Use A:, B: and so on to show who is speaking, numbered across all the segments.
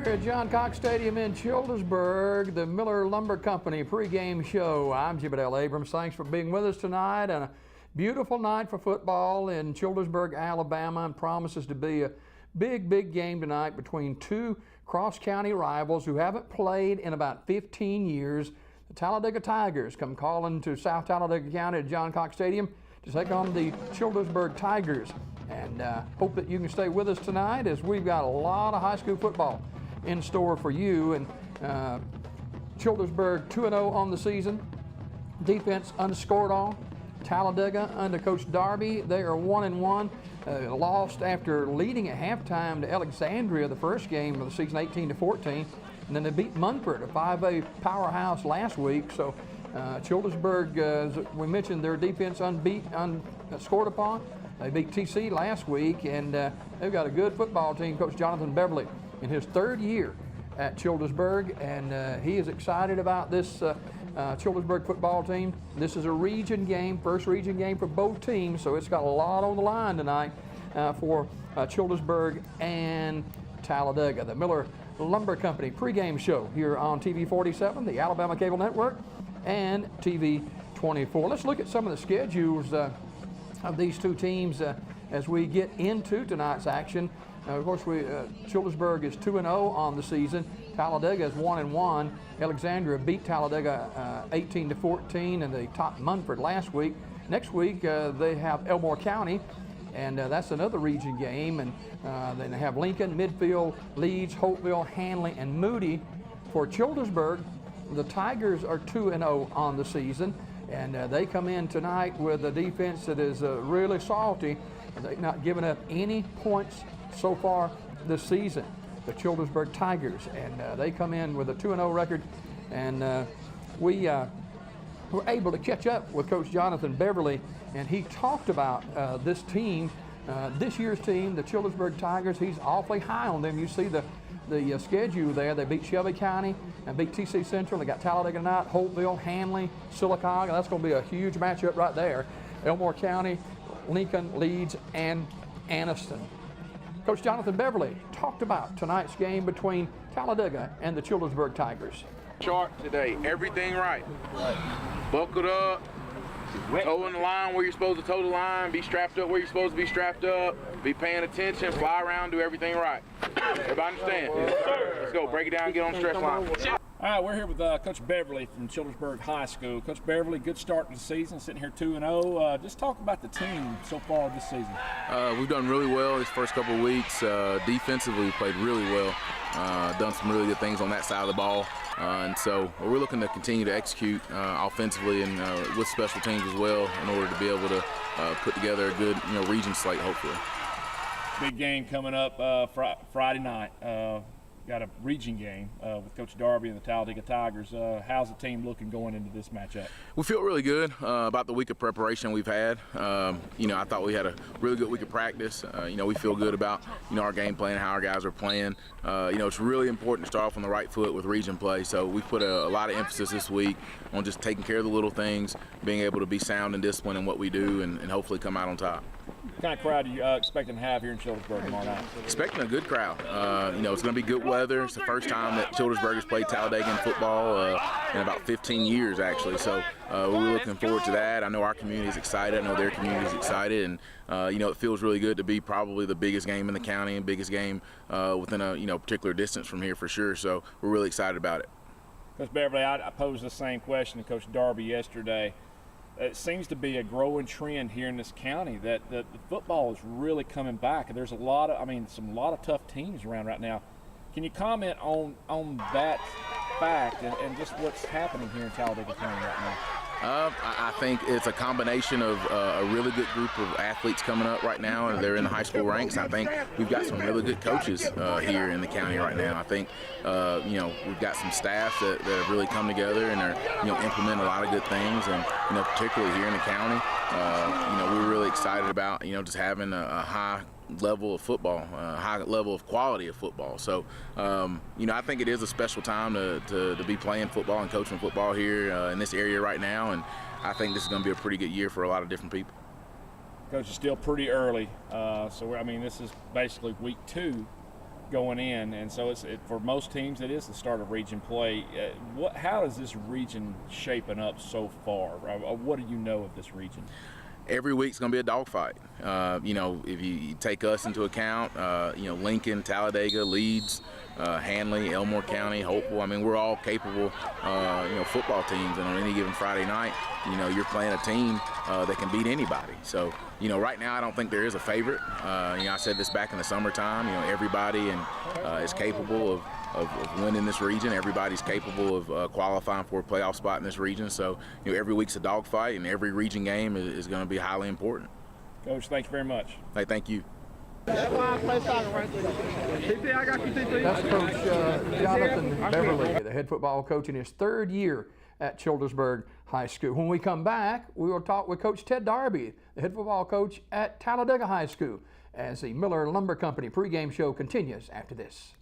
A: We're at John Cox Stadium in Childersburg, the Miller Lumber Company pregame show. I'm Jibadell Abrams. Thanks for being with us tonight. And a beautiful night for football in Childersburg, Alabama, and promises to be a big game tonight between two cross-county rivals who haven't played in about 15 years. The Talladega Tigers come calling to South Talladega County at John Cox Stadium to take on the Childersburg Tigers. And hope that you can stay with us tonight as we've got a lot of high school football in store for you. And Childersburg 2-0 on the season. Defense unscored all. Talladega under Coach Darby, they are 1-1. Lost after leading at halftime to Alexandria the first game of the season, 18-14. And then they beat Munford, a 5A powerhouse, last week. So Childersburg, as we mentioned, their defense unscored upon. They beat TC last week, and they've got a good football team. Coach Jonathan Beverly in his third year at Childersburg, and he is excited about this Childersburg football team. This is a region game, first region game for both teams, so it's got a lot on the line tonight for Childersburg and Talladega. The Miller Lumber Company pregame show here on TV 47, the Alabama Cable Network, and TV 24. Let's look at some of the schedules of these two teams as we get into tonight's action. Of course, Childersburg is 2-0 on the season. Talladega is 1-1. Alexandria beat Talladega 18-14, and they topped Munford last week. Next week, they have Elmore County, and that's another region game. And then they have Lincoln, Midfield, Leeds, Hopeville, Hanley, and Moody. For Childersburg, the Tigers are 2-0 on the season. And they come in tonight with a defense that is really salty. They've not given up any points so far this season, the Childersburg Tigers. And they come in with a 2-0 record. And we were able to catch up with Coach Jonathan Beverly, and he talked about this team, this year's team, the Childersburg Tigers. He's awfully high on them. You see the schedule there. They beat Shelby County and beat TC Central. They got Talladega tonight, Hopeville, Hanley, Sylacauga. That's going to be a huge matchup right there. Elmore County, Lincoln, Leeds, and Anniston. Coach Jonathan Beverly talked about tonight's game between Talladega and the Childersburg Tigers.
B: Chart today, everything right. Buckled up, toeing the line where you're supposed to toe the line, be strapped up where you're supposed to be strapped up, be paying attention, fly around, do everything right. Everybody understand? Let's go, break it down, get on the stretch line.
C: All right, we're here with Coach Beverly from Childersburg High School. Coach Beverly, good start to the season, sitting here 2-0. Just talk about the team so far this season.
D: We've done really well these first couple of weeks. Defensively, we played really well. Done some really good things on that side of the ball. And so we're looking to continue to execute offensively and with special teams as well in order to be able to put together a good region slate, hopefully.
C: Big game coming up Friday night. Got a region game with Coach Darby and the Talladega Tigers. How's the team looking going into this matchup?
D: We feel really good about the week of preparation we've had. I thought we had a really good week of practice. We feel good about our game plan, how our guys are playing. It's really important to start off on the right foot with region play. So we put a lot of emphasis this week on just taking care of the little things, being able to be sound and disciplined in what we do, and hopefully come out on top.
C: What kind of crowd are you expecting to have here in Childersburg tomorrow night?
D: Expecting a good crowd. It's going to be good weather. It's the first time that Childersburg has played Talladega in football in about 15 years, actually. So we're looking forward to that. I know our community is excited. I know their community is excited. And, it feels really good to be probably the biggest game in the county and biggest game within a particular distance from here for sure. So we're really excited about it.
C: Coach Beverly, I posed the same question to Coach Darby yesterday. It seems to be a growing trend here in this county that the football is really coming back, and there's a lot of tough teams around right now. Can you comment on that fact and just what's happening here in Talladega County right now?
D: I think it's a combination of a really good group of athletes coming up right now, and they're in the high school ranks. I think we've got some really good coaches here in the county right now. I think we've got some staff that have really come together and are implementing a lot of good things, and particularly here in the county, we're really excited about just having a high level of football, high level of quality of football. So, I think it is a special time to be playing football and coaching football here in this area right now, and I think this is going to be a pretty good year for a lot of different people.
C: Coach, it's still pretty early, so this is basically week 2 going in, and so for most teams it is the start of region play. How is this region shaping up so far? What do you know of this region?
D: Every week's going to be a dogfight. You know, if you take us into account, you know, Lincoln, Talladega, Leeds, Hanley, Elmore County, Hopeful. I mean, we're all capable, you know, football teams. And on any given Friday night, you know, you're playing a team that can beat anybody. So, you know, right now I don't think there is a favorite. You know, I said this back in the summertime. You know, everybody is capable of winning this region. Everybody's capable of qualifying for a playoff spot in this region. So, you know, every week's a dogfight, and every region game is going to be highly important.
C: Coach, thank you very much.
D: Hey, thank you.
A: That's Coach Jonathan Beverly, the head football coach in his third year at Childersburg High School. When we come back, we will talk with Coach Ted Darby, the head football coach at Talladega High School, as the Miller Lumber Company pregame show continues after this.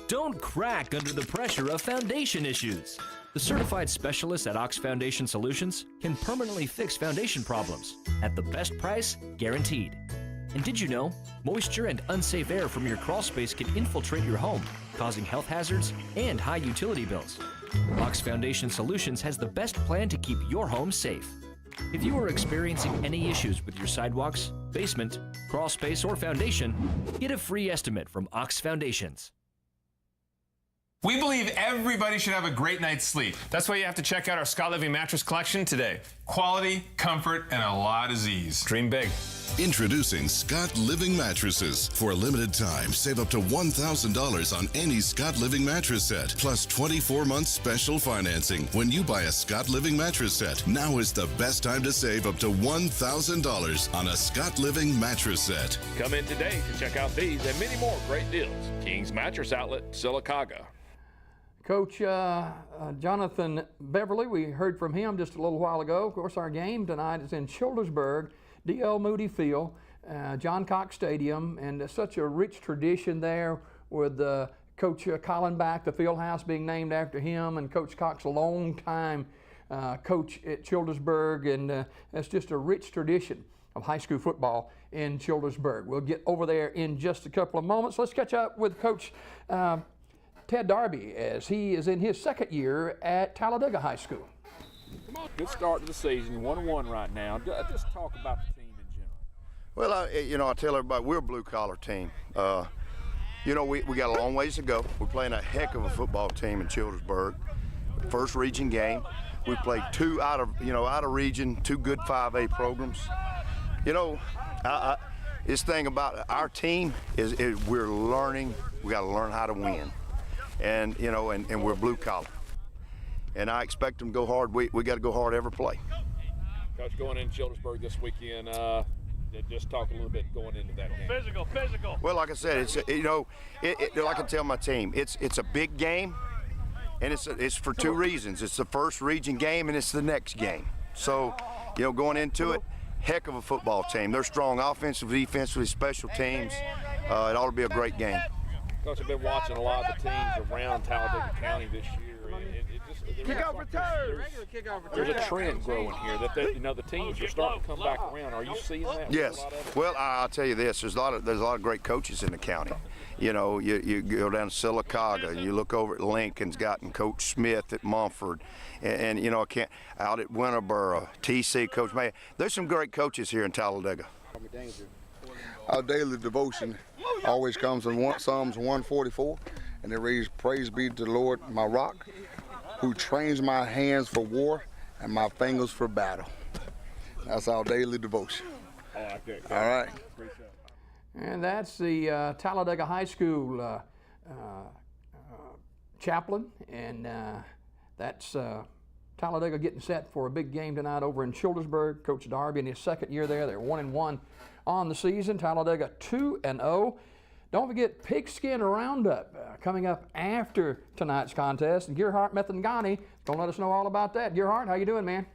E: Don't crack under the pressure of foundation issues. The certified specialists at Ox Foundation Solutions can permanently fix foundation problems at the best price guaranteed. And did you know, moisture and unsafe air from your crawl space can infiltrate your home, causing health hazards and high utility bills? Ox Foundation Solutions has the best plan to keep your home safe. If you are experiencing any issues with your sidewalks, basement, crawl space, or foundation, get a free estimate from Ox Foundations.
F: We believe everybody should have a great night's sleep. That's why you have to check out our Scott Living mattress collection today. Quality, comfort, and a lot of ease. Dream big.
G: Introducing Scott Living mattresses. For a limited time, save up to $1,000 on any Scott Living mattress set, plus 24-month special financing. When you buy a Scott Living mattress set, now is the best time to save up to $1,000 on a Scott Living mattress set.
C: Come in today to check out these and many more great deals. King's Mattress Outlet, Sylacauga.
A: Coach Jonathan Beverly, we heard from him just a little while ago. Of course, our game tonight is in Childersburg, D.L. Moody Field, John Cox Stadium, and such a rich tradition there with Coach Colin Back, the field house being named after him, and Coach Cox, a long-time coach at Childersburg, and it's just a rich tradition of high school football in Childersburg. We'll get over there in just a couple of moments. Let's catch up with Coach Ted Darby as he is in his second year at Talladega High School.
C: Good start to the season, 1-1 right now. Just talk about the team in general.
H: Well, you know, I tell everybody we're a blue-collar team. You know, we got a long ways to go. We're playing a heck of a football team in Childersburg. First region game. We played two out of region, two good 5A programs. You know, this thing about our team is we're learning. We got to learn how to win. And you know, and we're blue collar, and I expect them to go hard. We got to go hard every play.
C: Coach, going into Childersburg this weekend, just talk a little bit going into that game. Physical.
H: Well, like I said, it's you know, like I tell my team, it's a big game, and it's for two reasons. It's the first region game, and it's the next game. So, you know, going into it, heck of a football team. They're strong offensively, defensively, special teams. It ought to be a great game.
C: Coach, I've been watching a lot of the teams around Talladega County this year. There's a trend growing here that you know, the teams are starting to come back around. Are you seeing that?
H: Yes. Well, I'll tell you this: there's a lot of great coaches in the county. You know, you go down to Sylacauga, and you look over at Lincoln's gotten Coach Smith at Mumford, and you know, out at Winterboro, TC Coach May. There's some great coaches here in Talladega.
I: Our daily devotion always comes in Psalms 144, and it reads, "Praise be to the Lord, my rock, who trains my hands for war and my fingers for battle." That's our daily devotion.
C: All
I: right.
A: And that's the Talladega High School chaplain, and that's Talladega getting set for a big game tonight over in Childersburg. Coach Darby in his second year there. They're 1-1 on the season. Talladega 2-0. Don't forget Pigskin roundup coming up after tonight's contest. And Gerhardt Methangani gonna let us know all about that. Gerhardt, how you doing, man?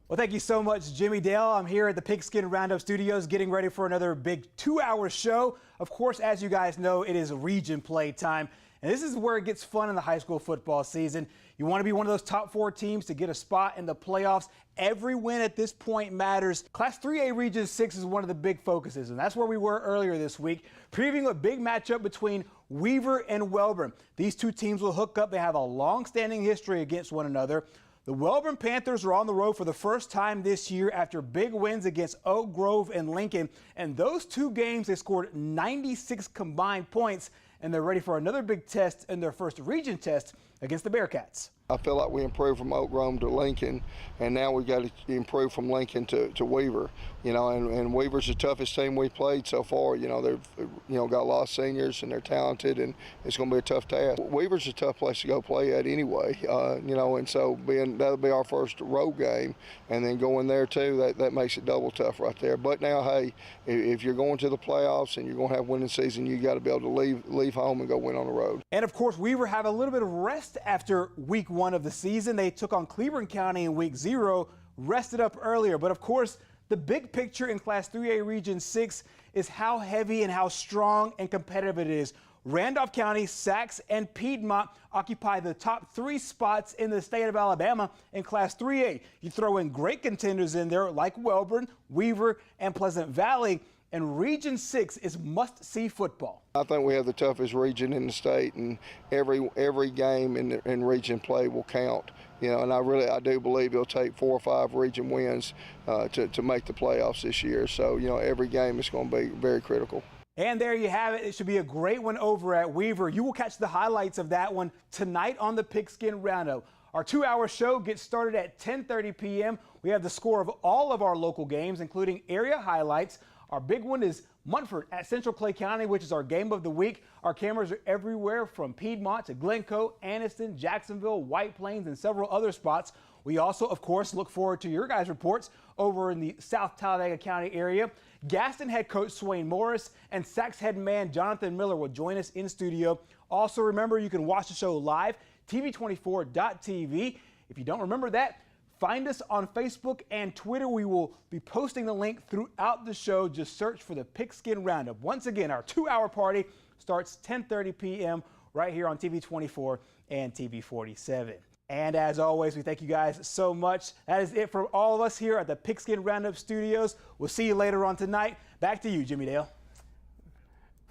J: Well, thank you so much, Jimmy Dale. I'm here at the Pigskin Roundup Studios getting ready for another big 2-hour show. Of course, as you guys know, it is region play time. And this is where it gets fun in the high school football season. You want to be one of those top 4 teams to get a spot in the playoffs. Every win at this point matters. Class 3A Region 6 is one of the big focuses, and that's where we were earlier this week, previewing a big matchup between Weaver and Wellborn. These two teams will hook up. They have a long-standing history against one another. The Wellborn Panthers are on the road for the first time this year after big wins against Oak Grove and Lincoln. And those 2 games, they scored 96 combined points, and they're ready for another big test in their first region test against the Bearcats.
I: I feel like we improved from Oak Grove to Lincoln, and now we've got to improve from Lincoln to Weaver. And Weaver's the toughest team we've played so far. They've got a lot of seniors, and they're talented, and it's going to be a tough task. Weaver's a tough place to go play at anyway, and so that'll be our first road game, and then going there too, that makes it double tough right there. But now, hey, if you're going to the playoffs and you're going to have a winning season, you got to be able to leave home and go win on the road.
J: And of course, Weaver have a little bit of rest after week 1 of the season. They took on Cleveland County in week 0, rested up earlier. But of course, the big picture in Class 3A Region 6 is how heavy and how strong and competitive it is. Randolph County, Sacs, and Piedmont occupy the top 3 spots in the state of Alabama in Class 3A. You throw in great contenders in there like Wellborn, Weaver, and Pleasant Valley. And Region 6 is must-see football.
I: I think we have the toughest region in the state, and every game in region play will count. And I do believe it'll take 4 or 5 region wins to make the playoffs this year. So every game is going to be very critical.
J: And there you have it. It should be a great one over at Weaver. You will catch the highlights of that one tonight on the Pigskin Roundup. Our 2-hour show gets started at 10:30 p.m. We have the score of all of our local games, including area highlights. Our big one is Munford at Central Clay County, which is our game of the week. Our cameras are everywhere from Piedmont to Glencoe, Anniston, Jacksonville, White Plains, and several other spots. We also, of course, look forward to your guys' reports over in the South Talladega County area. Gaston head coach Swain Morris and Sacs head man Jonathan Miller will join us in studio. Also, remember, you can watch the show live, tv24.tv. If you don't remember that, find us on Facebook and Twitter. We will be posting the link throughout the show. Just search for the Pigskin Roundup. Once again, our 2-hour party starts 10:30 p.m. right here on TV 24 and TV 47. And as always, we thank you guys so much. That is it from all of us here at the Pigskin Roundup Studios. We'll see you later on tonight. Back to you, Jimmy Dale.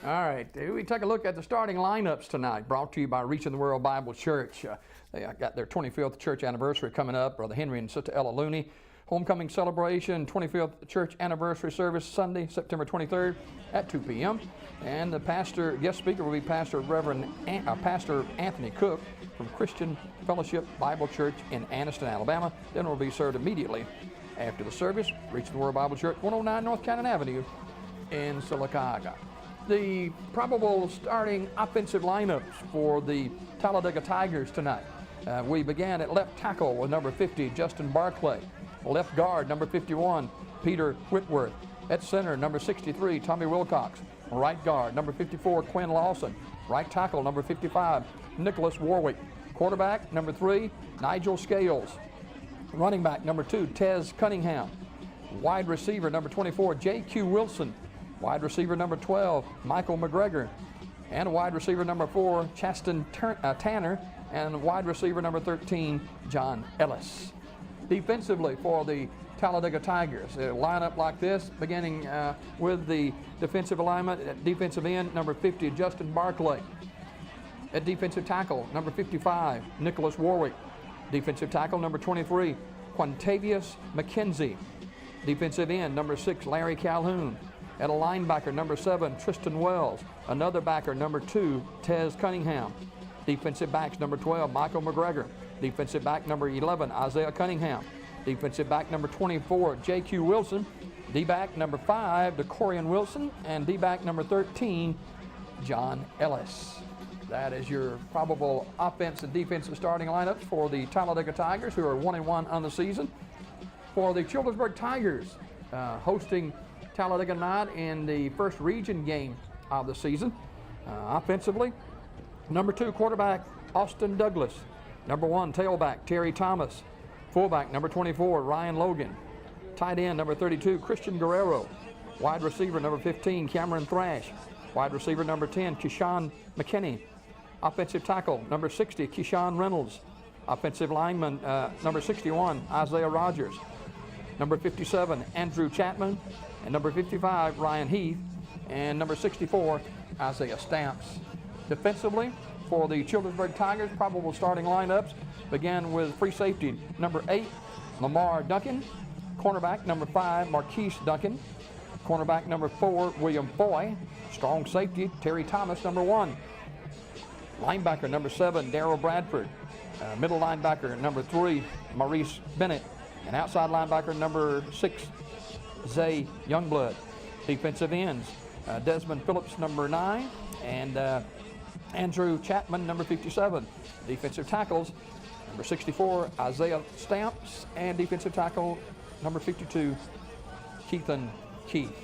A: All right, we take a look at the starting lineups tonight, brought to you by Reaching the World Bible Church. They got their 25th church anniversary coming up. Brother Henry and Sister Ella Looney. Homecoming celebration, 25th church anniversary service Sunday, September 23rd at 2 p.m. And the guest speaker will be Pastor Anthony Cook from Christian Fellowship Bible Church in Anniston, Alabama. Dinner will be served immediately after the service. Reaching the World Bible Church, 109 North Cannon Avenue in Sylacauga. The probable starting offensive lineups for the Talladega Tigers tonight. We began at left tackle with number 50, Justin Barclay. Left guard, number 51, Peter Whitworth. At center, number 63, Tommy Wilcox. Right guard, number 54, Quinn Lawson. Right tackle, number 55, Nicholas Warwick. Quarterback, number 3, Nigel Scales. Running back, number 2, Tez Cunningham. Wide receiver, number 24, J.Q. Wilson. Wide receiver, number 12, Michael McGregor. And wide receiver, number 4, Chaston Tanner. And wide receiver, number 13, John Ellis. Defensively for the Talladega Tigers, a lineup like this, beginning with the defensive alignment. At defensive end, number 50, Justin Barclay. At defensive tackle, number 55, Nicholas Warwick. Defensive tackle, number 23, Quintavious McKenzie. Defensive end, number 6, Larry Calhoun. At a linebacker, number 7, Tristan Wells. Another backer, number 2, Tez Cunningham. Defensive backs, number 12, Michael McGregor. Defensive back, number 11, Isaiah Cunningham. Defensive back, number 24, J.Q. Wilson. D-back, number 5, DeCorian Wilson. And D-back, number 13, John Ellis. That is your probable offense and defensive starting lineups for the Talladega Tigers, who are 1-1 on the season. For the Childersburg Tigers, hosting Talladega Night in the first region game of the season. Offensively, number 2 quarterback, Austin Douglas. Number 1 tailback, Terry Thomas. Fullback, number 24, Ryan Logan. Tight end, number 32, Christian Guerrero. Wide receiver, number 15, Cameron Thrash. Wide receiver, number 10, Kishan McKinney. Offensive tackle, number 60, Keyshawn Reynolds. Offensive lineman, number 61, Isaiah Rogers. Number 57, Andrew Chapman. And number 55, Ryan Heath. And number 64, Isaiah Stamps. Defensively, for the Childersburg Tigers, probable starting lineups began with free safety, number 8, Lamar Duncan. Cornerback, number 5, Marquise Duncan. Cornerback, number 4, William Foy. Strong safety, Terry Thomas, number 1. Linebacker, number 7, Darrell Bradford. Middle linebacker, number 3, Maurice Bennett. And outside linebacker, number 6, Zay Youngblood. Defensive ends, Desmond Phillips, number 9, and Andrew Chapman, number 57. Defensive tackles, number 64, Isaiah Stamps, and defensive tackle, number 52, Keithan Keith.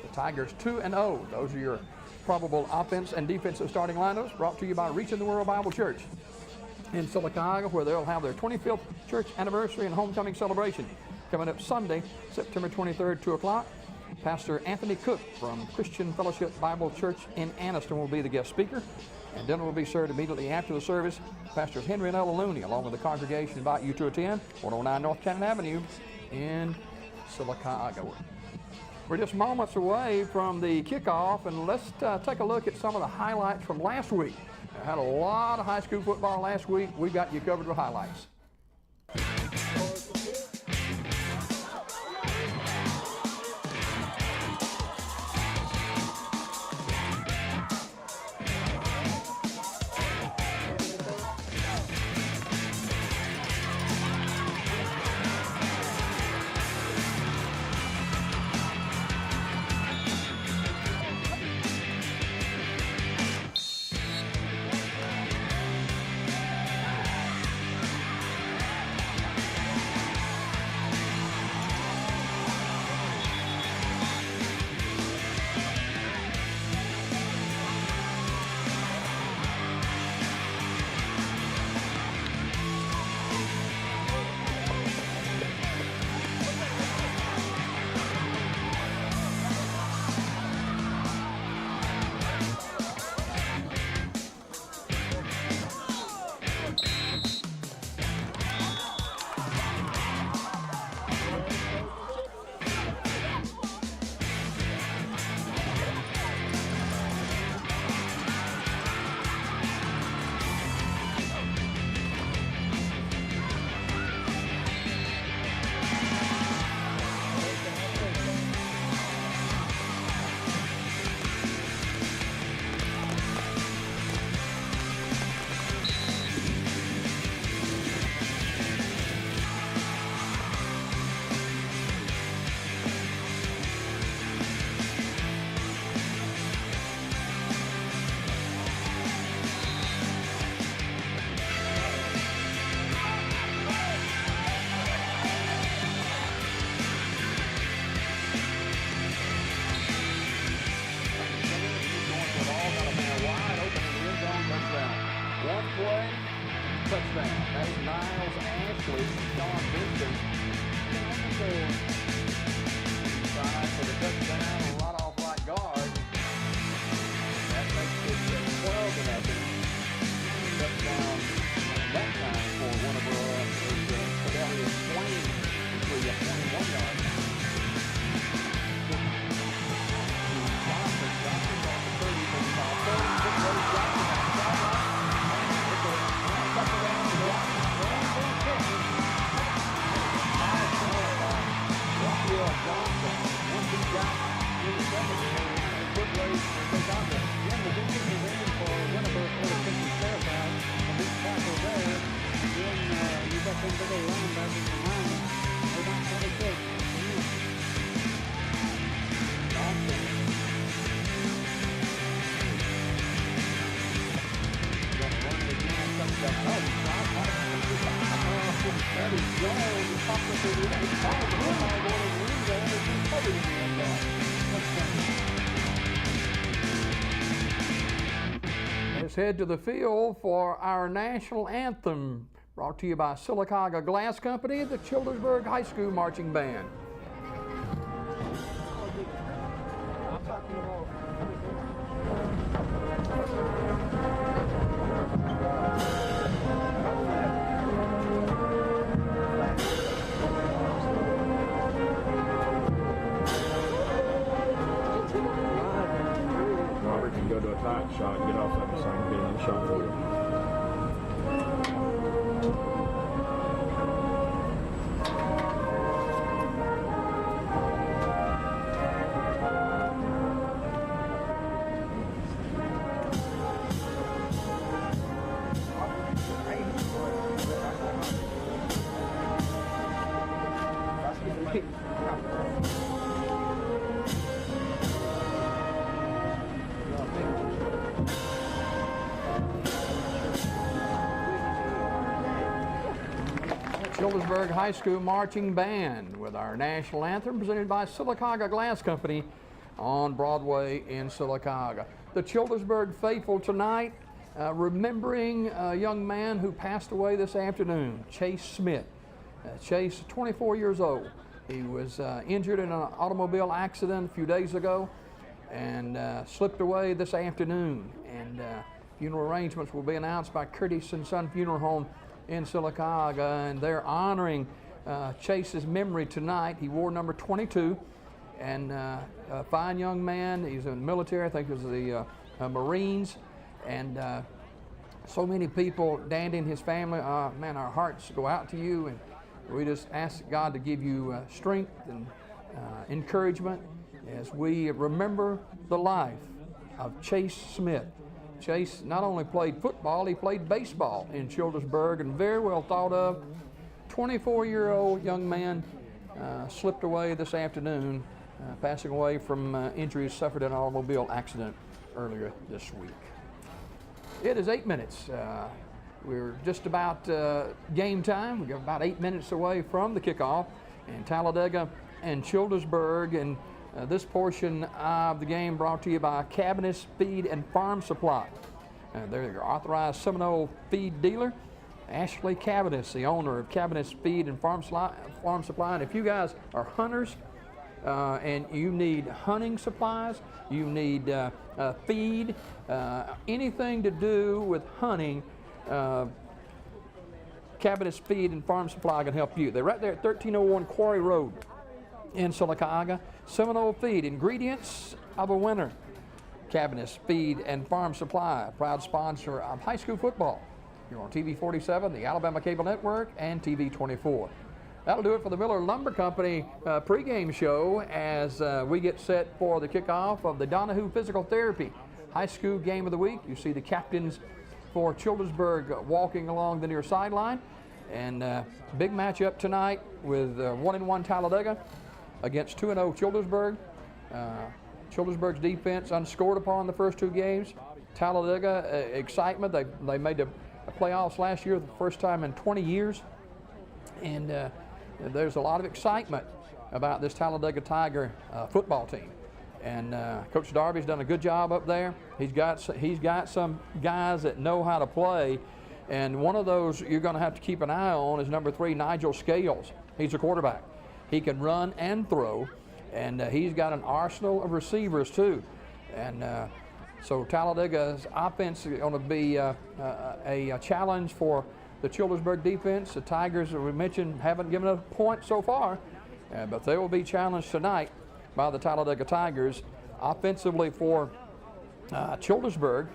A: The Tigers 2-0. Those are your probable offense and defensive starting lineups, brought to you by Reaching the World Bible Church in Sylacauga, where they'll have their 25th church anniversary and homecoming celebration coming up Sunday, September 23rd, 2 o'clock. Pastor Anthony Cook from Christian Fellowship Bible Church in Anniston will be the guest speaker, and dinner will be served immediately after the service. Pastors Henry and Ella Looney, along with the congregation, invite you to attend 109 North Cannon Avenue in Sylacauga. We're just moments away from the kickoff, and let's take a look at some of the highlights from last week. I had a lot of high school football last week. We got you covered with highlights. Let's head to the field for our national anthem, brought to you by Sylacauga Glass Company, the Childersburg High School Marching Band.
C: Childersburg can go to a tight shot and get off that same field in the shot field.
A: Childersburg High School Marching Band with our national anthem presented by Sylacauga Glass Company on Broadway in Sylacauga. The Childersburg faithful tonight remembering a young man who passed away this afternoon, Chase Smith. Chase, 24 years old. He was injured in an automobile accident a few days ago and slipped away this afternoon. And funeral arrangements will be announced by Curtis and Son Funeral Home in Sylacauga, and they're honoring Chase's memory tonight. He wore number 22, and a fine young man. He's in the military, I think it was the Marines, and so many people, Dandy and his family, man, our hearts go out to you, and we just ask God to give you strength and encouragement as we remember the life of Chase Smith. Chase not only played football, he played baseball in Childersburg, and very well thought of. 24-year-old young man slipped away this afternoon, passing away from injuries suffered in an automobile accident earlier this week. It is 8 minutes. We're just about game time. We're about 8 minutes away from the kickoff in Talladega and Childersburg, and this portion of the game brought to you by Cabinets Feed and Farm Supply. They're your authorized Seminole feed dealer. Ashley Cabinets, the owner of Cabinets Feed and Farm Supply. And if you guys are hunters and you need hunting supplies, you need feed, anything to do with hunting, Cabinets Feed and Farm Supply can help you. They're right there at 1301 Quarry Road in Sylacauga. Seminole Feed, ingredients of a winner. Cabinets Feed and Farm Supply, a proud sponsor of high school football. You're on TV 47, the Alabama Cable Network, and TV 24. That'll do it for the Miller Lumber Company pregame show as we get set for the kickoff of the Donahue Physical Therapy High School Game of the Week. You see the captains for Childersburg walking along the near sideline. And big matchup tonight with 1-1 Talladega against 2-0 Childersburg. Childersburg's defense unscored upon the first two games. Talladega, excitement. They made the playoffs last year, the first time in 20 years. And there's a lot of excitement about this Talladega Tiger football team. And Coach Darby's done a good job up there. He's got some guys that know how to play. And one of those you're going to have to keep an eye on is number 3, Nigel Scales. He's a quarterback. He can run and throw, and he's got an arsenal of receivers too. And so Talladega's offense is going to be a challenge for the Childersburg defense. The Tigers, as we mentioned, haven't given a point so far, but they will be challenged tonight by the Talladega Tigers. Offensively for Childersburg,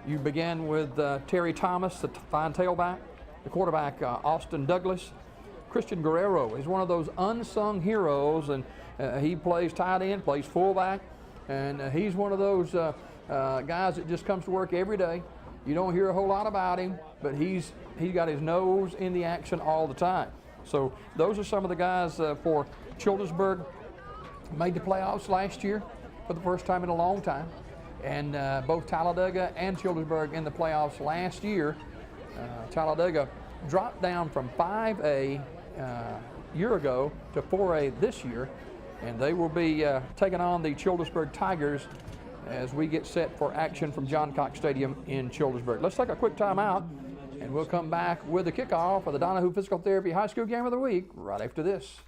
A: you begin with Terry Thomas, the fine tailback, the quarterback Austin Douglas. Christian Guerrero is one of those unsung heroes, and he plays tight end, plays fullback, and he's one of those guys that just comes to work every day. You don't hear a whole lot about him, but he's got his nose in the action all the time. So those are some of the guys for Childersburg. Made the playoffs last year for the first time in a long time, and both Talladega and Childersburg in the playoffs last year. Talladega dropped down from 5A year ago to 4A this year, and they will be taking on the Childersburg Tigers as we get set for action from John Cox Stadium in Childersburg. Let's take a quick time out, and we'll come back with the kickoff of the Donahue Physical Therapy High School Game of the Week right after this.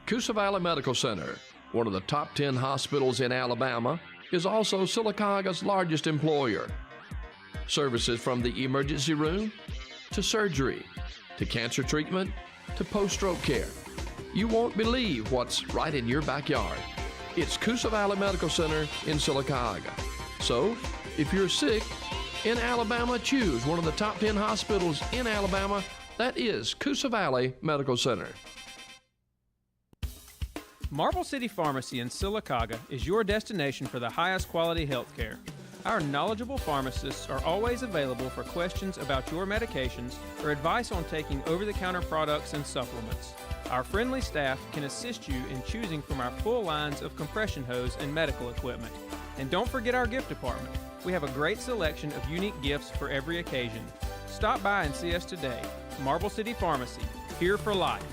K: Coosa Valley Medical Center, one of the top 10 hospitals in Alabama, is also Sylacauga's largest employer. Services from the emergency room to surgery to cancer treatment to post-stroke care. You won't believe what's right in your backyard. It's Coosa Valley Medical Center in Sylacauga. So, if you're sick in Alabama, choose one of the top 10 hospitals in Alabama. That is Coosa Valley Medical Center.
L: Marble City Pharmacy in Sylacauga is your destination for the highest quality health care. Our knowledgeable pharmacists are always available for questions about your medications or advice on taking over-the-counter products and supplements. Our friendly staff can assist you in choosing from our full lines of compression hose and medical equipment. And don't forget our gift department. We have a great selection of unique gifts for every occasion. Stop by and see us today. Marble City Pharmacy, here for life.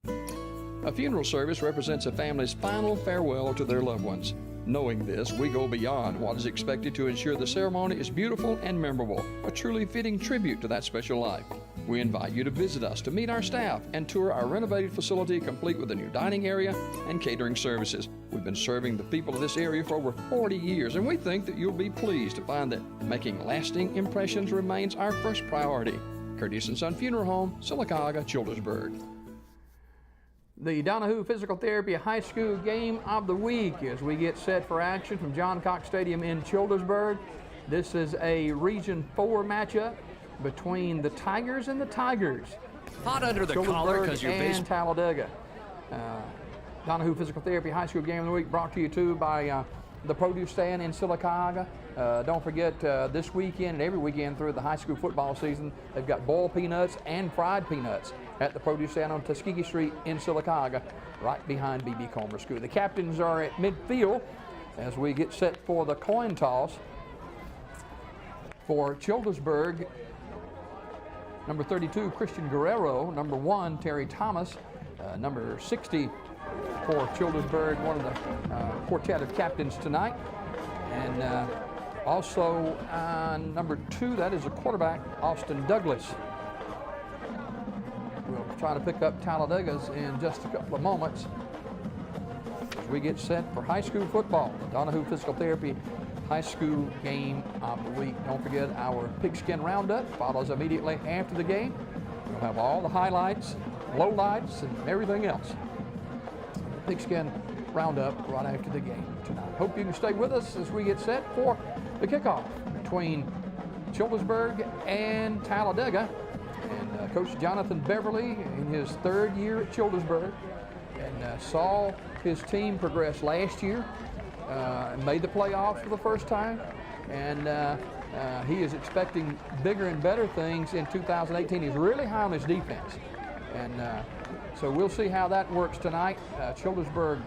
K: A funeral service represents a family's final farewell to their loved ones. Knowing this, we go beyond what is expected to ensure the ceremony is beautiful and memorable, a truly fitting tribute to that special life. We invite you to visit us to meet our staff and tour our renovated facility complete with a new dining area and catering services. We've been serving the people of this area for over 40 years, and we think that you'll be pleased to find that making lasting impressions remains our first priority. Curtis & Son Funeral Home, Sylacauga, Childersburg.
A: The Donahue Physical Therapy High School Game of the Week as we get set for action from John Cox Stadium in Childersburg. This is a Region 4 matchup between the Tigers and the Tigers.
E: Hot under the collar because you're based
A: and Talladega. Donahue Physical Therapy High School Game of the Week brought to you too by the produce stand in Sylacauga. Don't forget this weekend and every weekend through the high school football season, they've got boiled peanuts and fried peanuts at the produce stand on Tuskegee Street in Sylacauga, right behind B.B. Comer School. The captains are at midfield as we get set for the coin toss. For Childersburg, number 32, Christian Guerrero. Number 1, Terry Thomas. Number 60 for Childersburg, one of the quartet of captains tonight. And also number 2, that is a quarterback, Austin Douglas. We'll try to pick up Talladega's in just a couple of moments as we get set for high school football. The Donahue Physical Therapy High School Game of the Week. Don't forget our Pigskin Roundup follows immediately after the game. We'll have all the highlights, lowlights, and everything else. Pigskin Roundup right after the game tonight. Hope you can stay with us as we get set for the kickoff between Childersburg and Talladega. And Coach Jonathan Beverly in his 3rd year at Childersburg and saw his team progress last year and made the playoffs for the first time. And he is expecting bigger and better things in 2018. He's really high on his defense. And so we'll see how that works tonight. Childersburg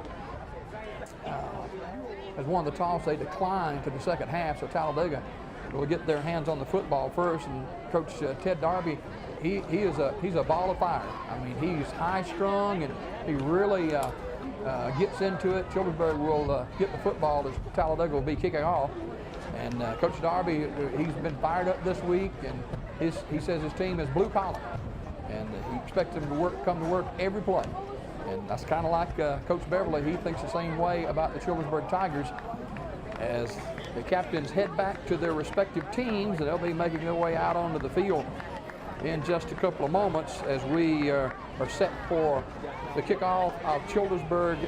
A: has won the toss. They declined to the second half, so Talladega will get their hands on the football first. And Coach Ted Darby, he's a ball of fire. I mean, he's high-strung and he really gets into it. Childersburg will get the football as Talladega will be kicking off. And Coach Darby, he's been fired up this week, and he says his team is blue collar, and he expects them to come to work every play. And that's kind of like Coach Beverly. He thinks the same way about the Childersburg Tigers as the captains head back to their respective teams, and they'll be making their way out onto the field in just a couple of moments as we are set for the kickoff of Childersburg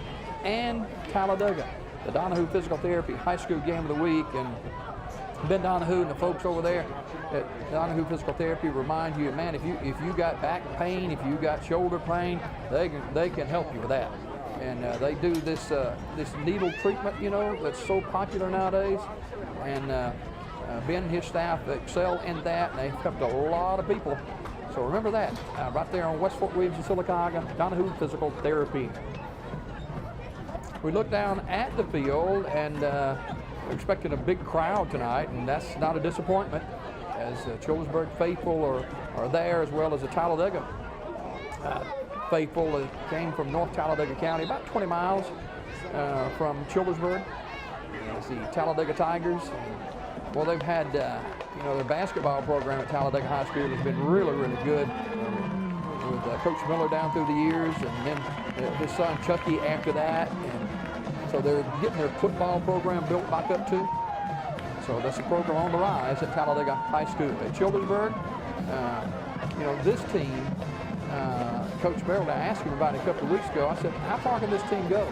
A: and Talladega, the Donahue Physical Therapy High School Game of the Week. And Ben Donahue and the folks over there at Donahue Physical Therapy remind you, man, if you got back pain, if you got shoulder pain, they can help you with that. And they do this needle treatment, that's so popular nowadays. And Ben and his staff excel in that, and they've helped a lot of people. So remember that, right there on West Fort Williams in Sylacauga, Donahue Physical Therapy. We look down at the field, and we're expecting a big crowd tonight, and that's not a disappointment, as Childersburg faithful are there, as well as the Talladega faithful that came from North Talladega County, about 20 miles from Childersburg. It's the Talladega Tigers. Well, they've had, their basketball program at Talladega High School has been really, really good with Coach Miller down through the years, and then his son Chucky after that. And so they're getting their football program built back up too. So that's a program on the rise at Talladega High School. At Childersburg, this team Coach Beverly, I asked him about it a couple of weeks ago. I said, how far can this team go?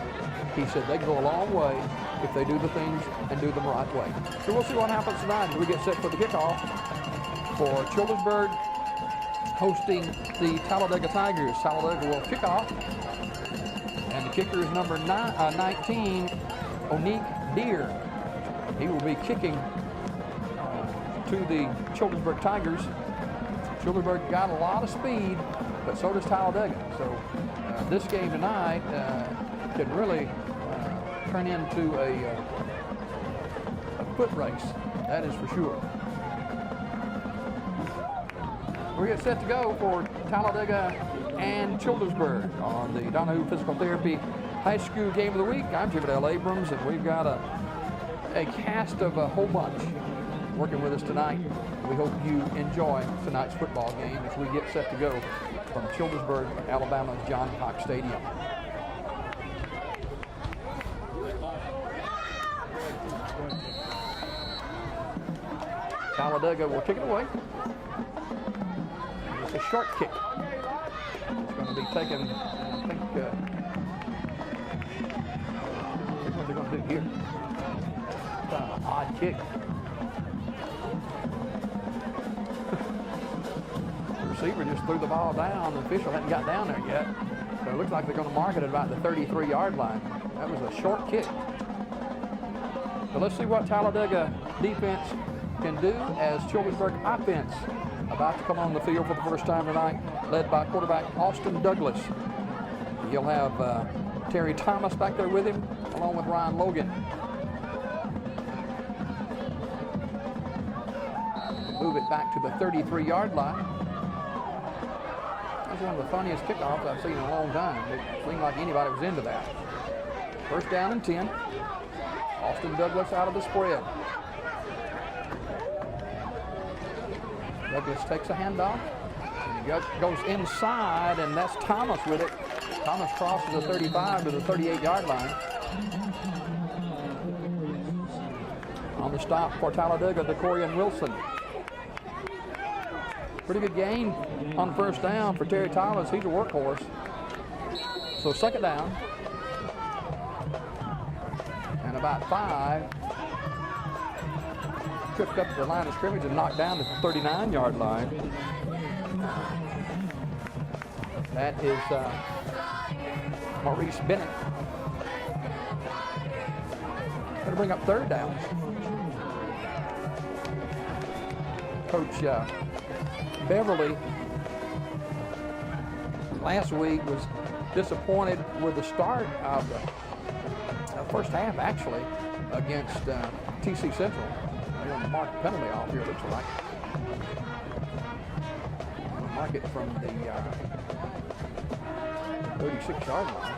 A: He said they can go a long way if they do the things and do them the right way. So we'll see what happens tonight as we get set for the kickoff for Childersburg hosting the Talladega Tigers. Talladega will kick off, and the kicker is number 19, Onique Deer. He will be kicking to the Childersburg Tigers. Childersburg got a lot of speed, but so does Talladega. So this game tonight can really turn into a foot race. That is for sure. We get set to go for Talladega and Childersburg on the Donahue Physical Therapy High School Game of the Week. I'm Jim L. Abrams, and we've got a cast of a whole bunch working with us tonight. We hope you enjoy tonight's football game as we get set to go from Childersburg, Alabama's John Cox Stadium. Talladega will kick it away. It's a short kick. It's going to be taken, I think what they're going to do here. It's an odd kick. The receiver just threw the ball down. The official hadn't got down there yet. So it looks like they're going to mark it at about the 33-yard line. That was a short kick. So let's see what Talladega defense can do as Childersburg offense about to come on the field for the first time tonight, led by quarterback Austin Douglas. You'll have Terry Thomas back there with him, along with Ryan Logan. Move it back to the 33-yard line. That's one of the funniest kickoffs I've seen in a long time. It seemed like anybody was into that. First down and 10. Austin Douglas out of the spread. Douglas takes a handoff. He goes inside, and that's Thomas with it. Thomas crosses the 35 to the 38-yard line. On the stop for Talladega, DeCorian Wilson. Pretty good gain on first down for Terry Thomas. He's a workhorse. So second down. And about 5. Tripped up to the line of scrimmage and knocked down to the 39-yard line. That is Maurice Bennett. Going to bring up third down. Coach Beverly last week was disappointed with the start of the first half, actually, against TC Central. They're going to mark the penalty off here, looks like. Mark it from the 36-yard line.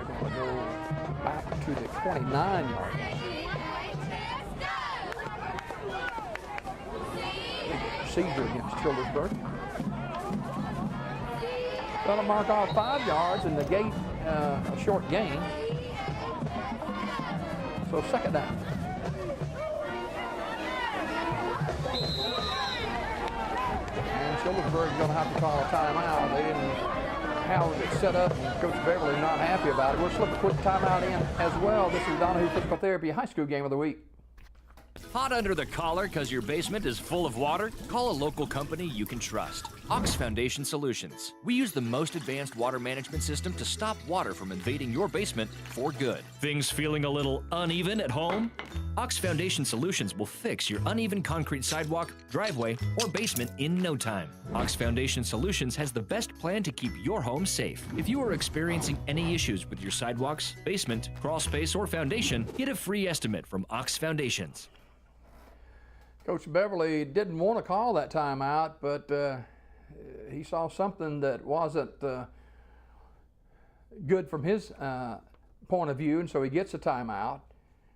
A: They're going to go back to the 29-yard line. Procedure against Childersburg. Going to mark off 5 yards and negate a short gain. So second down. And Childersburg is going to have to call a timeout. They didn't have it set up, and Coach Beverly not happy about it. We'll slip a quick timeout in as well. This is Donahue Physical Therapy High School Game of the Week.
E: Hot under the collar because your basement is full of water? Call a local company you can trust. Ox Foundation Solutions. We use the most advanced water management system to stop water from invading your basement for good. Things feeling a little uneven at home? Ox Foundation Solutions will fix your uneven concrete sidewalk, driveway, or basement in no time. Ox Foundation Solutions has the best plan to keep your home safe. If you are experiencing any issues with your sidewalks, basement, crawl space, or foundation, get a free estimate from Ox Foundations.
A: Coach Beverly didn't want to call that timeout, but he saw something that wasn't good from his point of view, and so he gets a timeout.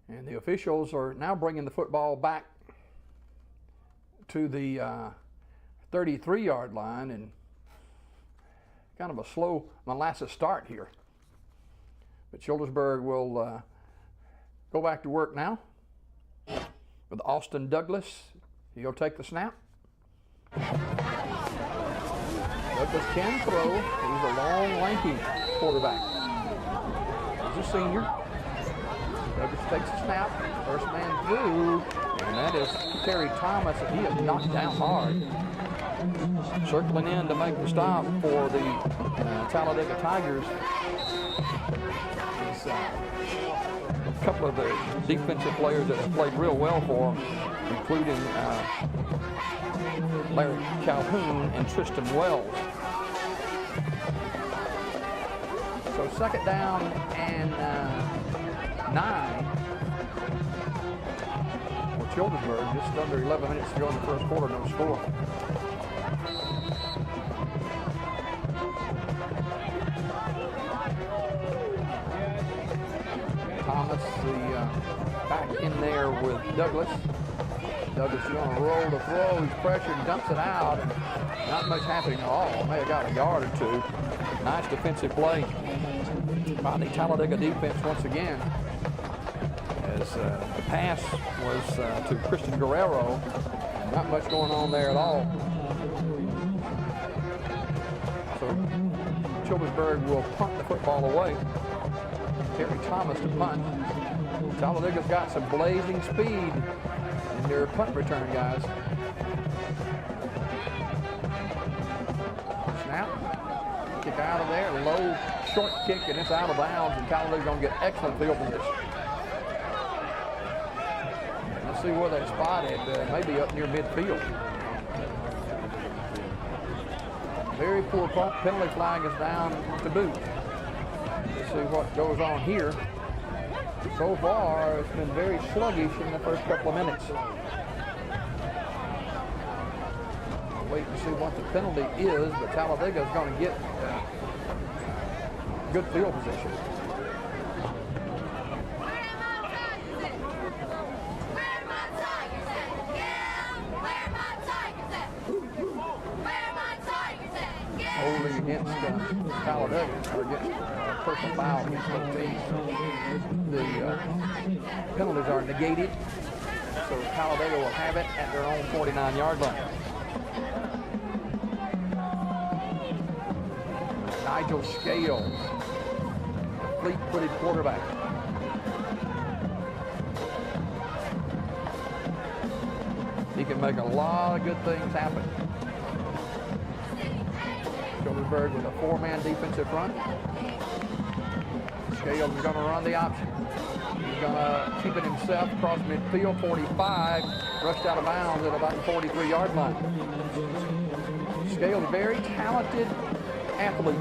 A: And the officials are now bringing the football back to the 33-yard line, and kind of a slow molasses start here. But Childersburg will go back to work now with Austin Douglas. He'll take the snap. Douglas can throw. He's a long, lanky quarterback. He's a senior. Douglas takes a snap. First man through, and that is Terry Thomas, and he is knocked down hard. Circling in to make the stop for the Talladega Tigers. It's a couple of the defensive players that have played real well for him, including Larry Calhoun and Tristan Wells. So second down and 9 for Childersburg. Just under 11 minutes to go in the first quarter, no score. Thomas, back in there with Douglas. Douglas is going to roll the throw. He's pressured and dumps it out. And not much happening at all. May have got a yard or two. Nice defensive play by the Talladega defense once again. As the pass was to Christian Guerrero. Not much going on there at all. So Childersburg will punt the football away. Terry Thomas to punt. Talladega's got some blazing speed in their punt return, guys. Snap. Kick out of there. Low, short kick, and it's out of bounds, and Talladega's going to get excellent field position. Let's see where they spot it. Maybe up near midfield. Very poor penalty flag is down to boot. Let's see what goes on here. So far, it's been very sluggish in the first couple of minutes. We'll wait and see what the penalty is, but Talladega is going to get good field position. Holding against Talladega, or against personal foul against both teams. The penalties are negated, so Talladega will have it at their own 49-yard line. Nigel Scales, the fleet-footed quarterback. He can make a lot of good things happen. Childersburg with a 4-man defensive front. Scales is going to run the option. He's going to keep it himself across midfield, 45, rushed out of bounds at about the 43-yard line. Scales, very talented athlete.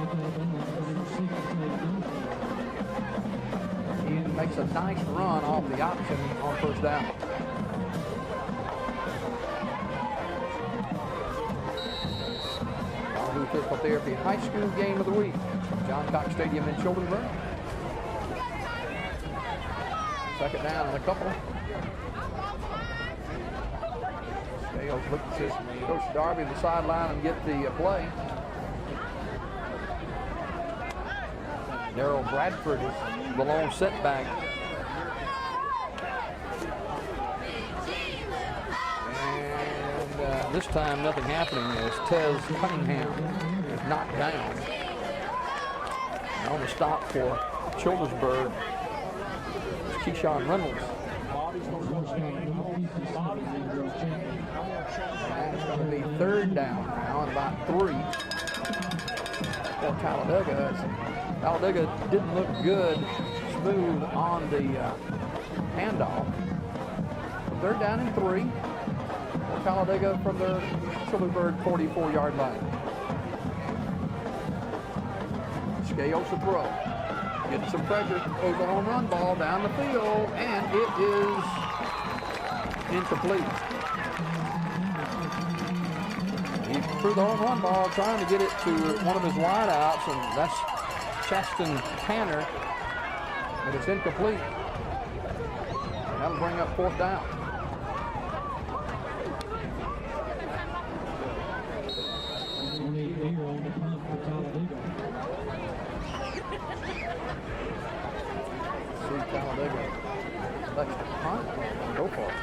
A: He makes a nice run off the option on first down. Physical Therapy High School Game of the Week. John Cox Stadium in Childersburg. Second down and a couple. Scales looks at Coach Darby the sideline and get the play. Darrell Bradford is the lone setback. And this time nothing happening as Tez Cunningham is knocked down. And on the stop for Childersburg is Keyshawn Reynolds. And it's going to be third down now and about 3 for Talladega. Talladega didn't look good, smooth on the handoff. Third down and 3 for Talladega from the Childersburg 44-yard line. Scales to throw. Getting some pressure. Goes the home run ball down the field, and it is incomplete. He threw the home run ball trying to get it to one of his wideouts, and that's Chaston Tanner, but it's incomplete. That'll bring up fourth down. See Talladega likes to punt and go for it.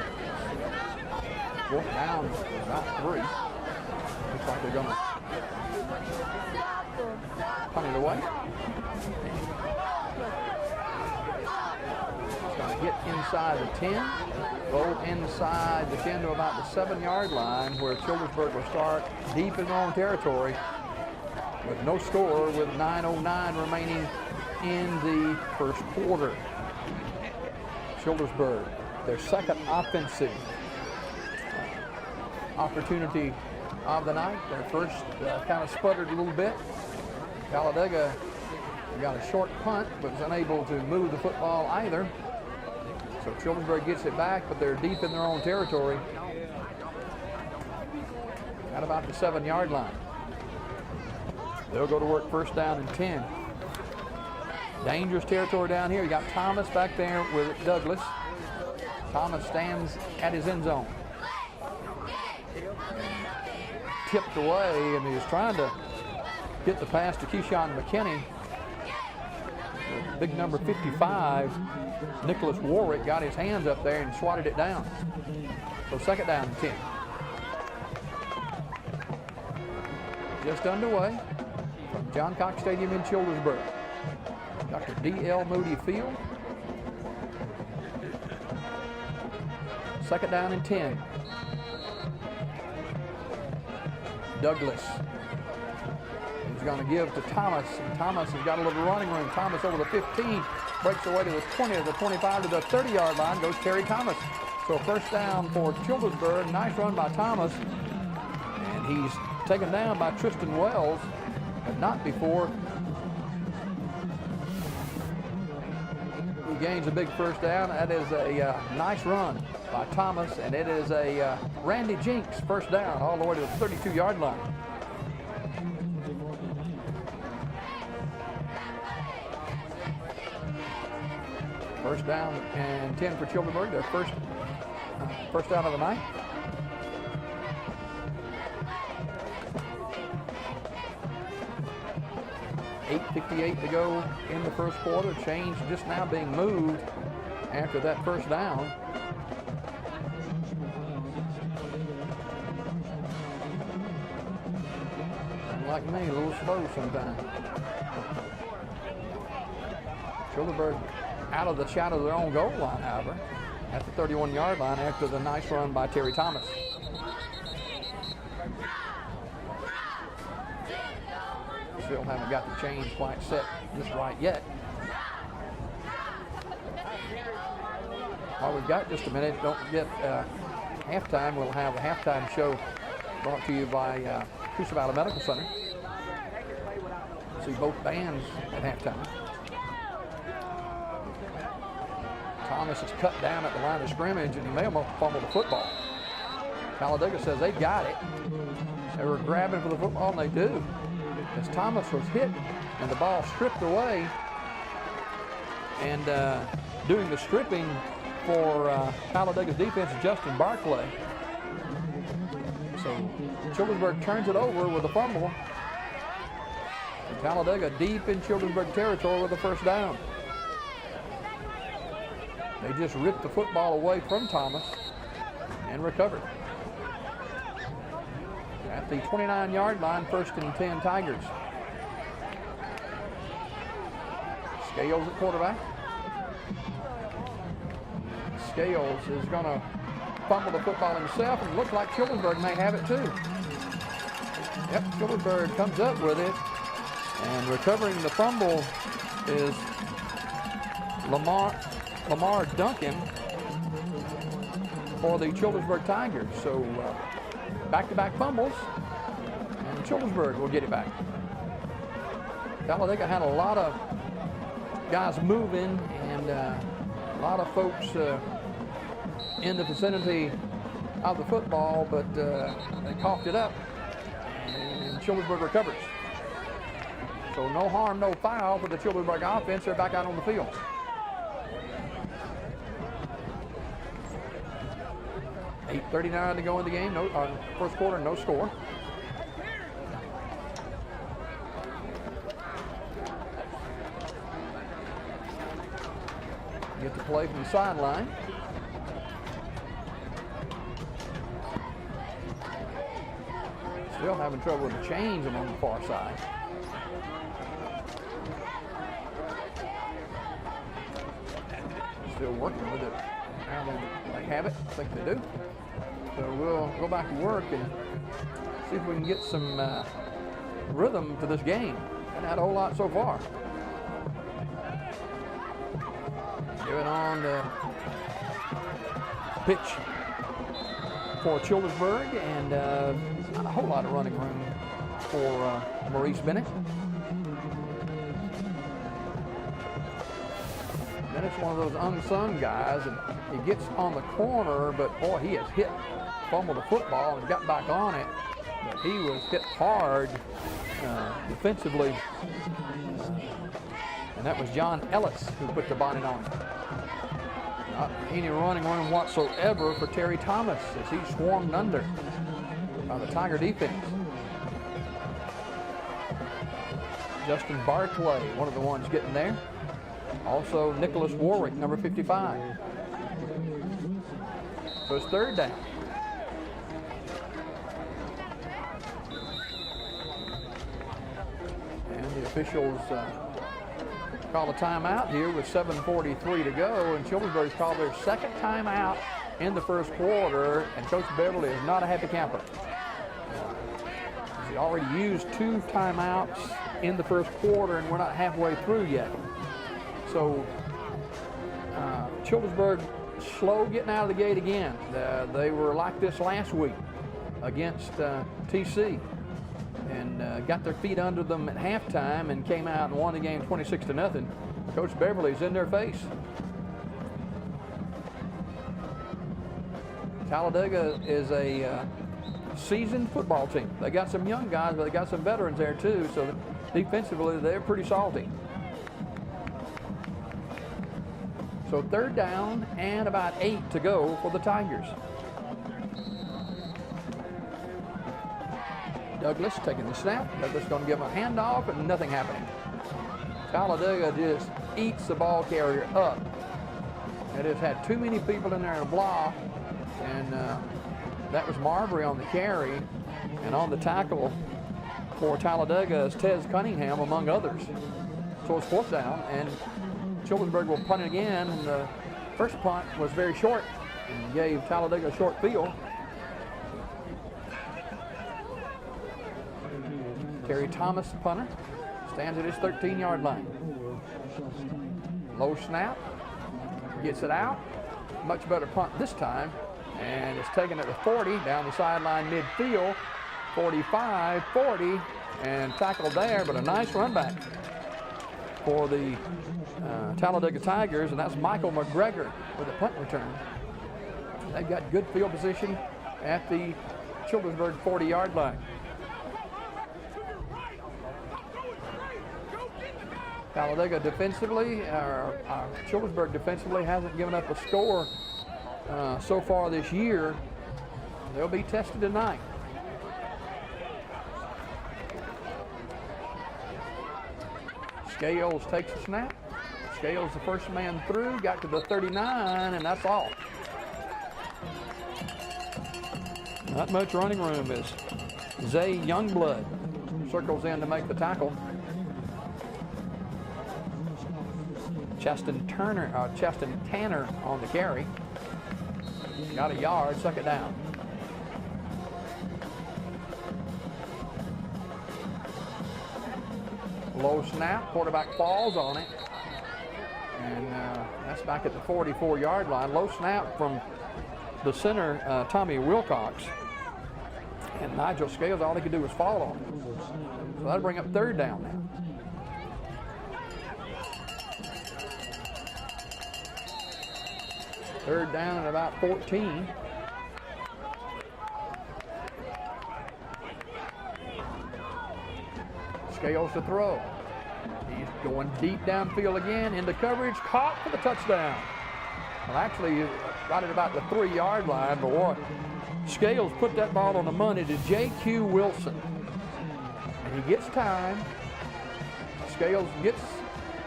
A: Fourth down, about 3. Looks like they're going to punt it away. It's going to hit inside the 10, go inside the 10 to about the 7-yard line, where Childersburg will start deep in their own territory with no score, with 9:09 remaining in the first quarter. Childersburg, their second offensive opportunity of the night. Their first kind of sputtered a little bit. Talladega got a short punt, but was unable to move the football either. So Childersburg gets it back, but they're deep in their own territory at about the 7-yard line. They'll go to work first down and 10. Dangerous territory down here. You got Thomas back there with Douglas. Thomas stands at his end zone. Tipped away, and he was trying to get the pass to Keyshawn McKinney. Big number 55, Nicholas Warwick, got his hands up there and swatted it down. So second down and 10. Just underway from John Cox Stadium in Childersburg. Dr. D.L. Moody Field. Second down and 10. Douglas is going to give to Thomas, and Thomas has got a little running room. Thomas over the 15, breaks away to the 20, to the 25, to the 30-yard line, goes Terry Thomas. So first down for Childersburg. Nice run by Thomas, and he's taken down by Tristan Wells, but not before he gains a big first down. That is a nice run by Thomas, and it is a Randy Jinks first down all the way to the 32-yard line. First down and 10 for Childersburg, their first down of the night. .58 to go in the first quarter. Chains just now being moved after that first down. Like me, a little slow sometimes. Childersburg out of the shadow of their own goal line, however, at the 31-yard line after the nice run by Terry Thomas. Still haven't got the chains quite set just right yet. While we've got just a minute, don't forget halftime. We'll have a halftime show brought to you by Coosa Valley Medical Center. See both bands at halftime. Thomas is cut down at the line of scrimmage, and he may have fumbled the football. Talladega says they got it. They were grabbing for the football, and they do. As Thomas was hit and the ball stripped away, and doing the stripping for Talladega's defense, Justin Barclay. So Childersburg turns it over with a fumble. And Talladega deep in Childersburg territory with the first down. They just ripped the football away from Thomas and recovered. At the 29-yard line, first and 10 Tigers. Scales at quarterback. Scales is going to fumble the football himself, and it looks like Childersburg may have it too. Yep, Childersburg comes up with it, and recovering the fumble is Lamar Duncan for the Childersburg Tigers. So back-to-back fumbles, and Childersburg will get it back. Talladega had a lot of guys moving, and a lot of folks in the vicinity of the football, but they coughed it up, and Childersburg recovers. So no harm, no foul for the Childersburg offense. They're back out on the field. .39 to go in the game. First quarter, no score. Get the play from the sideline. Still having trouble with the chains along the far side. Still working with it. Now they have it. I think they do. So we'll go back to work and see if we can get some rhythm to this game. Haven't had a whole lot so far. Giving on the pitch for Childersburg, and not a whole lot of running room for Maurice Bennett. Bennett's one of those unsung guys, and he gets on the corner, but boy, he has fumbled the football and got back on it. But he was hit hard defensively, and that was John Ellis who put the bonnet on. Not any running room whatsoever for Terry Thomas as he swarmed under by the Tiger defense. Justin Barclay, one of the ones getting there. Also Nicholas Warwick, number 55. So it's third down. And the officials call a timeout here with 7:43 to go, and Childersburg's called their second timeout in the first quarter, and Coach Beverly is not a happy camper. He already used 2 timeouts in the first quarter, and we're not halfway through yet. So Childersburg slow getting out of the gate again. They were like this last week against TC, and got their feet under them at halftime and came out and won the game 26-0. Coach Beverly's in their face. Talladega is a seasoned football team. They got some young guys, but they got some veterans there too, so defensively they're pretty salty. So third down and about 8 to go for the Tigers. Douglas taking the snap. Douglas going to give him a handoff, and nothing happening. Talladega just eats the ball carrier up. It has had too many people in there to block, and that was Marbury on the carry, and on the tackle for Talladega is Tez Cunningham, among others. So it's fourth down, and Childersburg will punt it again, and the first punt was very short and gave Talladega a short field. Terry Thomas, punter, stands at his 13-yard line. Low snap, gets it out. Much better punt this time, and it's taken at the 40, down the sideline midfield, 45, 40, and tackled there, but a nice run back for the Talladega Tigers, and that's Michael McGregor with a punt return. They've got good field position at the Childersburg 40-yard line. Talladega defensively, Childersburg defensively hasn't given up a score so far this year. They'll be tested tonight. Scales takes a snap. Scales the first man through, got to the 39, and that's all. Not much running room as Zay Youngblood circles in to make the tackle. Cheston Tanner on the carry. Got a yard, suck it down. Low snap, quarterback falls on it. And that's back at the 44-yard line. Low snap from the center, Tommy Wilcox. And Nigel Scales, all he could do was fall on it. So that'll bring up third down now. Third down at about 14. Scales to throw. He's going deep downfield again, into coverage, caught for the touchdown. Well, actually, right at about the 3-yard line, but what? Scales put that ball on the money to J.Q. Wilson. And he gets time. Scales gets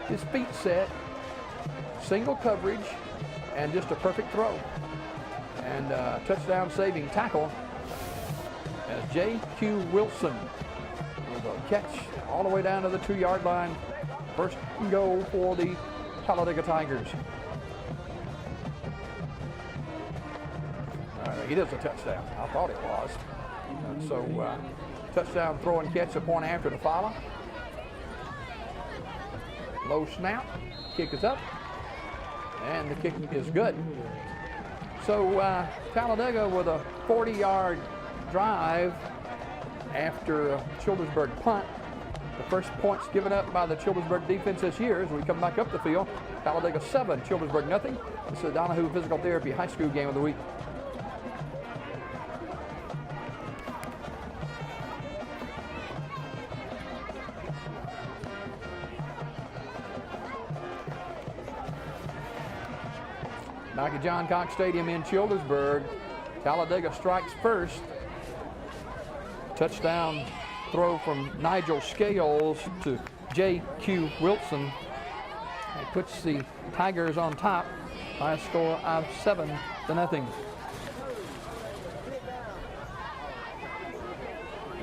A: his feet set, single coverage, and just a perfect throw. And touchdown saving tackle as J.Q. Wilson with a catch all the way down to the 2-yard line. First and goal for the Talladega Tigers. It is a touchdown. I thought it was. So touchdown throw and catch, the point after the follow. Low snap, kick is up, and the kick is good. So Talladega with a 40-yard drive after a Childersburg punt. The first points given up by the Childersburg defense this year as we come back up the field. Talladega 7, Childersburg nothing. This is the Donahue Physical Therapy High School game of the week. Back at John Cox Stadium in Childersburg, Talladega strikes first. Touchdown throw from Nigel Scales to J.Q. Wilson. It puts the Tigers on top by a score of 7-0.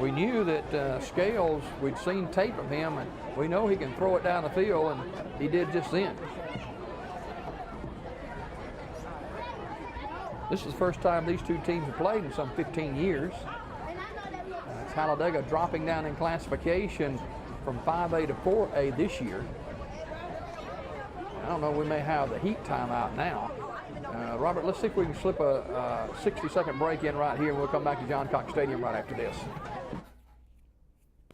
A: We knew that Scales, we'd seen tape of him, and we know he can throw it down the field, and he did just then. This is the first time these two teams have played in some 15 years. Talladega dropping down in classification from 5A to 4A this year. I don't know, we may have the heat timeout now. Robert, let's see if we can slip a 60-second break in right here, and we'll come back to John Cox Stadium right after this.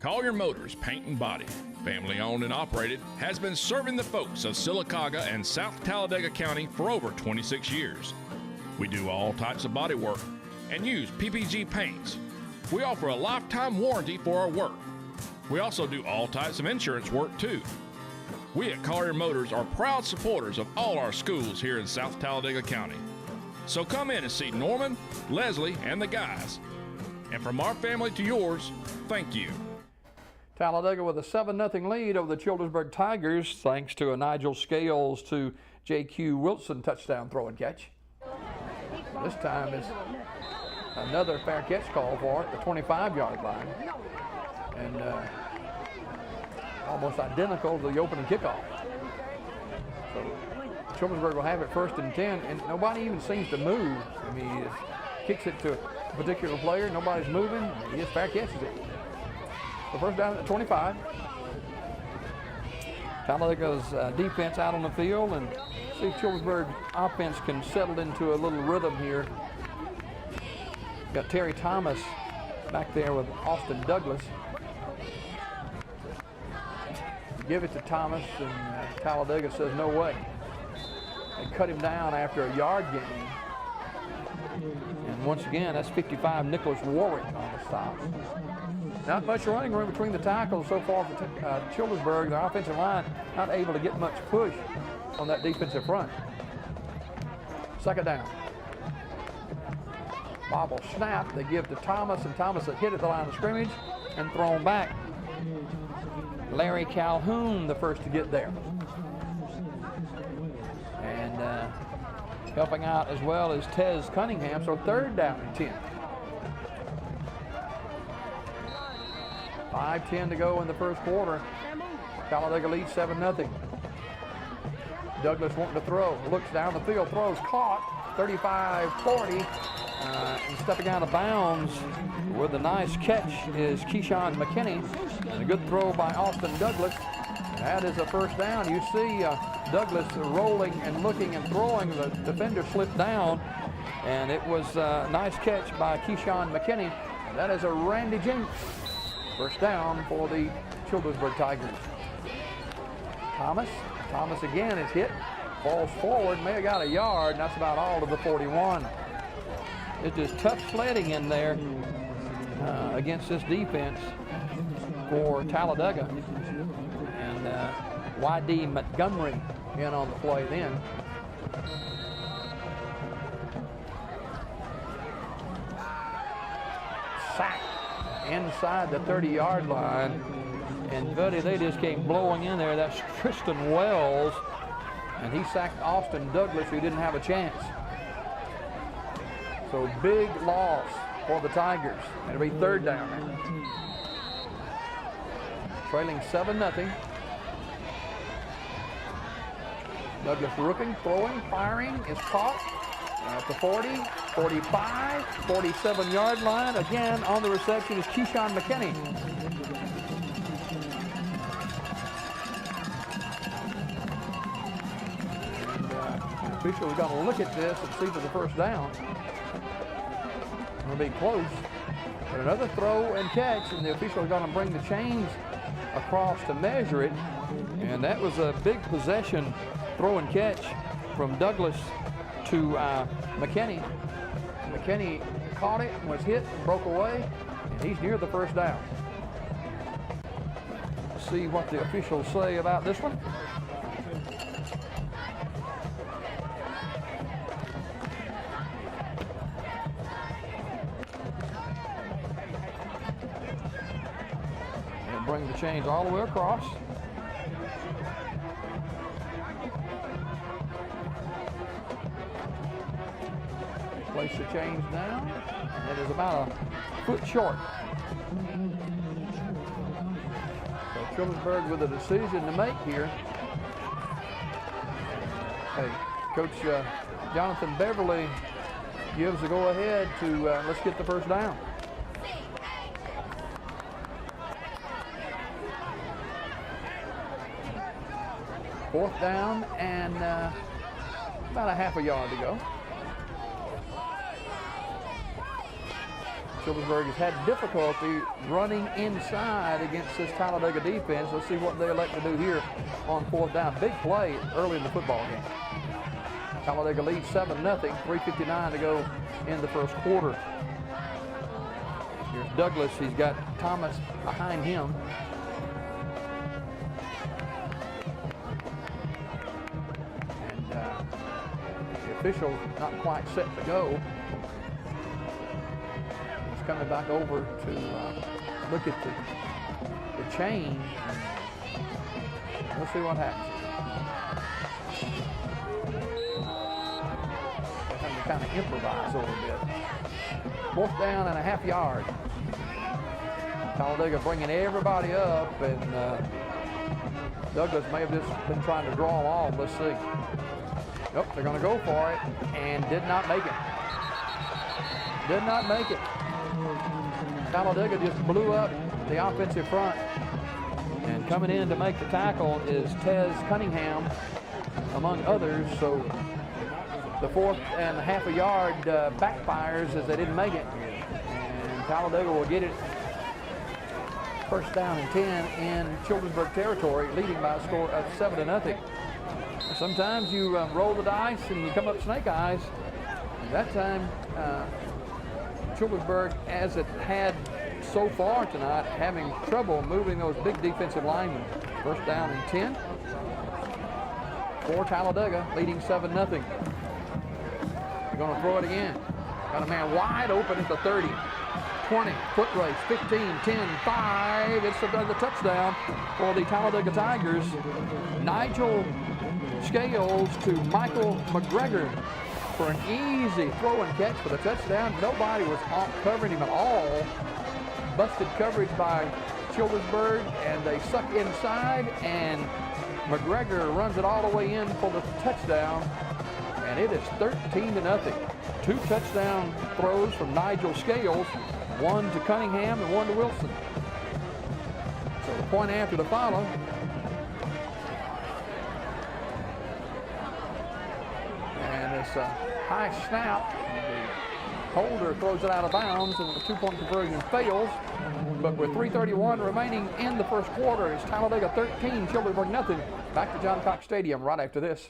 M: Collier Motors Paint and Body, family owned and operated, has been serving the folks of Sylacauga and South Talladega County for over 26 years. We do all types of body work and use PPG paints. We offer a lifetime warranty for our work. We also do all types of insurance work too. We at Collier Motors are proud supporters of all our schools here in South Talladega County. So come in and see Norman, Leslie, and the guys. And from our family to yours, thank you.
A: Talladega with a 7-0 lead over the Childersburg Tigers, thanks to a Nigel Scales to J.Q. Wilson touchdown throw and catch. This time is another fair catch call for it, the 25-yard line. And almost identical to the opening kickoff. So Childersburg will have it 1st and 10, and nobody even seems to move. I mean, he just kicks it to a particular player, nobody's moving, he just fair catches it. So first down at 25. Talladega's defense out on the field, and see if Childersburg's offense can settle into a little rhythm here. Got Terry Thomas back there with Austin Douglas. Give it to Thomas, and Talladega says no way. They cut him down after a yard gain. And once again, that's 55 Nicholas Warwick on the stop. Not much running room between the tackles so far for Childersburg. Their offensive line not able to get much push on that defensive front. 2nd down. Bobble snap, they give to Thomas, and Thomas had hit at the line of scrimmage and thrown back. Larry Calhoun, the first to get there. And helping out as well as Tez Cunningham, so 3rd down and 10. 5:10 to go in the first quarter. Talladega leads 7-0. Douglas wanting to throw, looks down the field, throws, caught, 35-40, and stepping out of bounds with a nice catch is Keyshawn McKinney, and a good throw by Austin Douglas. That is a 1st down. You see Douglas rolling and looking and throwing. The defender slipped down, and it was a nice catch by Keyshawn McKinney. And that is a Randy Jinks. 1st down for the Childersburg Tigers. Thomas again is hit, falls forward, may have got a yard, and that's about all to the 41. It's just tough sledding in there against this defense for Talladega. And Y.D. Montgomery in on the play then. Sack inside the 30-yard line, and buddy, they just came blowing in there. That's Tristan Wells, and he sacked Austin Douglas, who didn't have a chance. So big loss for the Tigers. It'll be third down now. Trailing 7-0. Douglas Rooking, throwing, firing, is caught at the 40, 45, 47-yard line. Again, on the reception is Keyshawn McKinney. And the official is going to look at this and see for the first down. It'll be close. But another throw and catch, and the official is going to bring the chains across to measure it. And that was a big possession, throw and catch from Douglas to McKinney. McKinney caught it, was hit, broke away, and he's near the first down. Let's see what the officials say about this one. And bring the chains all the way across. Place the chains down. It is about a foot short. So Childersburg with a decision to make here. Hey, Coach Jonathan Beverly gives the go-ahead to let's get the first down. Fourth down and about a half a yard to go. Childersburg has had difficulty running inside against this Talladega defense. Let's see what they elect to do here on fourth down. Big play early in the football game. Talladega leads 7-0, 3:59 to go in the first quarter. Here's Douglas. He's got Thomas behind him. And the official not quite set to go. Coming back over to look at the chain. We'll see what happens. They're having to kind of improvise a little bit. Fourth down and a half yard. Talladega bringing everybody up, and Douglas may have just been trying to draw them off. Let's see. Nope, they're going to go for it, and did not make it. Did not make it. Talladega just blew up the offensive front, and coming in to make the tackle is Tez Cunningham, among others. So the fourth and a half a yard backfires as they didn't make it, and Talladega will get it first down and 10 in Childersburg territory, leading by a score of 7-0. Sometimes you roll the dice and you come up snake eyes. That time Childersburg, as it had so far tonight, having trouble moving those big defensive linemen. First down and 10 for Talladega, leading 7-0. They're going to throw it again. Got a man wide open at the 30, 20, foot race, 15, 10, 5. It's the touchdown for the Talladega Tigers. Nigel Scales to Michael McGregor for an easy throw and catch for the touchdown. Nobody was covering him at all. Busted coverage by Childersburg, and they suck inside, and McGregor runs it all the way in for the touchdown, and it is 13-0. Two touchdown throws from Nigel Scales, one to Cunningham and one to Wilson. So the point after the follow. And it's a high snap. The holder throws it out of bounds, and the two-point conversion fails. But with 3:31 remaining in the first quarter, it's Talladega 13, Childersburg nothing. Back to John Cox Stadium right after this.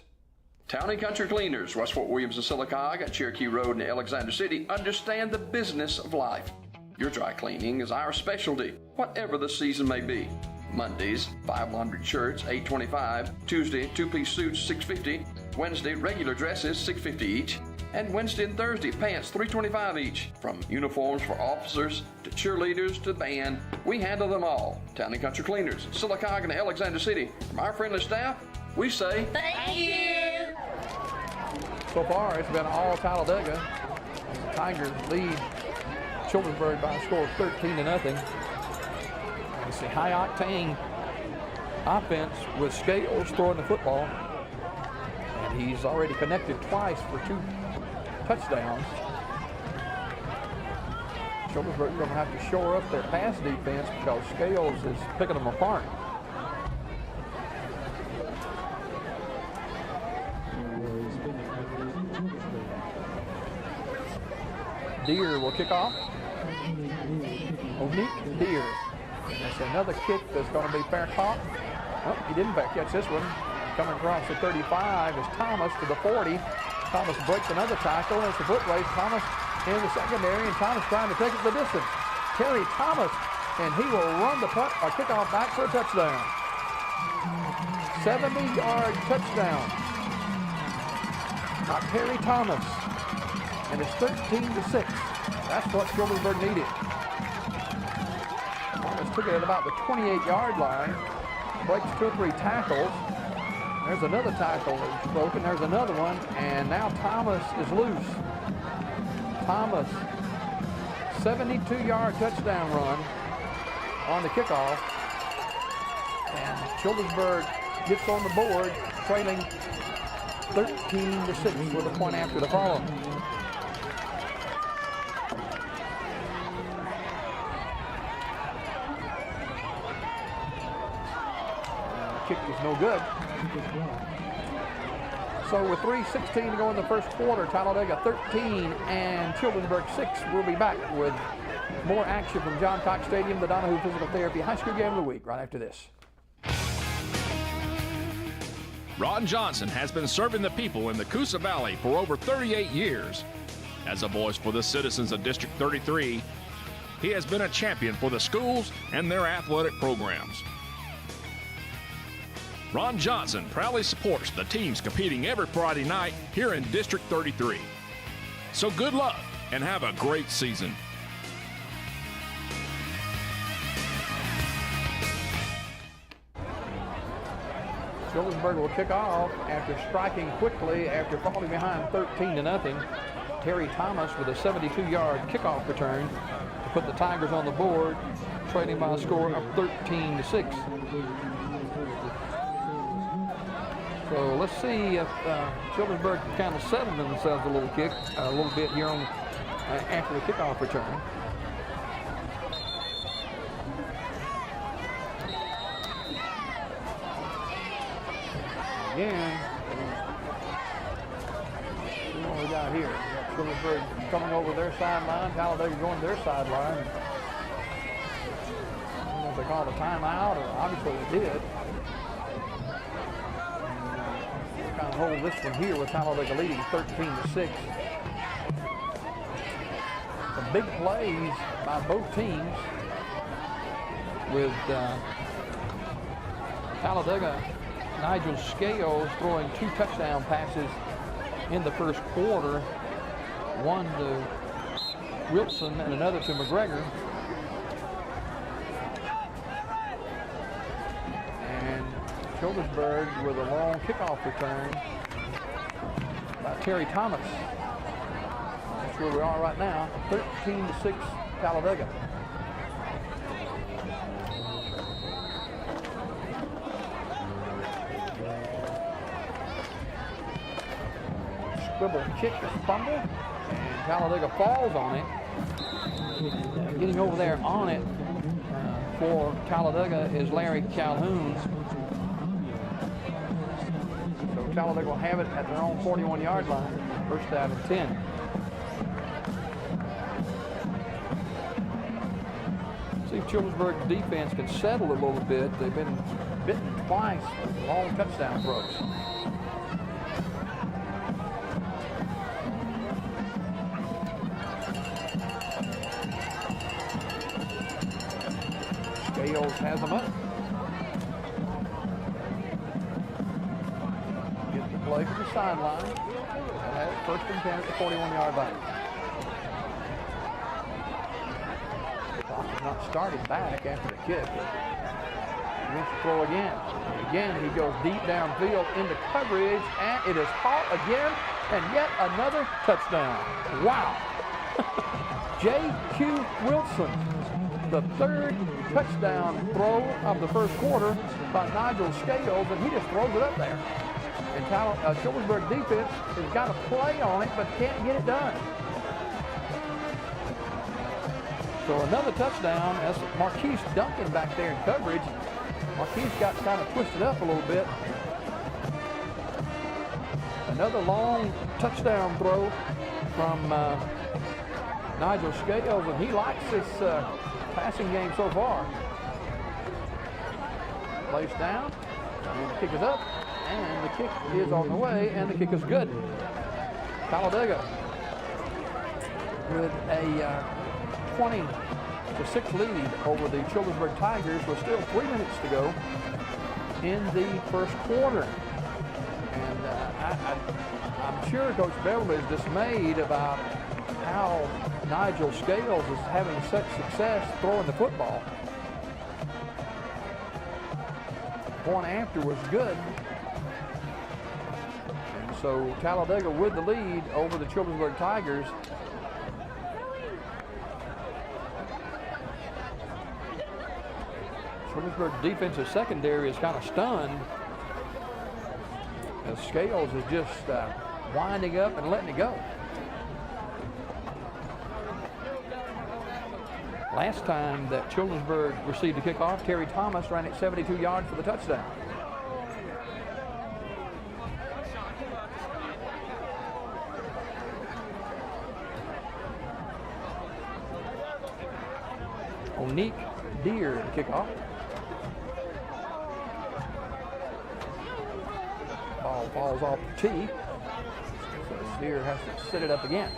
K: Town and Country Cleaners, West Fort Williams and Sylacauga, Cherokee Road in Alexander City, understand the business of life. Your dry cleaning is our specialty, whatever the season may be. Mondays, 5 laundry shirts, $8.25. Tuesday, 2-piece suits, $6.50. Wednesday, regular dresses, $6.50 each. And Wednesday and Thursday, pants, $3.25 each. From uniforms for officers to cheerleaders to band, we handle them all. Town and Country Cleaners, Sylacauga and Alexander City. From our friendly staff, we say thank you.
A: So far, it's been all Talladega. The Tigers lead Childersburg by a score of 13-0. You see high-octane offense with Scales throwing the football. And he's already connected twice for 2 touchdowns. Childersburg going to have to shore up their pass defense because Scales is picking them apart. Deere will kick off. Onique Deere. That's another kick that's going to be fair caught. Oh, he didn't back catch this one. Coming across the 35 is Thomas to the 40. Thomas breaks another tackle. It's a foot race. Thomas in the secondary, and Thomas trying to take it the distance. Terry Thomas, and he will run the kickoff back for a touchdown. 70-yard touchdown by Terry Thomas. And it's 13-6. That's what Childersburg needed. Thomas took it at about the 28-yard line. Breaks 2 or 3 tackles. There's another tackle that's broken. There's another one. And now Thomas is loose. Thomas, 72-yard touchdown run on the kickoff. And Childersburg gets on the board, trailing 13-6 with a point after the follow. Kick is no good. So with 3:16 to go in the first quarter, Talladega 13 and Childersburg 6. We'll be back with more action from John Cox Stadium, the Donahue Physical Therapy High School Game of the Week, right after this.
M: Ron Johnson has been serving the people in the Coosa Valley for over 38 years. As a voice for the citizens of District 33, he has been a champion for the schools and their athletic programs. Ron Johnson proudly supports the teams competing every Friday night here in District 33. So good luck and have a great season.
A: Childersburg will kick off after striking quickly after falling behind 13-0. Terry Thomas with a 72-yard kickoff return to put the Tigers on the board, trailing by a score of 13-6. So let's see if Childersburg can kind of settle themselves a little bit here on after the kickoff return. Again, see what we got here. Childersburg coming over their sideline, Talladega going to their sideline. I don't know if they called a timeout, or obviously they did. Kind of hold this one here with Talladega leading 13-6. Some big plays by both teams with Talladega. Nigel Scales throwing 2 touchdown passes in the first quarter. One to Wilson and another to McGregor. And Childersburg with a long kickoff return by Terry Thomas. That's where we are right now, 13-6 Talladega. Squibble kick is fumbled, and Talladega falls on it. Getting over there on it for Talladega is Larry Calhoun. So Talladega will have it at their own 41-yard line, first down and 10. See if Childersburg's defense can settle a little bit. They've been bitten twice with long touchdown throws. Scales has them up. Gets the play from the sideline. And has first and 10 at the 41-yard line. Clock has not started back after the kick. He wants to throw again. Again, he goes deep downfield into coverage, and it is caught again, and yet another touchdown. Wow. J.Q. Wilson, the third touchdown throw of the first quarter by Nigel Scales, and he just throws it up there. And Childersburg defense has got a play on it, but can't get it done. So another touchdown. That's Marquise Duncan back there in coverage. Marquise got kind of twisted up a little bit. Another long touchdown throw from Nigel Scales, and he likes this passing game so far. Place down, and the kick is up, and the kick is on the way, and the kick is good. Talladega with a 20-6 lead over the Childersburg Tigers with still 3 minutes to go in the first quarter. And I'm sure Coach Beverly is dismayed about how Nigel Scales is having such success throwing the football. Point after was good. And so Talladega with the lead over the Childersburg Tigers. Childersburg defensive secondary is kind of stunned as Scales is just winding up and letting it go. Last time that Childersburg received a kickoff, Terry Thomas ran it 72 yards for the touchdown. Onique Deer to kickoff. Ball falls off the tee, so Deer has to set it up again.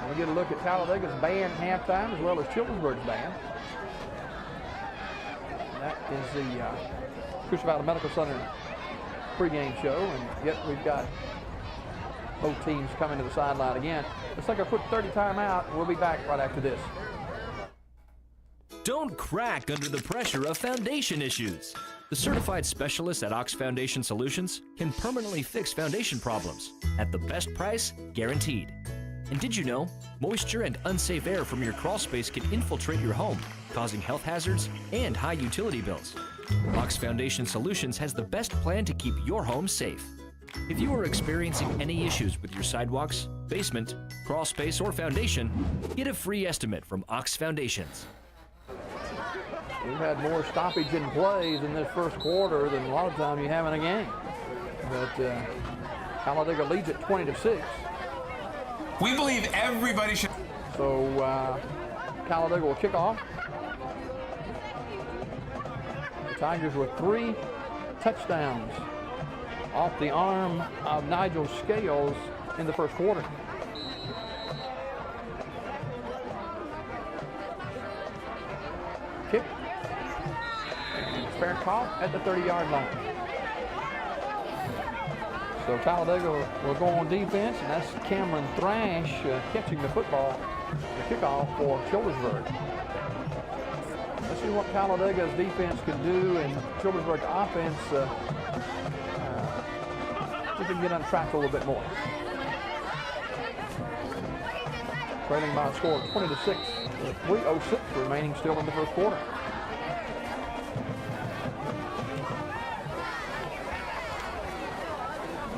A: We get a look at Talladega's band halftime as well as Childersburg's band. That is the Coosa Valley Medical Center pregame show, and yet we've got both teams coming to the sideline again. Let's take a quick 30 timeout, and we'll be back right after this.
E: Don't crack under the pressure of foundation issues. The certified specialists at Ox Foundation Solutions can permanently fix foundation problems at the best price guaranteed. And did you know, moisture and unsafe air from your crawl space can infiltrate your home, causing health hazards and high utility bills? Ox Foundation Solutions has the best plan to keep your home safe. If you are experiencing any issues with your sidewalks, basement, crawl space, or foundation, get a free estimate from Ox Foundations.
A: We've had more stoppage in plays in this first quarter than a lot of time you have in a game. But Talladega leads at 20-6.
F: We believe everybody should.
A: So Talladega will kick off. The Tigers with 3 touchdowns off the arm of Nigel Scales in the first quarter. Kick. And it's fair caught at the 30-yard line. So Talladega will go on defense, and that's Cameron Thrash catching the football, the kickoff for Childersburg. Let's see what Talladega's defense can do, and Childersburg offense we can get on track a little bit more. Trailing by a score of 20-6 with 3:06 remaining still in the first quarter.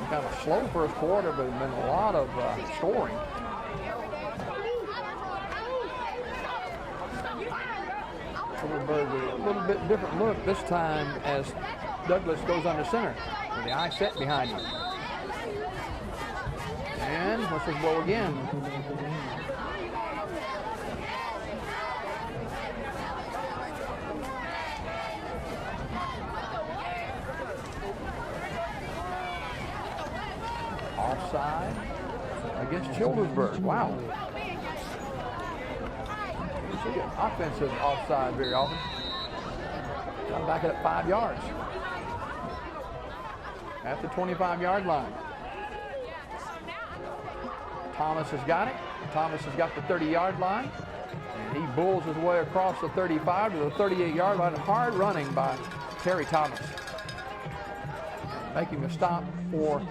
A: Kind of a slow first quarter, but there's been a lot of scoring. Childersburg with a little bit different look this time as Douglas goes under center with the eye set behind him. And whistles blow again. Offside against Childersburg. Wow. You see an offensive offside very often. Come back at 5 yards. At the 25-yard line. Thomas has got it. Thomas has got the 30-yard line. And he bulls his way across the 35 to the 38-yard line. Hard running by Terry Thomas. Making a stop for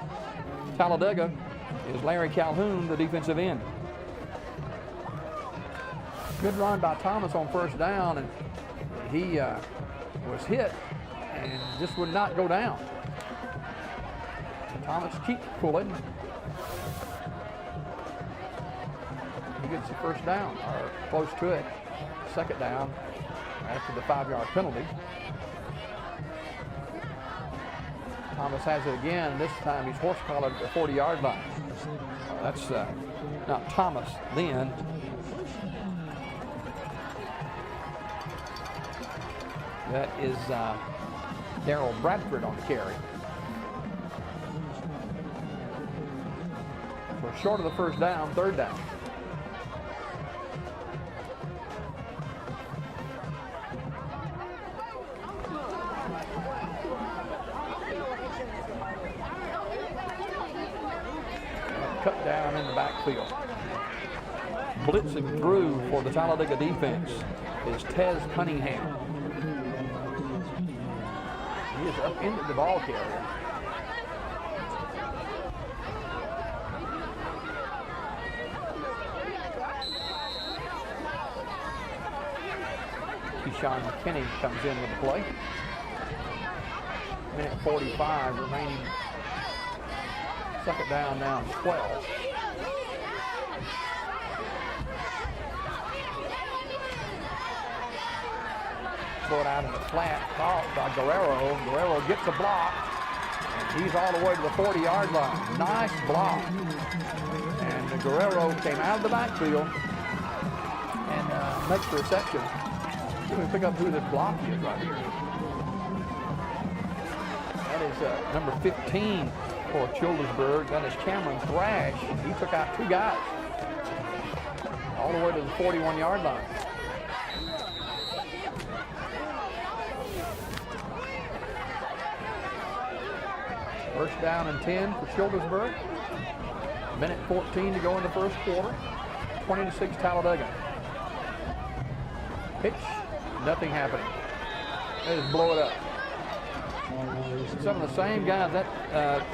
A: Talladega. is Larry Calhoun, the defensive end. Good run by Thomas on first down, and he was hit and just would not go down. Thomas keeps pulling. He gets the first down, or close to it. Second down after the 5-yard penalty. Thomas has it again. This time he's horse-collared at the 40-yard line. That's not Thomas then. That is Darrell Bradford on the carry. So short of the first down, third down. Cut down in the backfield. Blitzing through for the Talladega defense is Tez Cunningham. He is up into the ball carrier. Keyshawn McKinney comes in with the play. Minute 45 remaining. Second down now, 12. Throw it out in the flat, caught by Guerrero. Guerrero gets a block, and he's all the way to the 40-yard line. Nice block. And Guerrero came out of the backfield and makes the reception. Let me pick up who this block is right here. That is number 15 for Childersburg. That is Cameron Thrash. He took out 2 guys all the way to the 41-yard line. First down and 10 for Childersburg. Minute 14 to go in the first quarter. 20-6 Talladega. Pitch, nothing happening. They just blow it up. Some of the same guys, that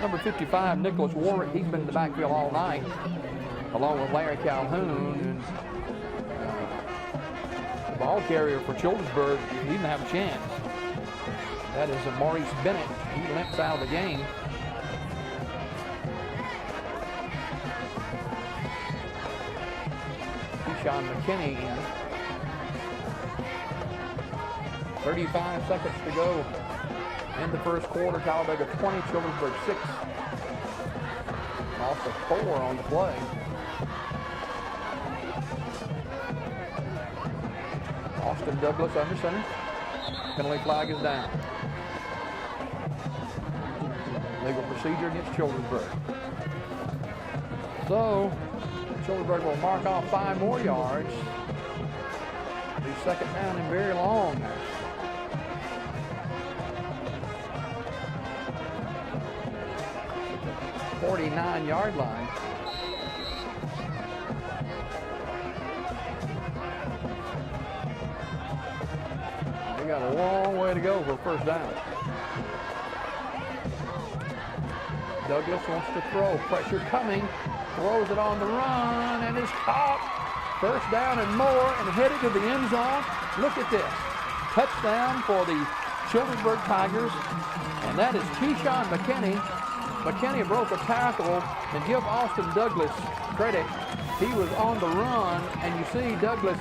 A: number 55, Nicholas Warwick, he's been in the backfield all night, along with Larry Calhoun. And the ball carrier for Childersburg, he didn't have a chance. That is Maurice Bennett. He limps out of the game. Keyshawn McKinney in. 35 seconds to go in the first quarter. Talladega 20, Childersburg 6. Also 4 on the play. Austin Douglas under center. Penalty flag is down. Legal procedure against Childersburg. So, Childersburg will mark off 5 more yards. It'll be second down and very long now. 49-yard line. They got a long way to go for first down. Douglas wants to throw. Pressure coming. Throws it on the run and is caught. First down and more and headed to the end zone. Look at this. Touchdown for the Childersburg Tigers. And that is Keyshawn McKinney. McKinney broke a tackle, and give Austin Douglas credit. He was on the run, and you see Douglas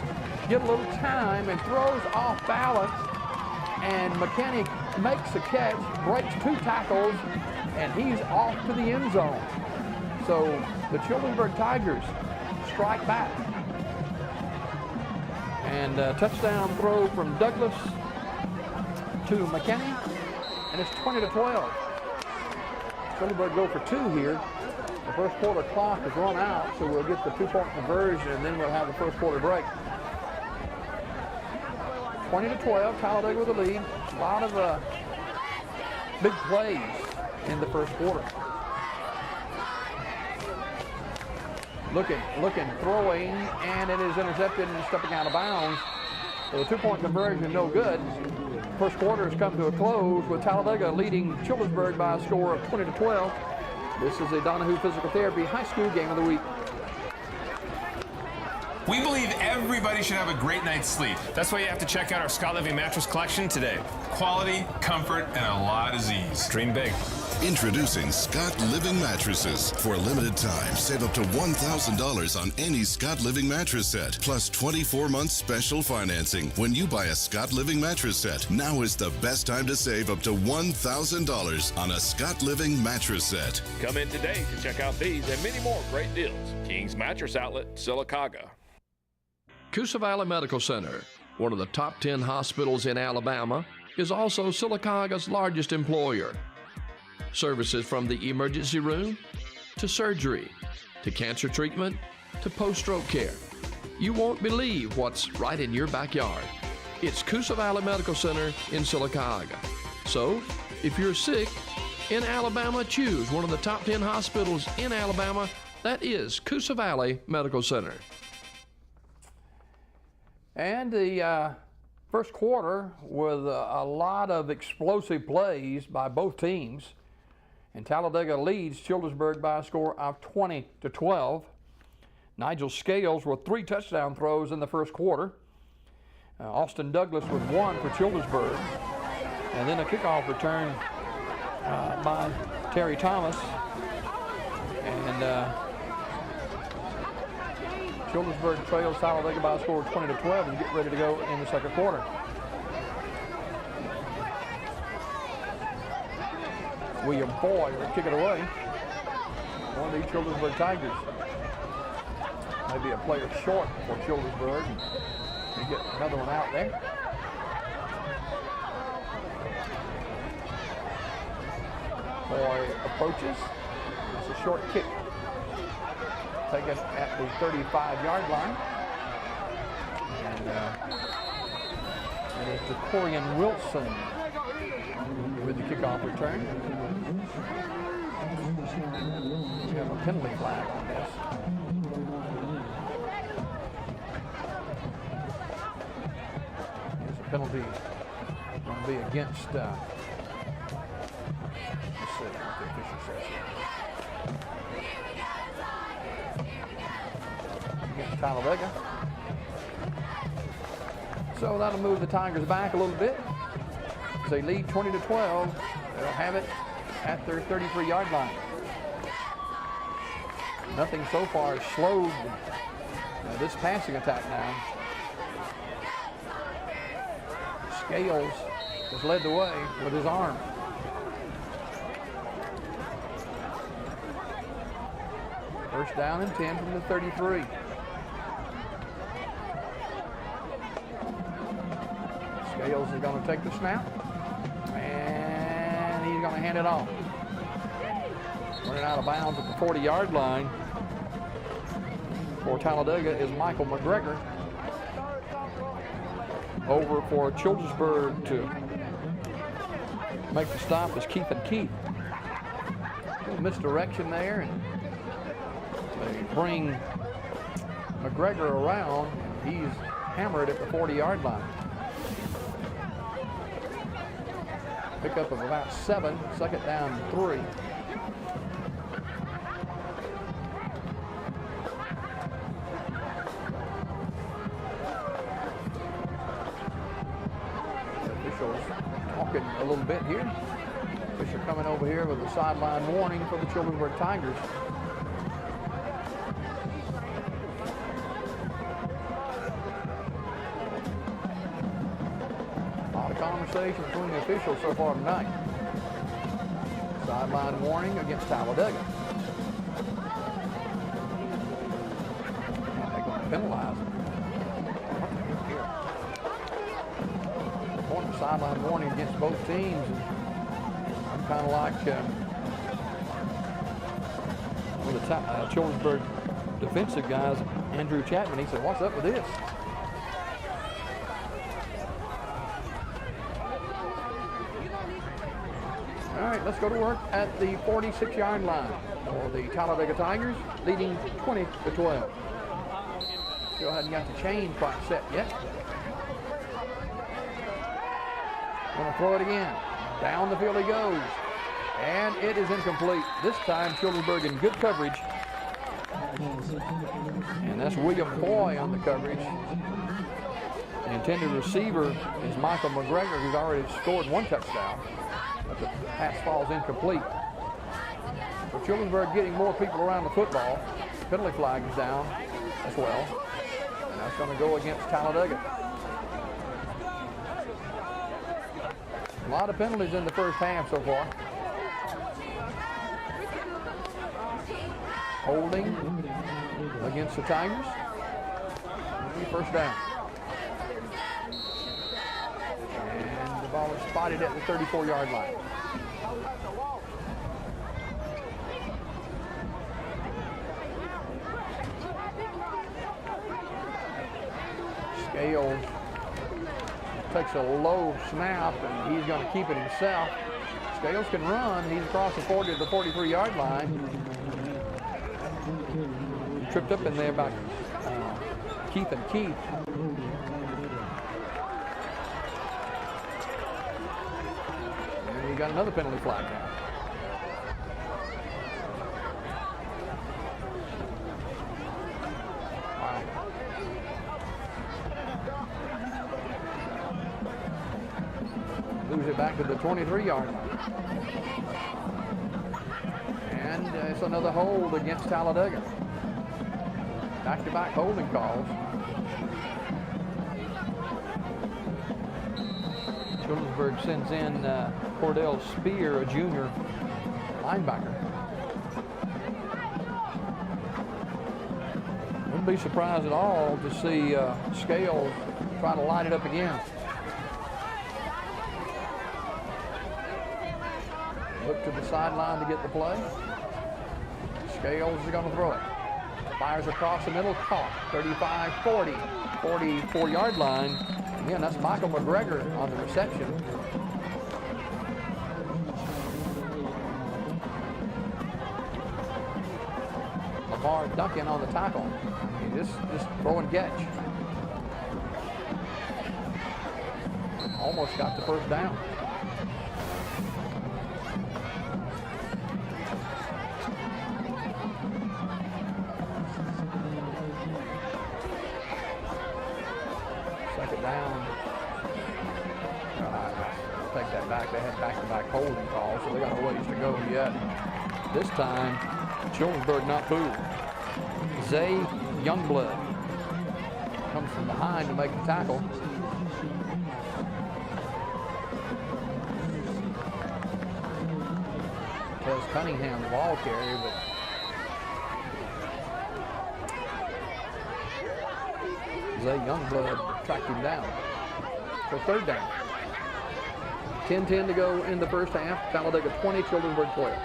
A: get a little time and throws off balance, and McKinney makes a catch, breaks 2 tackles, and he's off to the end zone. So the Childersburg Tigers strike back. And a touchdown throw from Douglas to McKinney, and it's 20-12. Childersburg go for 2 here. The first quarter clock is run out, so we'll get the 2-point conversion, and then we'll have the first quarter break. 20-12, Talladega with the lead. A lot of big plays in the first quarter. Looking, throwing, and it is intercepted and stepping out of bounds. So the 2-point conversion, no good. First quarter has come to a close with Talladega leading Childersburg by a score of 20-12. This is a Donahue Physical Therapy High School Game of the Week.
F: We believe everybody should have a great night's sleep. That's why you have to check out our Scott Living mattress collection today. Quality, comfort, and a lot of Z's. Dream big.
G: Introducing Scott Living Mattresses. For a limited time, save up to $1,000 on any Scott Living mattress set, plus 24 months special financing. When you buy a Scott Living mattress set, now is the best time to save up to $1,000 on a Scott Living mattress set.
M: Come in today to check out these and many more great deals. King's Mattress Outlet, Sylacauga.
K: Coosa Valley Medical Center, one of the top 10 hospitals in Alabama, is also Sylacauga's largest employer. Services from the emergency room to surgery to cancer treatment to post-stroke care. You won't believe what's right in your backyard. It's Coosa Valley Medical Center in Sylacauga. So, if you're sick in Alabama, choose one of the top 10 hospitals in Alabama. That is Coosa Valley Medical Center.
A: And the first quarter with a lot of explosive plays by both teams. And Talladega leads Childersburg by a score of 20-12. Nigel Scales with 3 touchdown throws in the first quarter. Austin Douglas with 1 for Childersburg. And then a kickoff return by Terry Thomas. And Childersburg trails Talladega by a score of 20-12 and get ready to go in the second quarter. William Boyd will kick it away. One of the Childersburg Tigers. Maybe a player short for Childersburg. And get another one out there. Boyd approaches. It's a short kick. Taken at the 35-yard line. And it is to Corian Wilson with the kickoff return. We have a penalty flag on this. There's a penalty going to be against, let's see what the official says here. Against Talladega. So that'll move the Tigers back a little bit. They lead 20-12. They'll have it at their 33-yard line. Nothing so far has slowed this passing attack now. Scales has led the way with his arm. First down and 10 from the 33. Scales is going to take the snap. And he's going to hand it off. Running out of bounds at the 40-yard line for Talladega is Michael McGregor. Over for Childersburg to make the stop is Keith and Keith. Misdirection there, and they bring McGregor around. He's hammered at the 40-yard line. Pickup of about 7, second down and 3. The officials talking a little bit here. Fisher coming over here with a sideline warning for the Childersburg Tigers. Conversation between the officials so far tonight. Sideline warning against Talladega. They're going to penalize them. Point the sideline warning against both teams. I'm kind of like one of the Childersburg defensive guys, Andrew Chapman. He said, "What's up with this?" All right, let's go to work at the 46-yard line for the Talladega Tigers, leading 20-12. Still hadn't got the chain quite set yet. Gonna throw it again. Down the field he goes. And it is incomplete. This time, Childersburg in good coverage. And that's William Boy on the coverage. The intended receiver is Michael McGregor, who's already scored one touchdown. But the pass falls incomplete. So Childersburg getting more people around the football. Penalty flag is down as well. And that's going to go against Talladega. A lot of penalties in the first half so far. Holding against the Tigers. First down. And the ball is spotted at the 34-yard line. Scales takes a low snap, and he's going to keep it himself. Scales can run. He's across the 40 to the 43-yard line. Tripped up in there by Keith and Keith. And we got another penalty flag now. Wow. Moves it back to the 23-yard line. And it's another hold against Talladega. Back-to-back holding calls. Childersburg sends in Cordell Spear, a junior linebacker. Wouldn't be surprised at all to see Scales try to line it up again. Look to the sideline to get the play. Scales is going to throw it. Fires across the middle, caught. 35, 40, 44-yard line. Again, that's Michael McGregor on the reception. Lamar Duncan on the tackle. Just throw and catch. Almost got the first down. Down. Take that back. They had back-to-back holding calls, so they got a ways to go yet. This time, Childersburg not fooled. Zay Youngblood comes from behind to make the tackle. Tells Cunningham the ball carrier, but Zay Youngblood tracked him down. So third down. 10-10 to go in the first half. Talladega 20, Childersburg 12.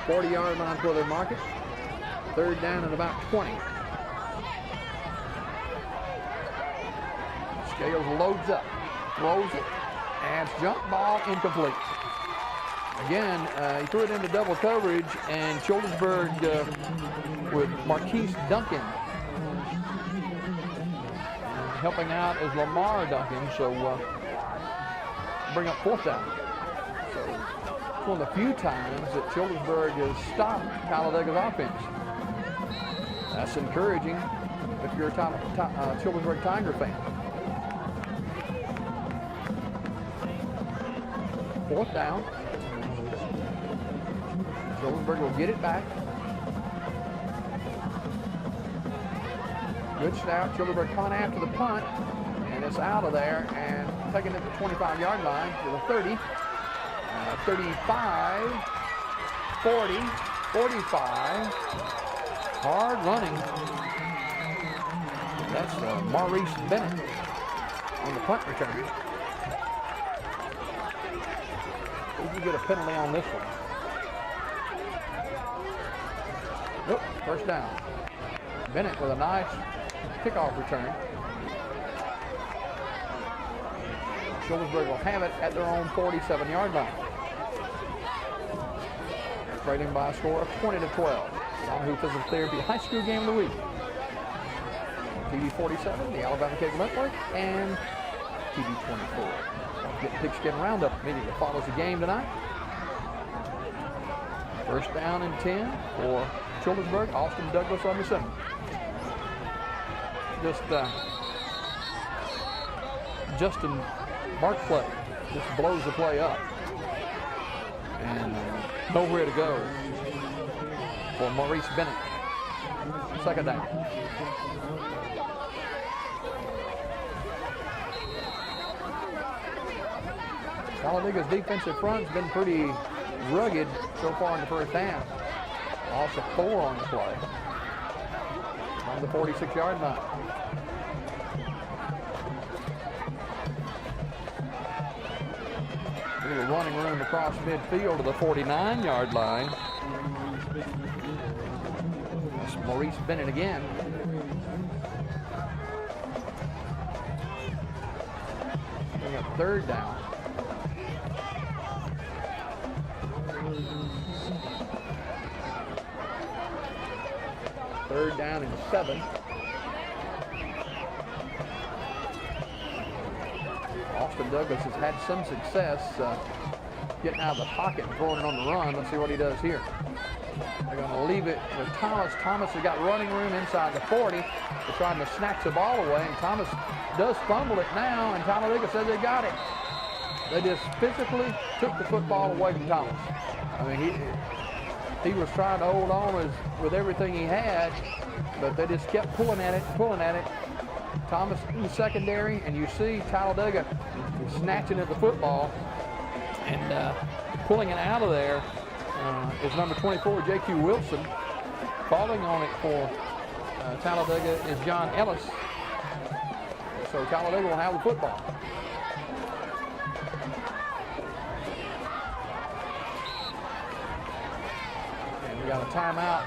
A: 40-yard line for their market. Third down and about 20. Scales loads up, throws it, and jump ball incomplete. Again, he threw it into double coverage, and Childersburg with Marquise Duncan helping out is Lamar Duncan, so bring up fourth down. So it's one of the few times that Childersburg has stopped Talladega's offense. That's encouraging if you're a Childersburg Tiger fan. Fourth down. Childersburg will get it back. Good snap. Childersburg caught after the punt, and it's out of there and taking it to the 25-yard line to the 30, 35, 40, 45. Hard running. That's Maurice Bennett on the punt return. Did you get a penalty on this one? Nope, first down. Bennett with a nice kickoff return. Childersburg will have it at their own 47-yard line. Trailing by a score of 20-12. Yahoo Physical Therapy High School Game of the Week. TV 47, the Alabama Cable Network, and TV 24. Don't forget the Pigskin roundup immediately follows the game tonight. First down and 10 for Childersburg. Austin Douglas on the center. Justin Barclay just blows the play up. And nowhere to go for Maurice Bennett. Second down. Talladega's defensive front's been pretty rugged so far in the first half. Also 4 on the play. On the 46-yard line. A little running room across midfield to the 49-yard line. That's Maurice Bennett again. Bring up third down. Third down and 7. Austin Douglas has had some success getting out of the pocket and throwing it on the run. Let's see what he does here. They're going to leave it with Thomas. Thomas has got running room inside the 40. They're trying to snatch the ball away, and Thomas does fumble it now, and Talladega says they got it. They just physically took the football away from Thomas. I mean, he was trying to hold on with everything he had, but they just kept pulling at it. Thomas in the secondary, and you see Talladega snatching at the football and pulling it out of there is number 24, J.Q. Wilson. Falling on it for Talladega is John Ellis. So Talladega will have the football. And we got a timeout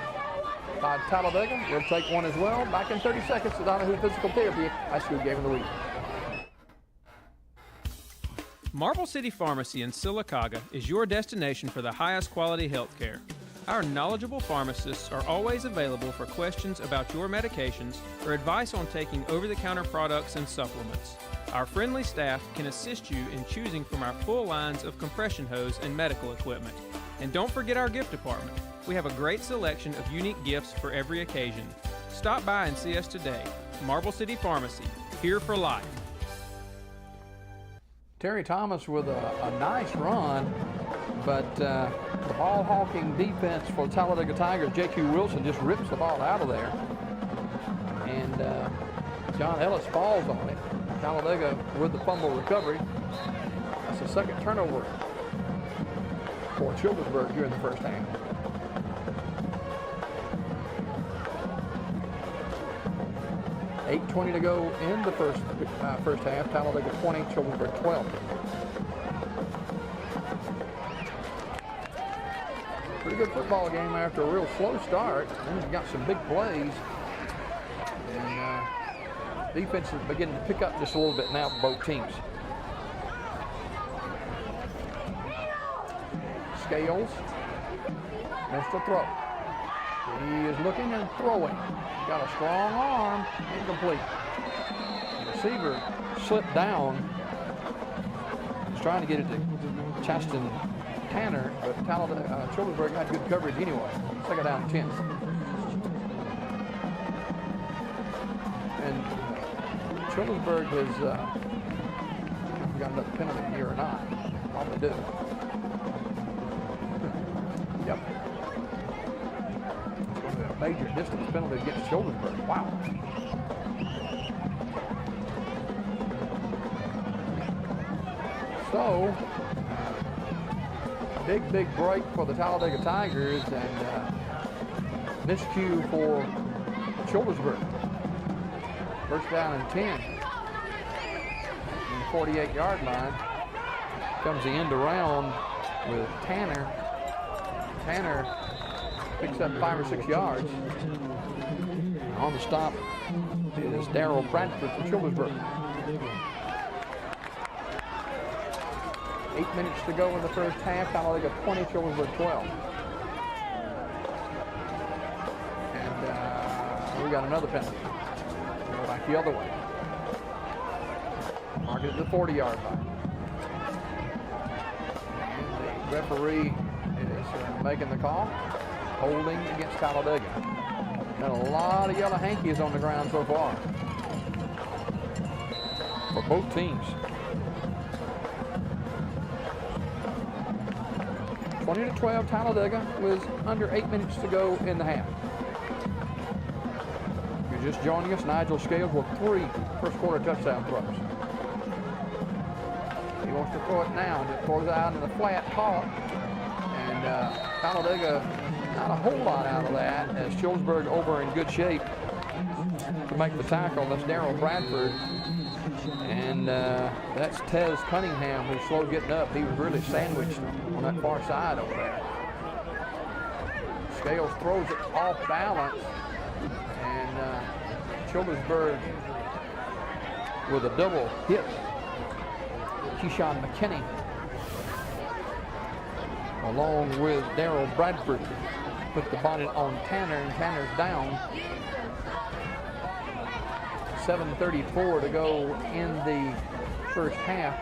A: by Talladega. We'll take one as well. Back in 30 seconds to Donahue Physical Therapy High School Game of the Week.
L: Marble City Pharmacy in Sylacauga is your destination for the highest quality health care. Our knowledgeable pharmacists are always available for questions about your medications or advice on taking over-the-counter products and supplements. Our friendly staff can assist you in choosing from our full lines of compression hose and medical equipment. And don't forget our gift department. We have a great selection of unique gifts for every occasion. Stop by and see us today. Marble City Pharmacy, here for life.
A: Terry Thomas with a nice run, but the ball-hawking defense for Talladega Tigers, J.Q. Wilson just rips the ball out of there. And John Ellis falls on it. Talladega with the fumble recovery. That's the second turnover for Childersburg here in the first half. 8:20 to go in the first half. Talladega 20, Childersburg 12. Pretty good football game after a real slow start. Then we've got some big plays. And defense is beginning to pick up just a little bit now for both teams. Scales missed the throw. He is looking and throwing. Got a strong arm, incomplete. The receiver slipped down. He's trying to get it to Chaston Tanner, but Childersburg had good coverage anyway. Second down 10. And Childersburg has got another penalty here or not. Probably do. Yep. Major distance penalty against Childersburg. Wow. So, big break for the Talladega Tigers and miscue for Childersburg. First down and 10. In the 48-yard line comes the end around with Tanner. Tanner picks up 5 or 6 yards. On the stop is Darrell Bradford for Childersburg. 8 minutes to go in the first half. Talladega 20, Childersburg 12. And we got another penalty. Go back the other way. Mark it at the 40-yard line. And the referee is making the call. Holding against Talladega. Got a lot of yellow hankies on the ground so far for both teams. 20-12 Talladega with under 8 minutes to go in the half. If you're just joining us, Nigel Scales with 3 first quarter touchdown throws. He wants to throw it now, just throws it out in the flat, caught. And Talladega, not a whole lot out of that, as Childersburg over in good shape to make the tackle. That's Darryl Bradford. And that's Tez Cunningham, who's slow getting up. He was really sandwiched on that far side over there. Scales throws it off balance. And Childersburg with a double hit. Keyshawn McKinney along with Darryl Bradford put the bonnet on Tanner, and Tanner's down. 7:34 to go in the first half.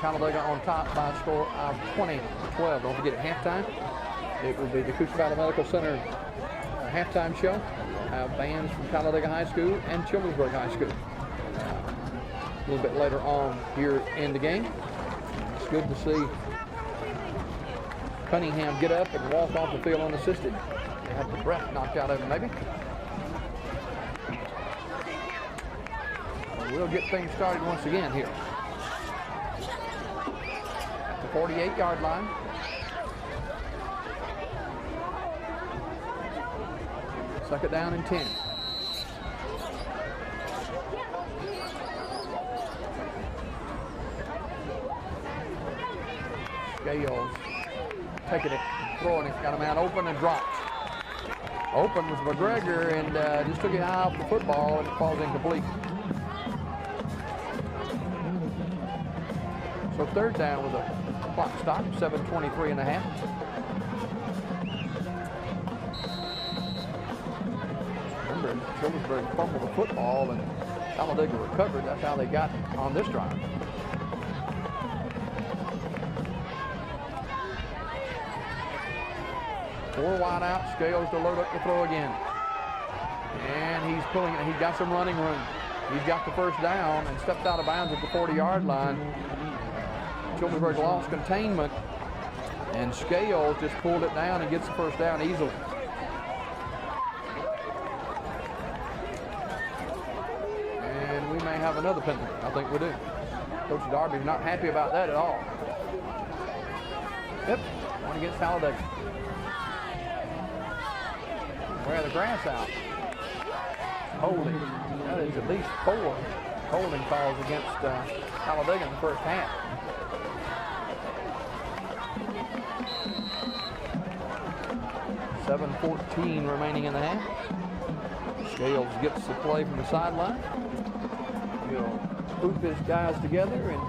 A: Talladega on top by a score of 20-12. Don't forget, at halftime, it will be the Coosa Valley Medical Center halftime show. Bands from Talladega High School and Childersburg High School. A little bit later on here in the game. It's good to see Cunningham get up and walk off the field unassisted. They had the breath knocked out of him, maybe. We'll get things started once again here. At the 48-yard line. Second down and 10. Scales taking it, throwing it, got a man open and dropped. Open was McGregor and just took it high off the football and it falls incomplete. So third down with a clock stop, 7:23 and a half. Remember, Childersburg fumbled the football and Talladega recovered. That's how they got on this drive. Four wide out, Scales to load up the throw again. And he's pulling it, he's got some running room. He's got the first down and stepped out of bounds at the 40-yard line. Childersburg lost containment, and Scales just pulled it down and gets the first down easily. And we may have another penalty. I think we do. Coach Darby's not happy about that at all. Yep, one against Talladega. Wear the grass out. Holding. That is at least 4 holding calls against Talladega in the first half. .14 remaining in the half. Scales gets the play from the sideline. He'll group his guys together, and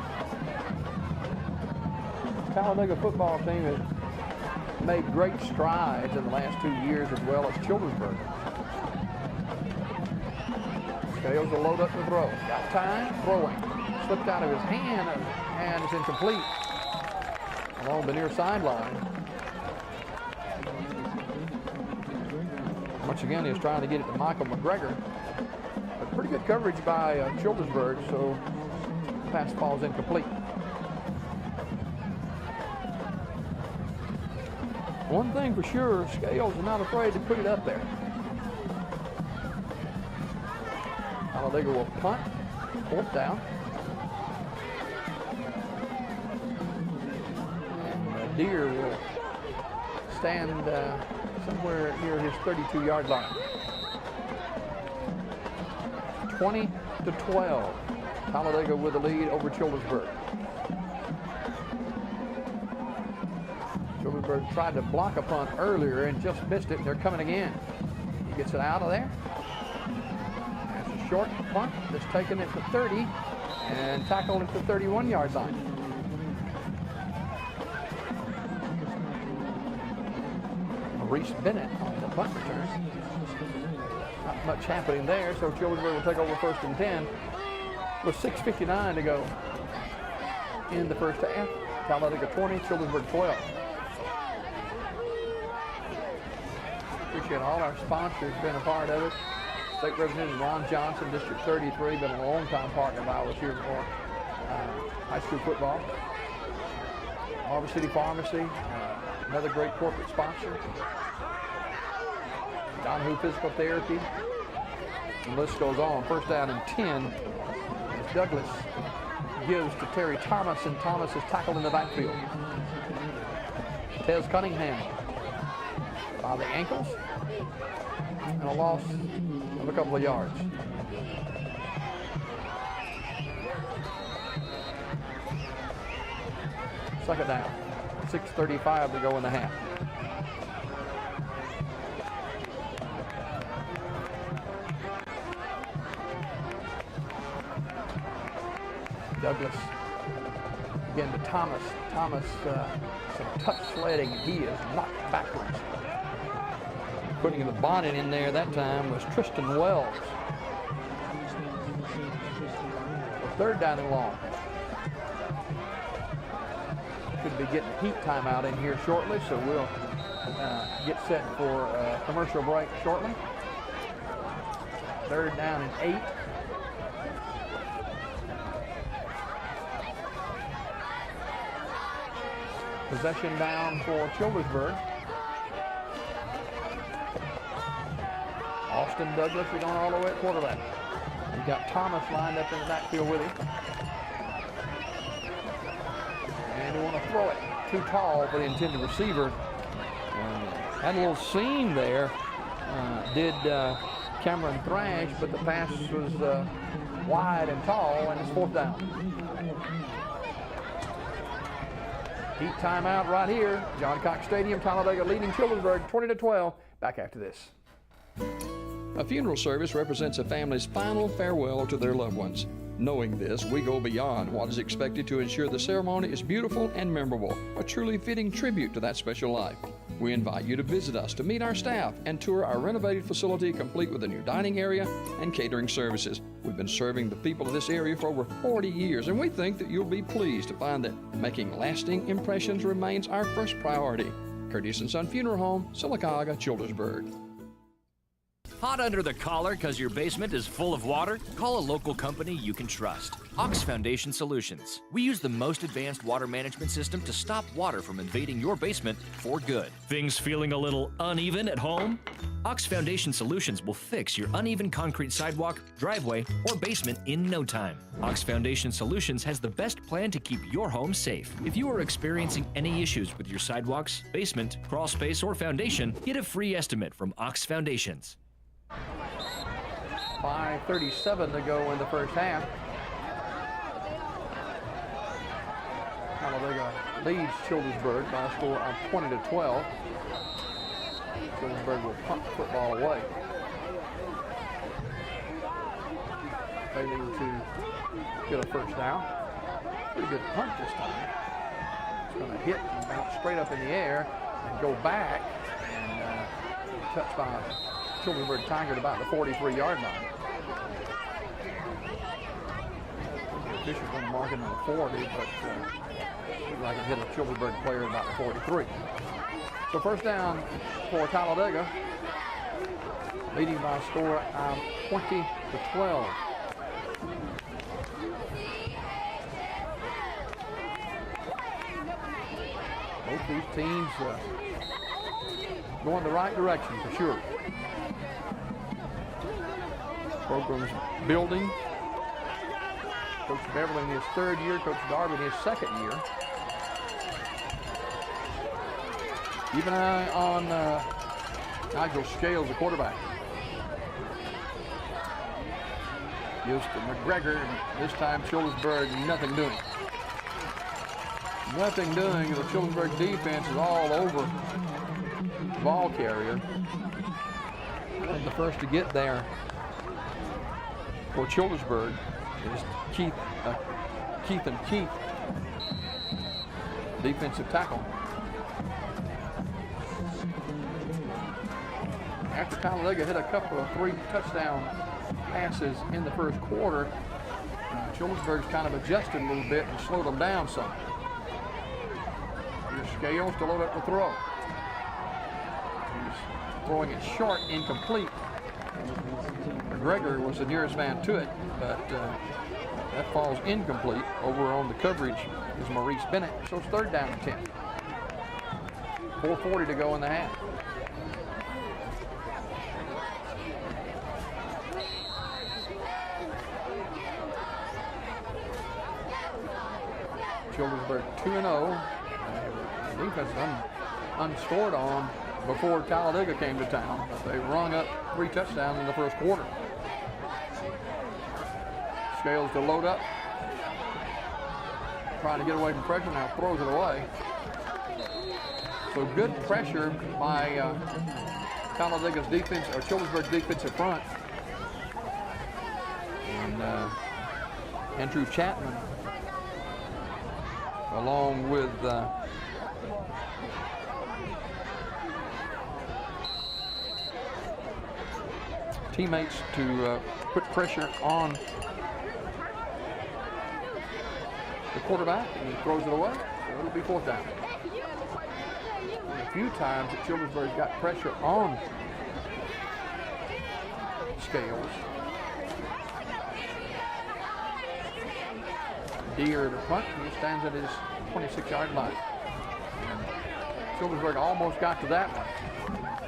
A: the Talladega football team has made great strides in the last 2 years, as well as Childersburg. Scales will load up the throw. Got time, throwing. Slipped out of his hand, and it's incomplete along the near sideline. Once again, he was trying to get it to Michael McGregor. But pretty good coverage by Childersburg, so the pass falls incomplete. One thing for sure, Scales is not afraid to put it up there. Talladega will punt, fourth down. And Deere will stand somewhere near his 32-yard line. 20-12. Talladega with the lead over Childersburg. Childersburg tried to block a punt earlier and just missed it. They're coming again. He gets it out of there. That's a short punt that's taken it to 30 and tackled at the 31-yard line. Reese Bennett on the punt return. Not much happening there, so Childersburg will take over first and 10 with 6:59 to go in the first half. Talladega 20, Childersburg 12. Appreciate all our sponsors being a part of it. State Representative Ron Johnson, District 33, been a long-time partner of ours here for high school football. Harbor City Pharmacy, another great corporate sponsor. Donahue Physical Therapy. The list goes on. First down and 10 as Douglas gives to Terry Thomas, and Thomas is tackled in the backfield. Tez Cunningham by the ankles, and a loss of a couple of yards. Second down, 6:35 to go in the half. Douglas again to Thomas. Thomas some touch sledding, and he is knocked backwards. Putting the bonnet in there that time was Tristan Wells. So third down and long. Could be getting a heat timeout in here shortly, so we'll get set for a commercial break shortly. Third down and 8. Possession down for Childersburg. Austin Douglas is going all the way at quarterback. We've got Thomas lined up in the backfield with him. And we want to throw it. Too tall for the intended receiver. Had a little seam there. Did Cameron Thrash, but the pass was wide and tall, and it's fourth down. Heat timeout right here. John Cox Stadium, Talladega leading Childersburg 20-12. Back after this.
K: A funeral service represents a family's final farewell to their loved ones. Knowing this, we go beyond what is expected to ensure the ceremony is beautiful and memorable, a truly fitting tribute to that special life. We invite you to visit us to meet our staff and tour our renovated facility complete with a new dining area and catering services. We've been serving the people of this area for over 40 years, and we think that you'll be pleased to find that making lasting impressions remains our first priority. Curtis & Son Funeral Home, Sylacauga, Childersburg.
E: Hot under the collar because your basement is full of water? Call a local company you can trust. Ox Foundation Solutions. We use the most advanced water management system to stop water from invading your basement for good. Things feeling a little uneven at home? Ox Foundation Solutions will fix your uneven concrete sidewalk, driveway, or basement in no time. Ox Foundation Solutions has the best plan to keep your home safe. If you are experiencing any issues with your sidewalks, basement, crawl space, or foundation, get a free estimate from Ox Foundations.
A: 5:37 to go in the first half. Talladega leads Childersburg by a score of 20-12. Childersburg will punt the football away. Failing to get a first down. Pretty good punt this time. It's going to hit and bounce straight up in the air and go back and touched by Childersburg Tiger at about the 43-yard line. The officials were marking on the 40, but looked like it hit a Childersburg player at about the 43. So first down for Talladega, leading by a score of 20-12. Both these teams going the right direction for sure. Program's building. Coach Beverly in his third year, Coach Darby in his second year. Keep an eye on Nigel Scales, the quarterback. Gives to McGregor, and this time Childersburg, nothing doing. Nothing doing. The Childersburg defense is all over the ball carrier. And the first to get there for Childersburg is Keith and Keith, defensive tackle. After Talladega hit a couple of 3 touchdown passes in the first quarter, Childersburg's kind of adjusted a little bit and slowed them down some. Here's Scales to load up the throw. He's throwing it short, incomplete. McGregor was the nearest man to it, but that falls incomplete. Over on the coverage is Maurice Bennett, so it's 3rd down and 10. 4:40 to go in the half. Childersburg 2-0. Defense unscored on before Talladega came to town, but they rung up 3 touchdowns in the first quarter. Scales to load up. Trying to get away from pressure, now throws it away. So good pressure by Talladega's defense, or Childersburg's defensive front. And Andrew Chapman, along with teammates to put pressure on the quarterback, and he throws it away, so it'll be 4th down. And a few times that Childersburg's got pressure on Scales. Deere to punt, and he stands at his 26-yard line. And Childersburg almost got to that one.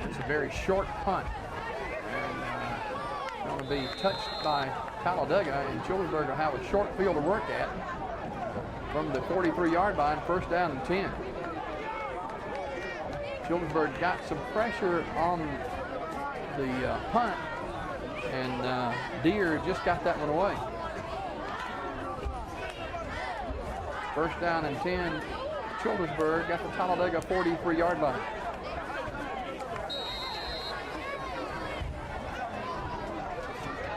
A: It's a very short punt. And going to be touched by Talladega, and Childersburg will have a short field to work at from the 43-yard line, 1st down and 10. Childersburg got some pressure on the punt, and Deere just got that one away. 1st down and 10, Childersburg got the Talladega 43-yard line.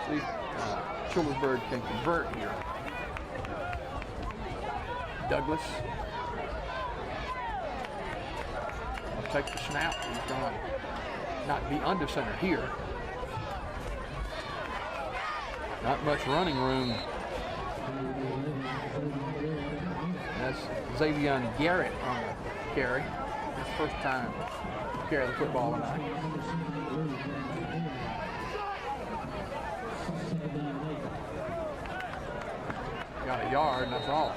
A: See if Childersburg can convert here. Douglas will take the snap. He's going to not be under center here. Not much running room. That's Xavier Garrett on the carry. His first time to carry the football tonight. Got a yard, and that's all.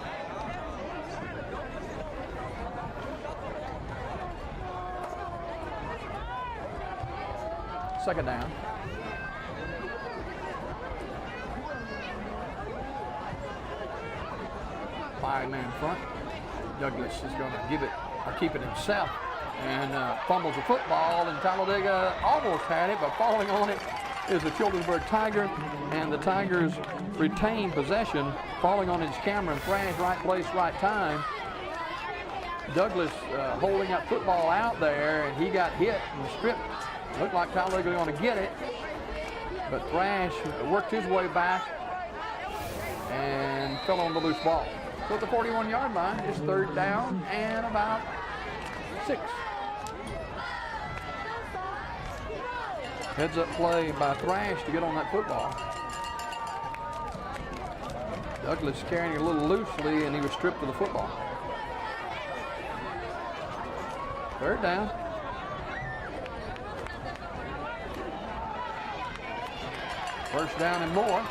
A: Second down. Five-man front. Douglas is going to give it, or keep it himself, and fumbles the football, and Talladega almost had it, but falling on it is the Childersburg Tiger, and the Tigers retain possession. Falling on his Cameron Thrash, right place, right time. Douglas holding that football out there, and he got hit and stripped. Looked like Talladega was going to get it, but Thrash worked his way back and fell on the loose ball. So at the 41-yard line, it's 3rd down and about 6. Heads up play by Thrash to get on that football. Douglas carrying it a little loosely, and he was stripped of the football. 3rd down. First down and more.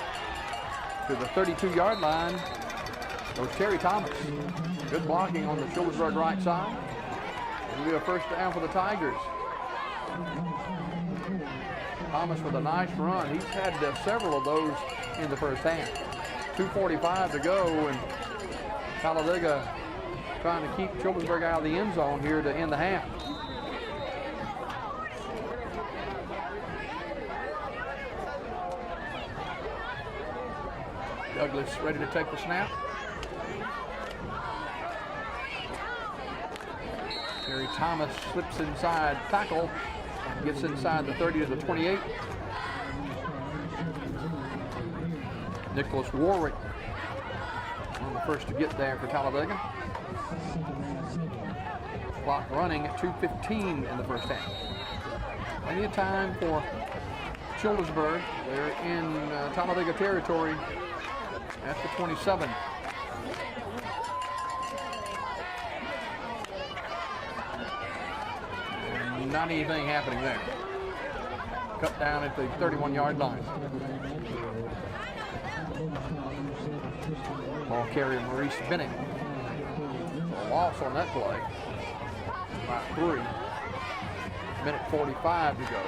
A: To the 32-yard line goes Terry Thomas. Good blocking on the Childersburg right side. It'll be a 1st down for the Tigers. Thomas with a nice run. He's had several of those in the first half. 2:45 to go, and Talladega trying to keep Childersburg out of the end zone here to end the half. Douglas ready to take the snap. Terry Thomas slips inside tackle, gets inside the 30 to the 28. Nicholas Warwick one of the first to get there for Talladega. Clock running at 2:15 in the first half. Plenty of time for Childersburg. They're in Talladega territory at the 27. And not anything happening there. Cut down at the 31-yard line. Ball carrier Maurice Bennett. A loss on that play. About 3. Minute 45 to go.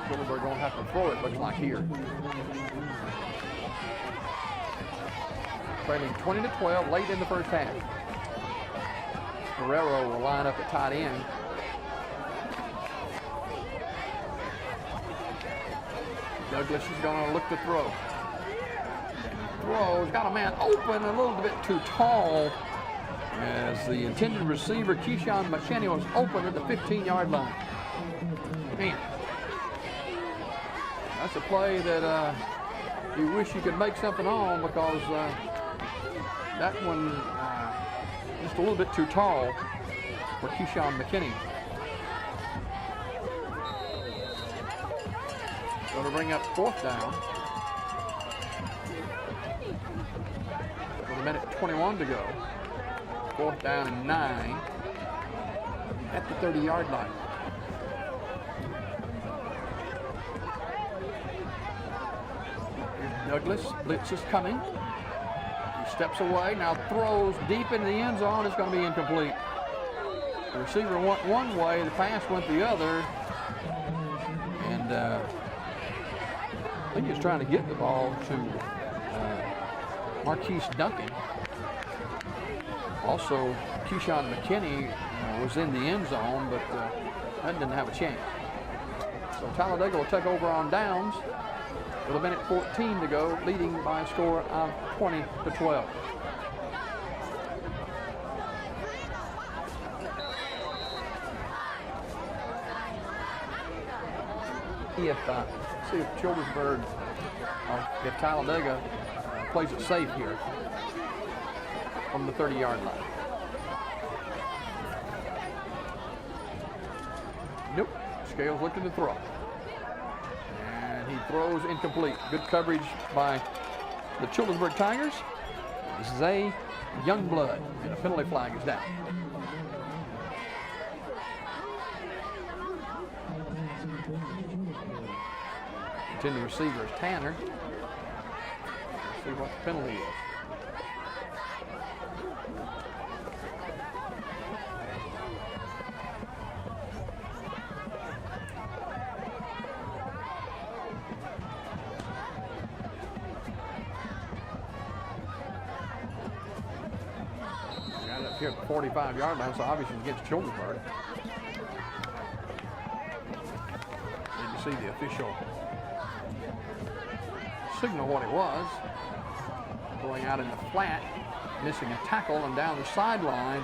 A: Childersburg going to have to throw it, looks like here. Trailing 20-12 late in the first half. Guerrero will line up at tight end. Douglas is going to look to throw. Throws, got a man open, a little bit too tall, as the intended receiver, Keyshawn McKinney, was open at the 15-yard line. Man, that's a play that you wish you could make something on, because that one just a little bit too tall for Keyshawn McKinney. Going to bring up 4th down. With a minute 21 to go. 4th down and 9 at the 30-yard line. Here's Douglas. Blitz is coming. He steps away. Now throws deep into the end zone. It's going to be incomplete. The receiver went one way. The pass went the other. And I think he was trying to get the ball to Marquise Duncan. Also, Keyshawn McKinney was in the end zone, but that didn't have a chance. So Talladega will take over on downs with a minute 14 to go, leading by a score of 20-12. See if Childersburg or if Talladega plays it safe here from the 30-yard line. Nope. Scales looking to throw. And he throws incomplete. Good coverage by the Childersburg Tigers. Zay Youngblood, and a penalty flag is down. Intended receiver is Tanner. Let's see what the penalty is. Got it up here at the 45-yard line, so obviously it's against Childersburg. Need to see the official signal what it was. Going out in the flat, missing a tackle, and down the sideline,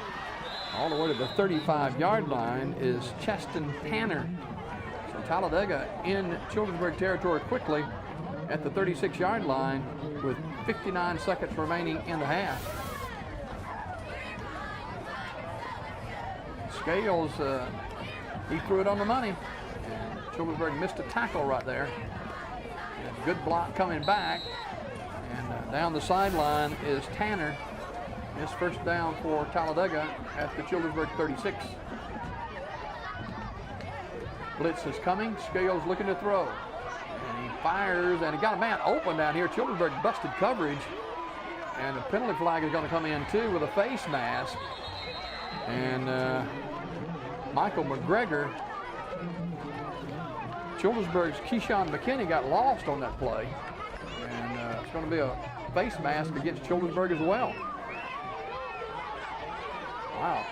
A: all the way to the 35-yard line is Cheston Tanner. So Talladega in Childersburg territory quickly at the 36-yard line with 59 seconds remaining in the half. Scales, he threw it on the money. And Childersburg missed a tackle right there. And good block coming back. And down the sideline is Tanner. His first down for Talladega at the Childersburg 36. Blitz is coming. Scales looking to throw. And he fires, and he got a man open down here. Childersburg busted coverage. And the penalty flag is going to come in too with a face mask. And Michael McGregor, Childersburg's Keyshawn McKinney, got lost on that play. And it's going to be a face mask against Childersburg as well. Wow.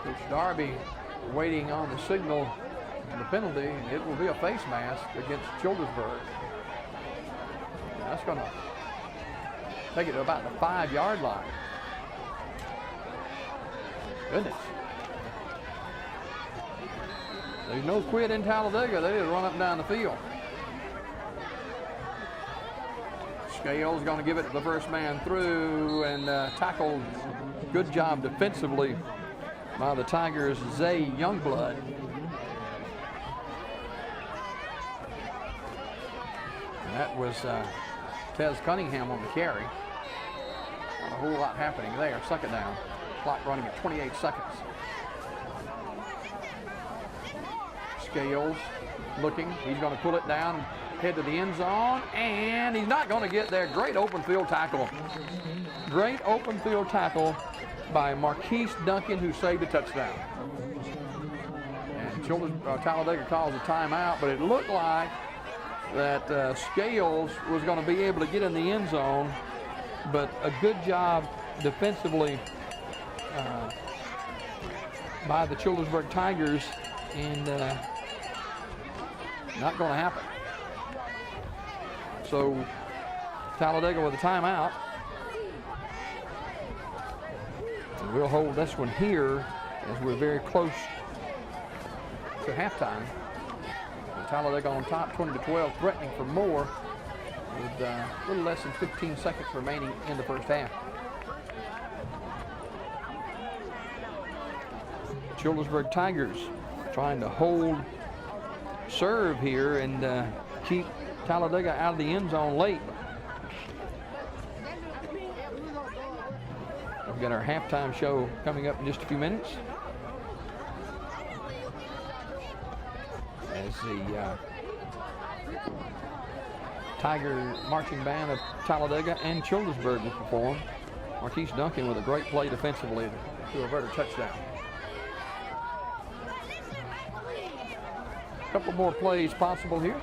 A: Coach Darby waiting on the signal and the penalty. It will be a face mask against Childersburg. And that's going to take it to about the 5-yard line. Goodness. There's no quit in Talladega. They just run up and down the field. Scales going to give it to the first man through, and tackled. Good job defensively by the Tigers' Zay Youngblood. And that was Tez Cunningham on the carry. Not a whole lot happening there. Second down. Clock running at 28 seconds. Scales looking. He's going to pull it down, head to the end zone, and he's not going to get there. Great open field tackle. Great open field tackle by Marquise Duncan, who saved a touchdown. And Talladega calls a timeout, but it looked like that Scales was going to be able to get in the end zone, but a good job defensively by the Childersburg Tigers, and not going to happen. So Talladega with a timeout. And we'll hold this one here as we're very close to halftime. And Talladega on top, 20-12, threatening for more with a little less than 15 seconds remaining in the first half. Childersburg Tigers trying to hold serve here and keep Talladega out of the end zone late. We've got our halftime show coming up in just a few minutes. As the Tiger marching band of Talladega and Childersburg will perform. Marquise Duncan with a great play defensively to avert a touchdown. A couple more plays possible here.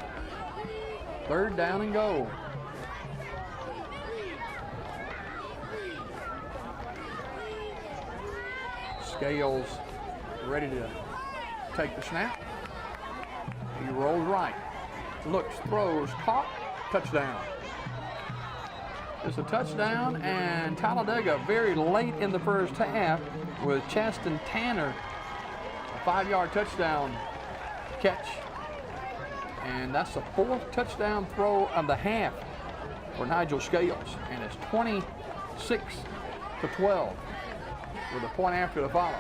A: Third down and goal. Scales ready to take the snap. He rolls right. Looks, throws, caught, touchdown. It's a touchdown, and Talladega very late in the first half with Chaston Tanner, a 5-yard touchdown catch. And that's the 4th touchdown throw of the half for Nigel Scales. And it's 26-12 with a point after the follow.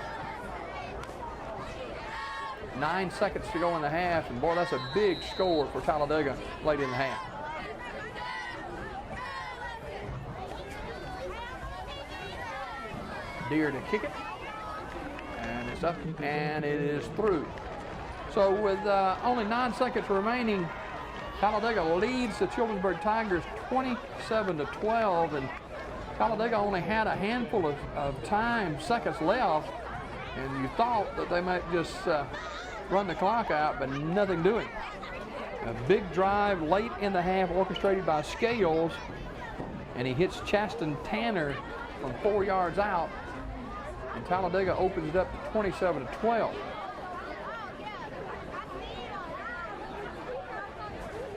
A: 9 seconds to go in the half, and boy, that's a big score for Talladega late in the half. Deere to kick it, and it's up, and it is through. So with only 9 seconds remaining, Talladega leads the Childersburg Tigers 27-12, and Talladega only had a handful of seconds left, and you thought that they might just run the clock out, but nothing doing. A big drive late in the half orchestrated by Scales, and he hits Chaston Tanner from 4 yards out, and Talladega opens it up to 27-12.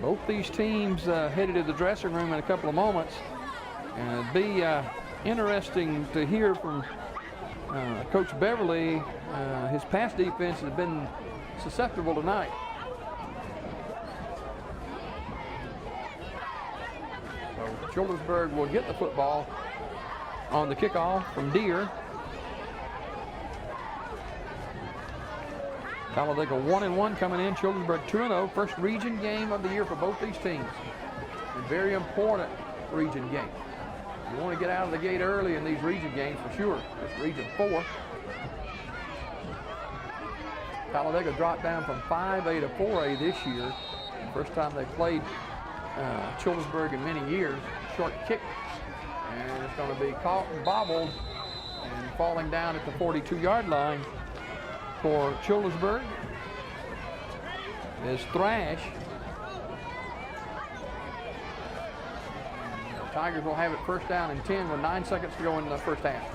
A: Both these teams headed to the dressing room in a couple of moments, and it'd be interesting to hear from Coach Beverly. His pass defense has been susceptible tonight. So Childersburg will get the football on the kickoff from Deere. Talladega 1-1 coming in, Childersburg 2-0. First region game of the year for both these teams. A very important region game. You want to get out of the gate early in these region games for sure. It's Region 4. Talladega dropped down from 5A to 4A this year. First time they played Childersburg in many years. Short kick, and it's going to be caught and bobbled and falling down at the 42-yard line for Childersburg is Thrash. The Tigers will have it first down and 10 with 9 seconds to go in the first half.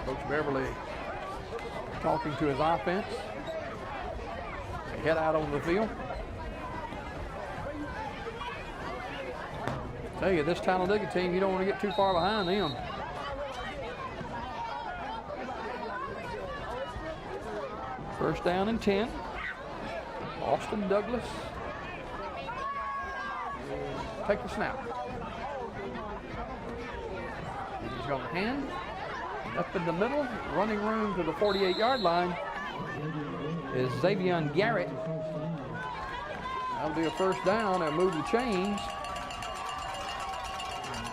A: Coach Beverly talking to his offense. They head out on the field. Tell you, this Talladega team, you don't want to get too far behind them. First down and 10. Austin Douglas will take the snap. He's going to hand up in the middle, running room to the 48-yard line is Xavier Garrett. That'll be a first down. They'll move the chains.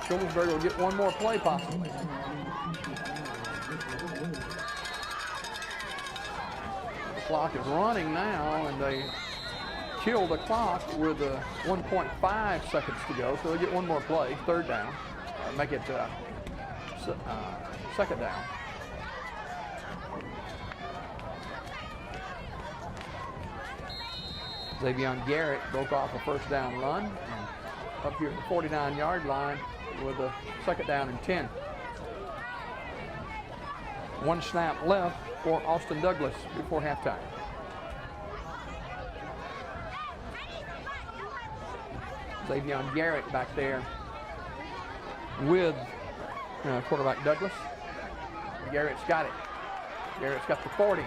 A: Childersburg will get one more play possibly. The clock is running now, and they kill the clock with 1.5 seconds to go, so they'll get one more play, third down, make it second down. Xavier Garrett broke off a first down run, up here at the 49-yard line with a second down and 10. One snap left for Austin Douglas before halftime. Xavier Garrett back there with quarterback Douglas. Garrett's got it. Garrett's got the 40.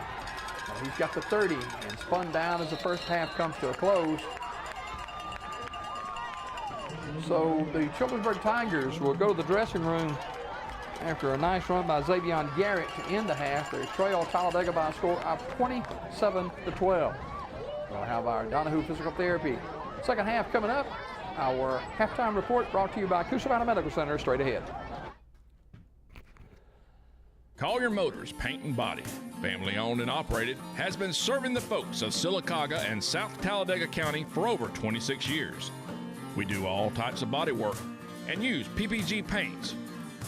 A: He's got the 30 and spun down as the first half comes to a close. So the Childersburg Tigers will go to the dressing room after a nice run by Xavier Garrett to end the half. They trail Talladega by a score of 27-12. We'll have our Donahue Physical Therapy second half coming up. Our halftime report brought to you by Coosa Valley Medical Center straight ahead.
M: Collier Motors Paint and Body, family owned and operated, has been serving the folks of Sylacauga and South Talladega County for over 26 years. We do all types of body work and use PPG paints.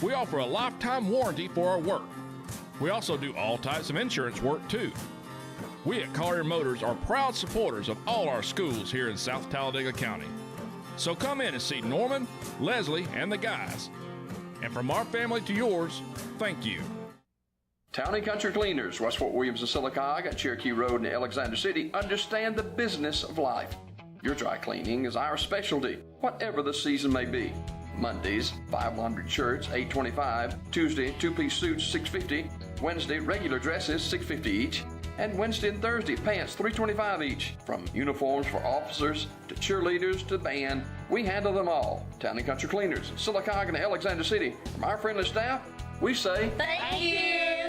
M: We offer a lifetime warranty for our work. We also do all types of insurance work too. We at Collier Motors are proud supporters of all our schools here in South Talladega County. So come in and see Norman, Leslie, and the guys. And from our family to yours, thank you.
K: Town and Country Cleaners, West Fort Williams and Sylacauga, Cherokee Road and Alexander City understand the business of life. Your dry cleaning is our specialty, whatever the season may be. Mondays, 5 laundry shirts, $8.25. Tuesday, 2-piece suits, $6.50. Wednesday, regular dresses, $6.50 each. And Wednesday and Thursday, pants, $3.25 each. From uniforms for officers to cheerleaders to band, we handle them all. Town and Country Cleaners, Sylacauga and Alexander City. From our friendly staff, we say thank you.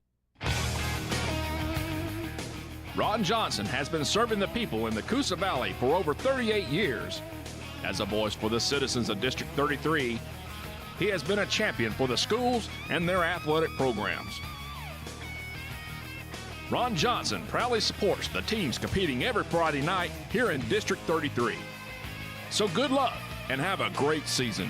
M: Ron Johnson has been serving the people in the Coosa Valley for over 38 years. As a voice for the citizens of District 33, he has been a champion for the schools and their athletic programs. Ron Johnson proudly supports the teams competing every Friday night here in District 33. So good luck and have a great season.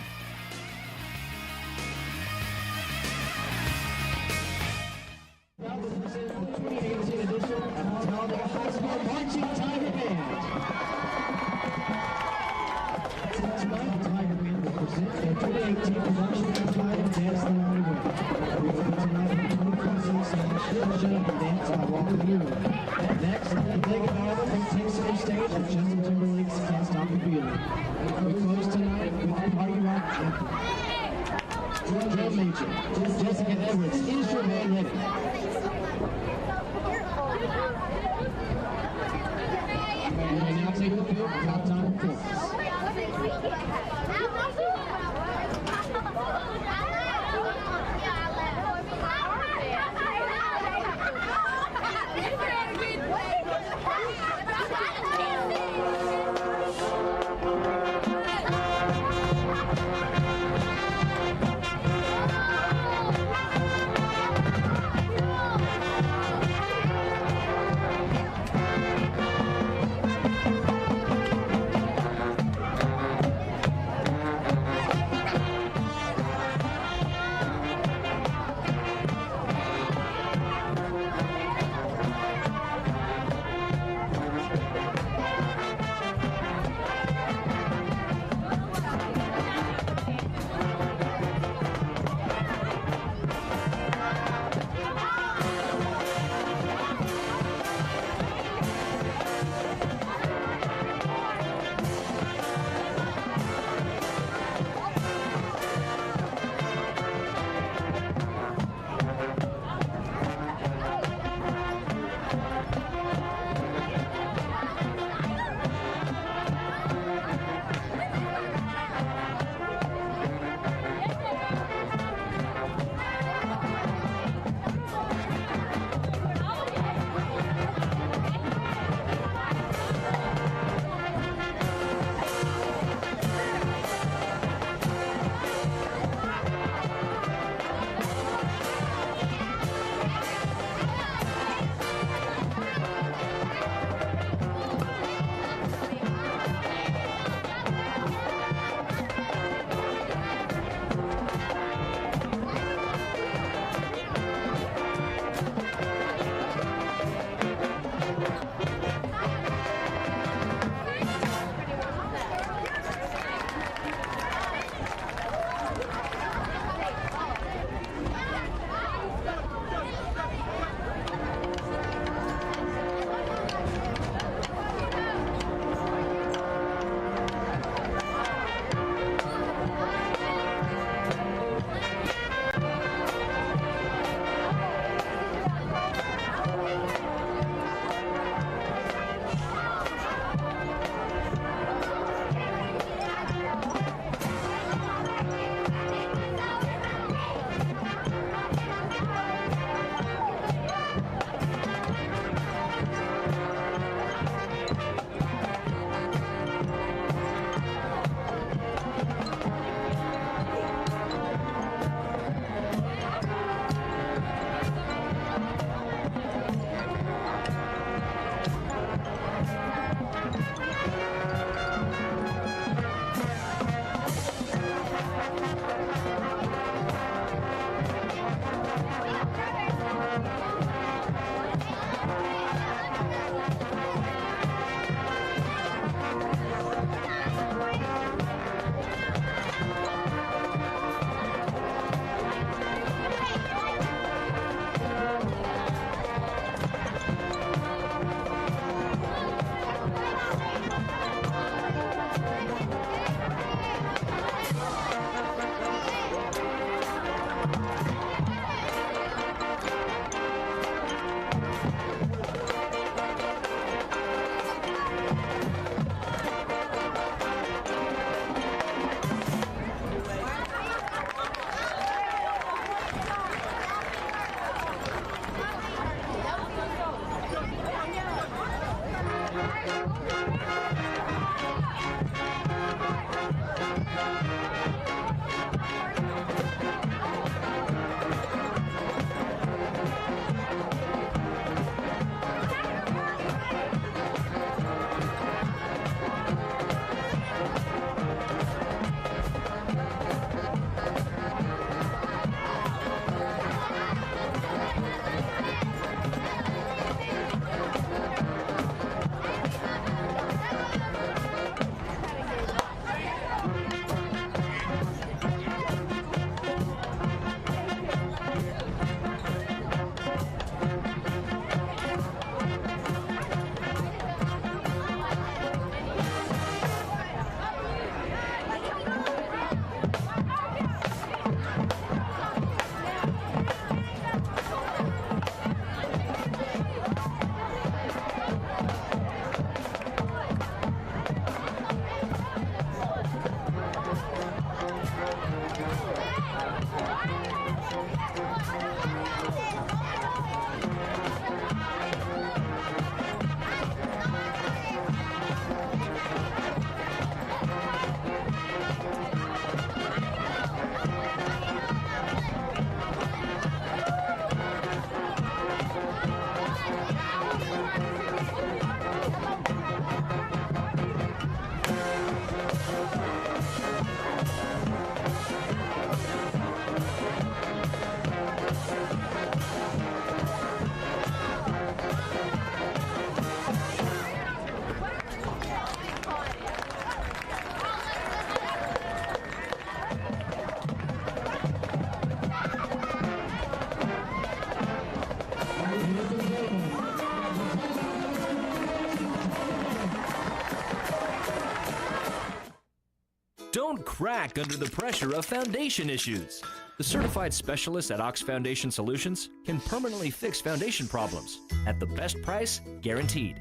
E: Don't crack under the pressure of foundation issues. The certified specialists at Ox Foundation Solutions can permanently fix foundation problems at the best price guaranteed.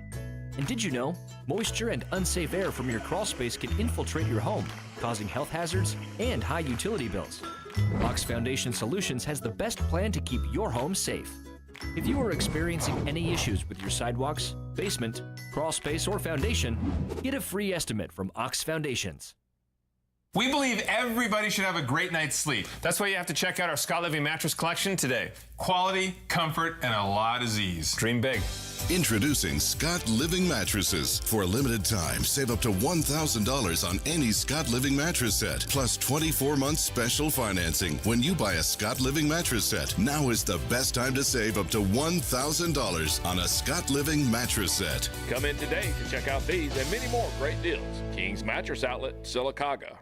E: And did you know, moisture and unsafe air from your crawl space can infiltrate your home, causing health hazards and high utility bills? Ox Foundation Solutions has the best plan to keep your home safe. If you are experiencing any issues with your sidewalks, basement, crawl space, or foundation, get a free estimate from Ox Foundations.
F: We believe everybody should have a great night's sleep. That's why you have to check out our Scott Living mattress collection today. Quality, comfort, and a lot of ease. Dream big.
G: Introducing Scott Living Mattresses. For a limited time, save up to $1,000 on any Scott Living mattress set, plus 24 months special financing when you buy a Scott Living mattress set. Now is the best time to save up to $1,000 on a Scott Living mattress set.
M: Come in today to check out these and many more great deals. King's Mattress Outlet, Sylacauga.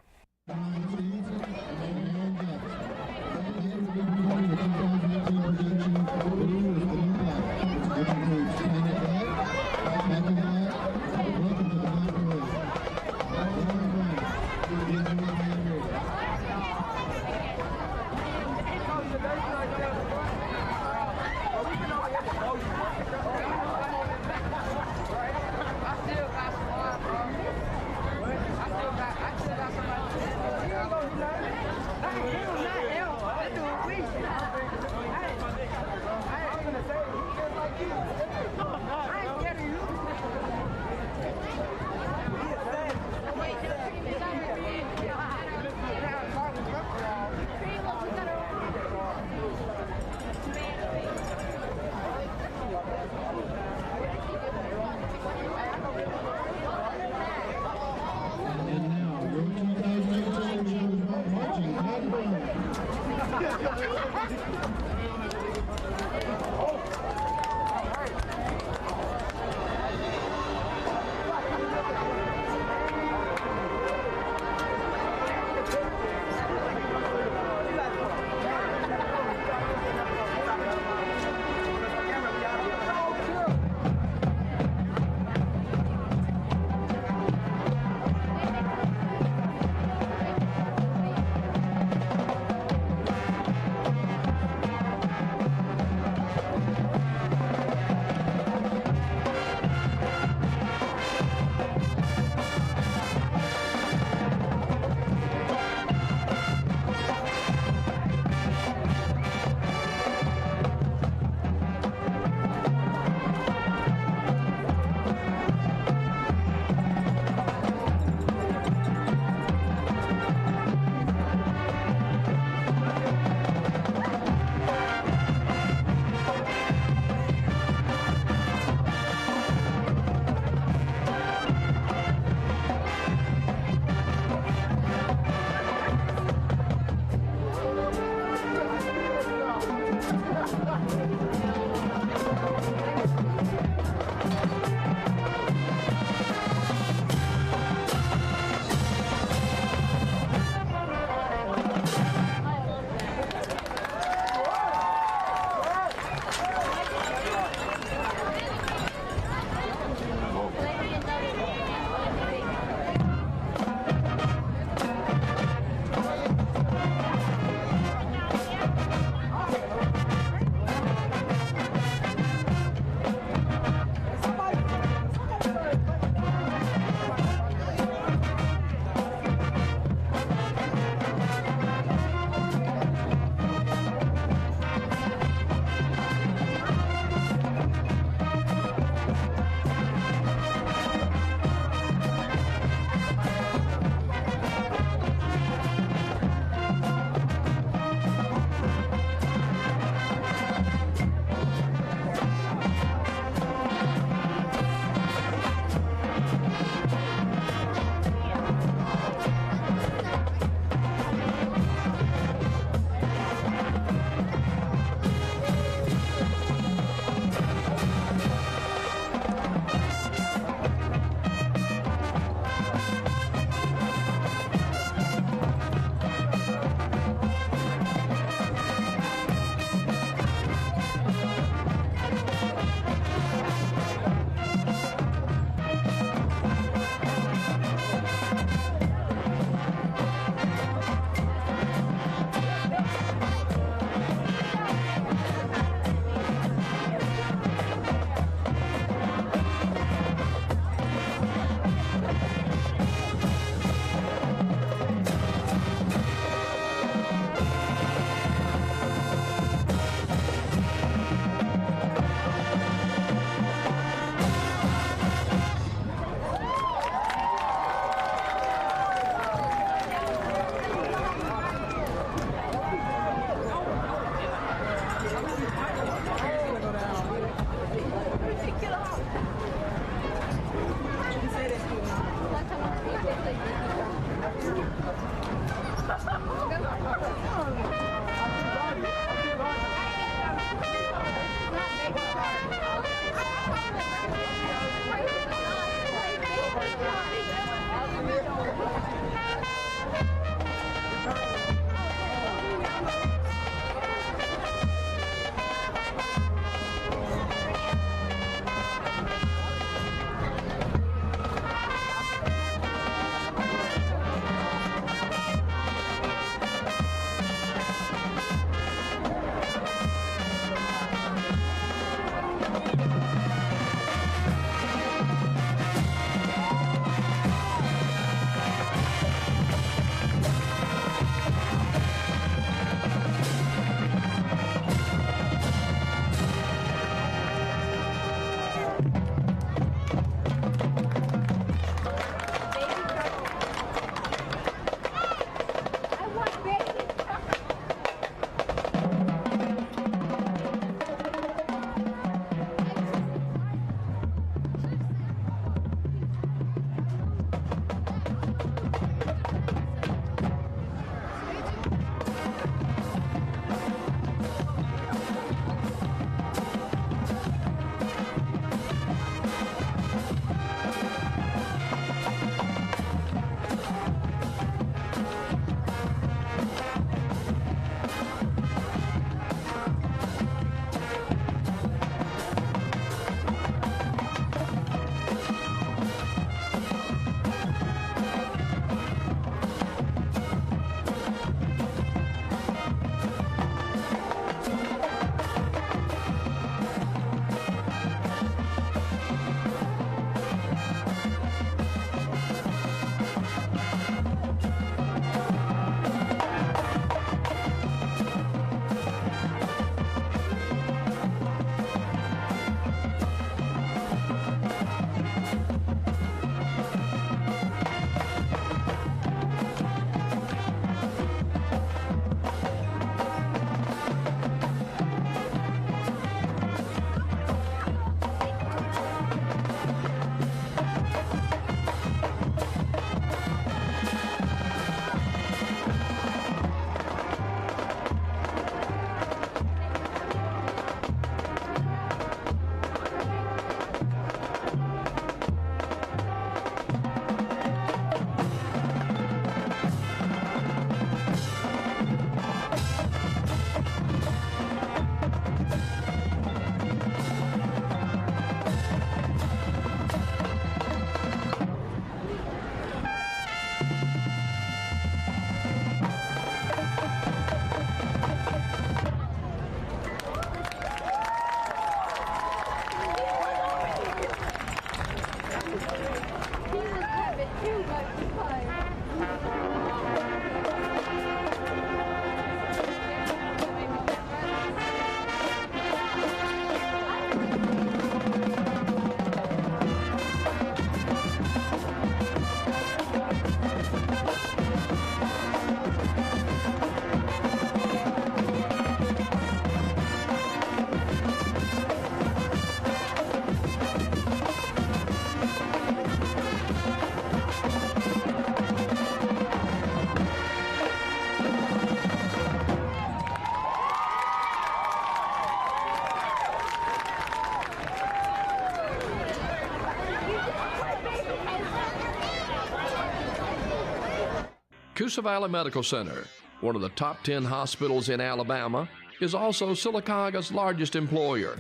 K: Coosa Valley Medical Center, one of the top 10 hospitals in Alabama, is also Silicaga's largest employer.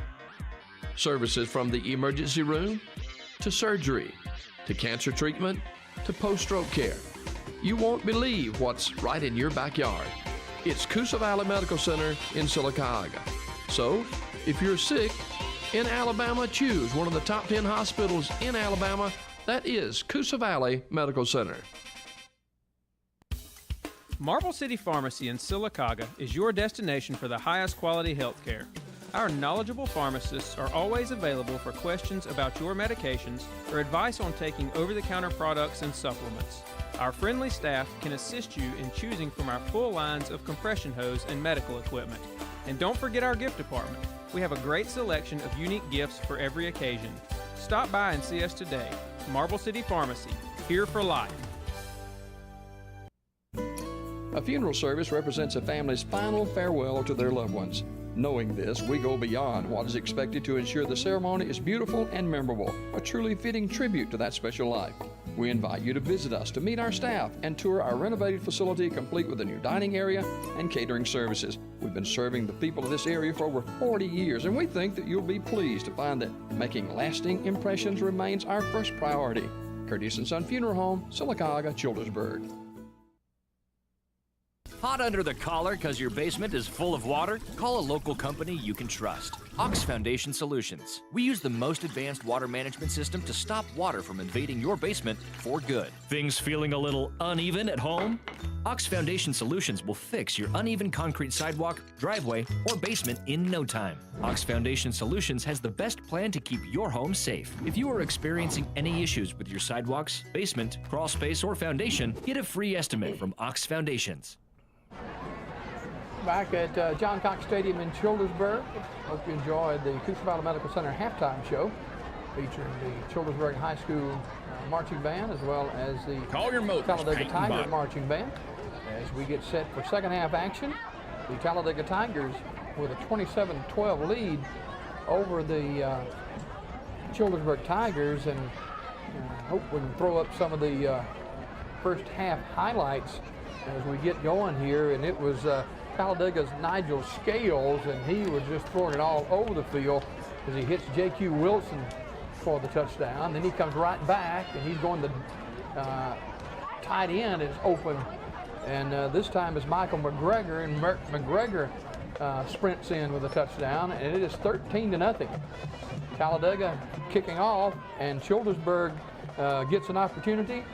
K: Services from the emergency room to surgery to cancer treatment to post-stroke care. You won't believe what's right in your backyard. It's Coosa Valley Medical Center in Silicaga. So, if you're sick in Alabama, choose one of the top 10 hospitals in Alabama. That is Coosa Valley Medical Center.
L: Marble City Pharmacy in Silicaga is your destination for the highest quality health care. Our knowledgeable pharmacists are always available for questions about your medications or advice on taking over-the-counter products and supplements. Our friendly staff can assist you in choosing from our full lines of compression hose and medical equipment. And don't forget our gift department. We have a great selection of unique gifts for every occasion. Stop by and see us today. Marble City Pharmacy, here for life.
A: A funeral service represents a family's final farewell to their loved ones. Knowing this, we go beyond what is expected to ensure the ceremony is beautiful and memorable, a truly fitting tribute to that special life. We invite you to visit us to meet our staff and tour our renovated facility complete with a new dining area and catering services. We've been serving the people of this area for over 40 years, and we think that you'll be pleased to find that making lasting impressions remains our first priority. Curtis & Son Funeral Home, Silicaga, Childersburg.
E: Hot under the collar because your basement is full of water? Call a local company you can trust. Ox Foundation Solutions. We use the most advanced water management system to stop water from invading your basement for good. Things feeling a little uneven at home? Ox Foundation Solutions will fix your uneven concrete sidewalk, driveway, or basement in no time. Ox Foundation Solutions has the best plan to keep your home safe. If you are experiencing any issues with your sidewalks, basement, crawl space, or foundation, get a free estimate from Ox Foundations.
A: Back at John Cox Stadium in Childersburg. Hope you enjoyed the Coosa Valley Medical Center halftime show featuring the Childersburg High School marching band as well as the Talladega Tiger marching band. As we get set for second half action, the Talladega Tigers with a 27-12 lead over the Childersburg Tigers, and hope we can throw up some of the first half highlights as we get going here. And it was Talladega's Nigel Scales, and he was just throwing it all over the field as he hits J.Q. Wilson for the touchdown. Then he comes right back, and he's going to tight end is open, and this time is Michael McGregor, and McGregor sprints in with a touchdown, and it is 13-0. Talladega kicking off, and Childersburg gets an opportunity,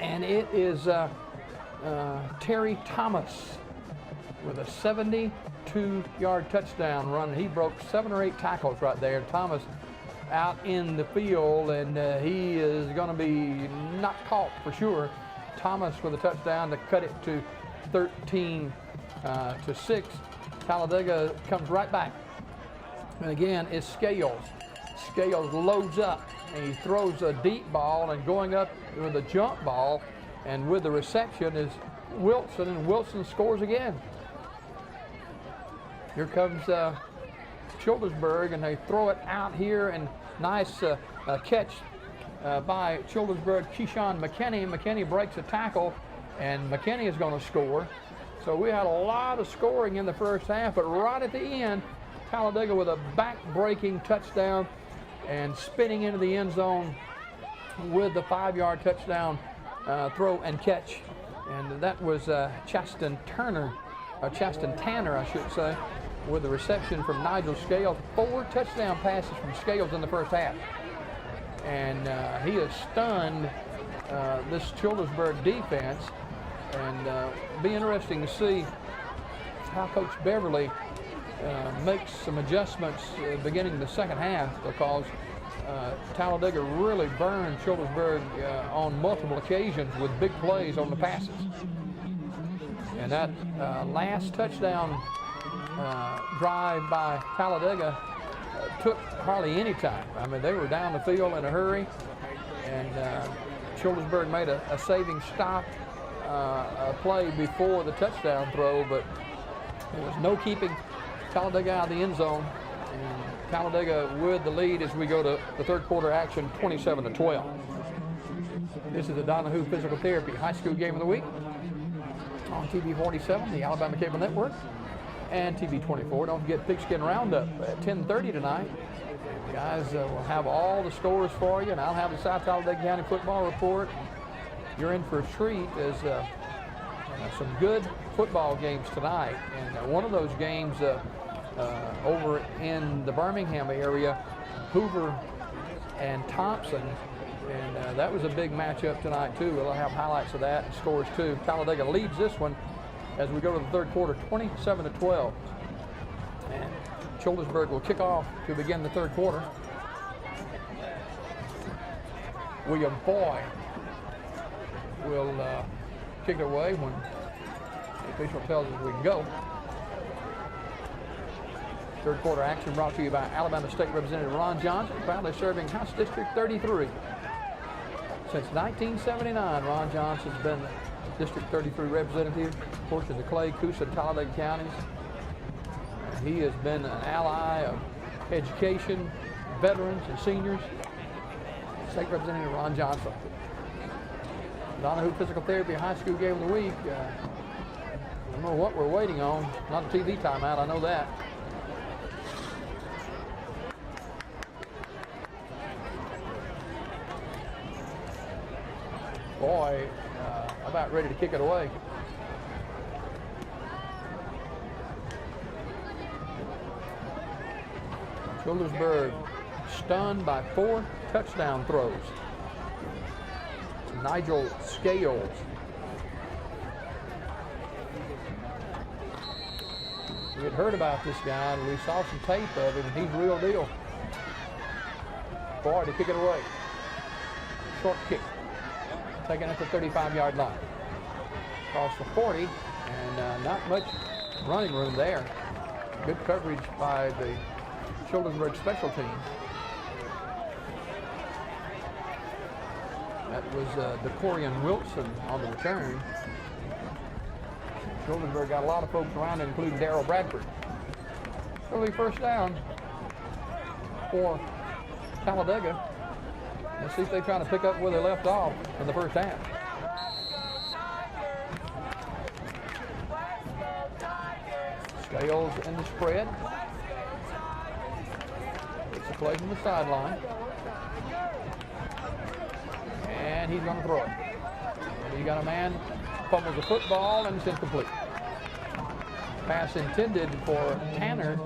A: and it is Terry Thomas with a 72-yard touchdown run. He broke 7 or 8 tackles right there. Thomas out in the field, and he is going to be not caught for sure. Thomas with a touchdown to cut it to 13-6. Talladega comes right back. And again, it's Scales. Scales loads up, and he throws a deep ball, and going up with a jump ball, and with the reception is Wilson, and Wilson scores again. Here comes Childersburg, and they throw it out here, and nice catch by Childersburg, Keyshawn McKinney. McKinney breaks a tackle, and McKinney is going to score. So we had a lot of scoring in the first half, but right at the end, Talladega with a back-breaking touchdown and spinning into the end zone with the 5-yard touchdown throw and catch. And that was Chaston Tanner, I should say, with the reception from Nigel Scales. 4 touchdown passes from Scales in the first half. And he has stunned this Childersburg defense. And be interesting to see how Coach Beverly makes some adjustments beginning the second half, because Talladega really burned Childersburg on multiple occasions with big plays on the passes. And that last touchdown drive by Talladega took hardly any time. I mean, they were down the field in a hurry, and Childersburg made a saving stop a play before the touchdown throw, but there was no keeping Talladega out of the end zone. And Talladega with the lead as we go to the third quarter action, 27-12. This is the Donahue Physical Therapy High School Game of the Week. on TV 47, the Alabama Cable Network, and TV 24. Don't forget Pigskin Roundup at 10:30 tonight. Guys will have all the scores for you, and I'll have the South Talladega County football report. You're in for a treat as some good football games tonight. And one of those games over in the Birmingham area, Hoover and Thompson, and that was a big matchup tonight too. We'll have highlights of that and scores too. Talladega leads this one as we go to the third quarter, 27-12. And Childersburg will kick off to begin the third quarter. William Foy will kick it away when the official tells us we can go. Third quarter action brought to you by Alabama State Representative Ron Johnson, proudly serving House District 33. Since 1979, Ron Johnson's been the District 33 representative, of course, in the Clay, Coosa, and Talladega counties. He has been an ally of education, veterans, and seniors. State Representative Ron Johnson. Donahue Physical Therapy High School Game of the Week. I don't know what we're waiting on. Not a TV timeout, I know that. Boy, about ready to kick it away. Childersburg stunned by 4 touchdown throws. Nigel Scales. We had heard about this guy, and we saw some tape of him, and he's the real deal. Boy, to kick it away. Short kick. Taken at the 35-yard line. Across the 40, and not much running room there. Good coverage by the Childersburg special teams. That was DeCorian Wilson on the return. Childersburg got a lot of folks around, including Darrell Bradford. It'll be first down for Talladega. Let's see if they try to pick up where they left off in the first half. Scales in the spread. It's a play from the sideline. And he's going to throw it. And he got a man, fumbles the football, and it's incomplete. Pass intended for Tanner,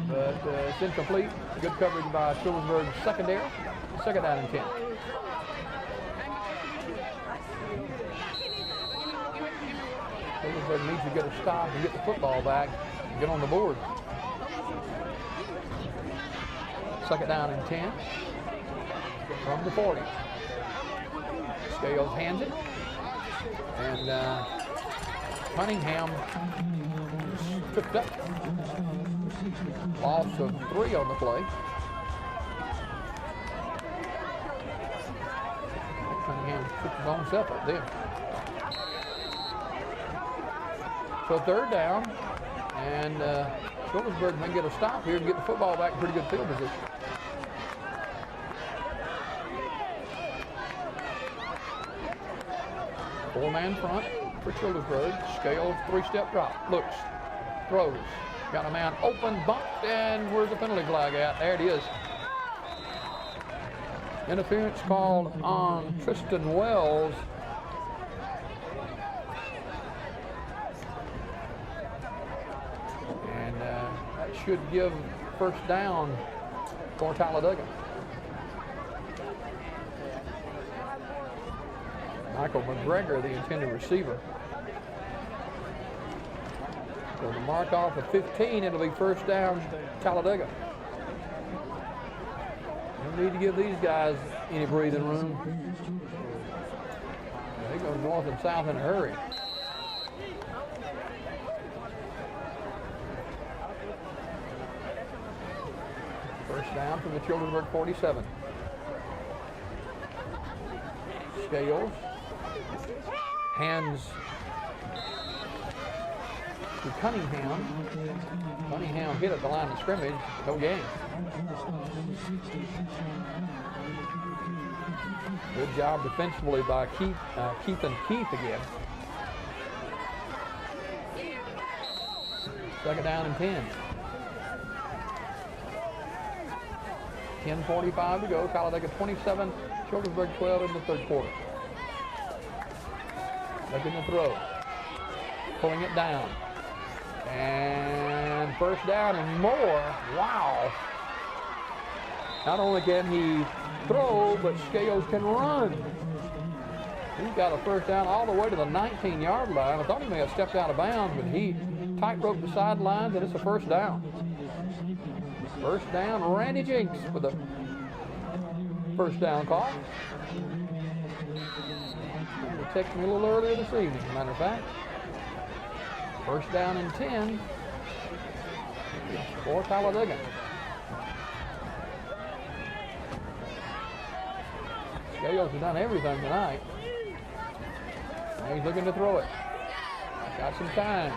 A: but it's incomplete. Good coverage by Childersburg's secondary. Second down and 10. Childersburg needs to get a stop and get the football back and get on the board. Second down and 10 from the 40. Scales hands it, and Cunningham is tripped up. Loss of 3 on the play. Cunningham tripped his own self up there. So third down, and Childersburg may get a stop here and get the football back in pretty good field position. Four-man front for Childersburg. Scales, 3-step drop. Looks, throws. Got a man open, bumped, and where's the penalty flag at? There it is. Interference called on Tristan Wells. And that should give first down for Talladega. Michael McGregor, the intended receiver. So the mark off of 15, it'll be first down Talladega. No need to give these guys any breathing room. They go north and south in a hurry. First down from the Childersburg 47. Scales. Hands to Cunningham. Cunningham hit at the line of scrimmage. No gain. Good job defensively by Keith again. Second down and 10. 10:45 to go. Talladega 27, Childersburg 12 in the third quarter. Looking to throw. Pulling it down. And first down and more. Wow. Not only can he throw, but Scales can run. He's got a first down all the way to the 19-yard line. I thought he may have stepped out of bounds, but he tightrope the sidelines, and it's a first down. First down, Randy Jinks with the first down call. He texted me a little earlier this evening, as a matter of fact. First down and 10 for Talladega. Scales has done everything tonight. Now he's looking to throw it. Got some time.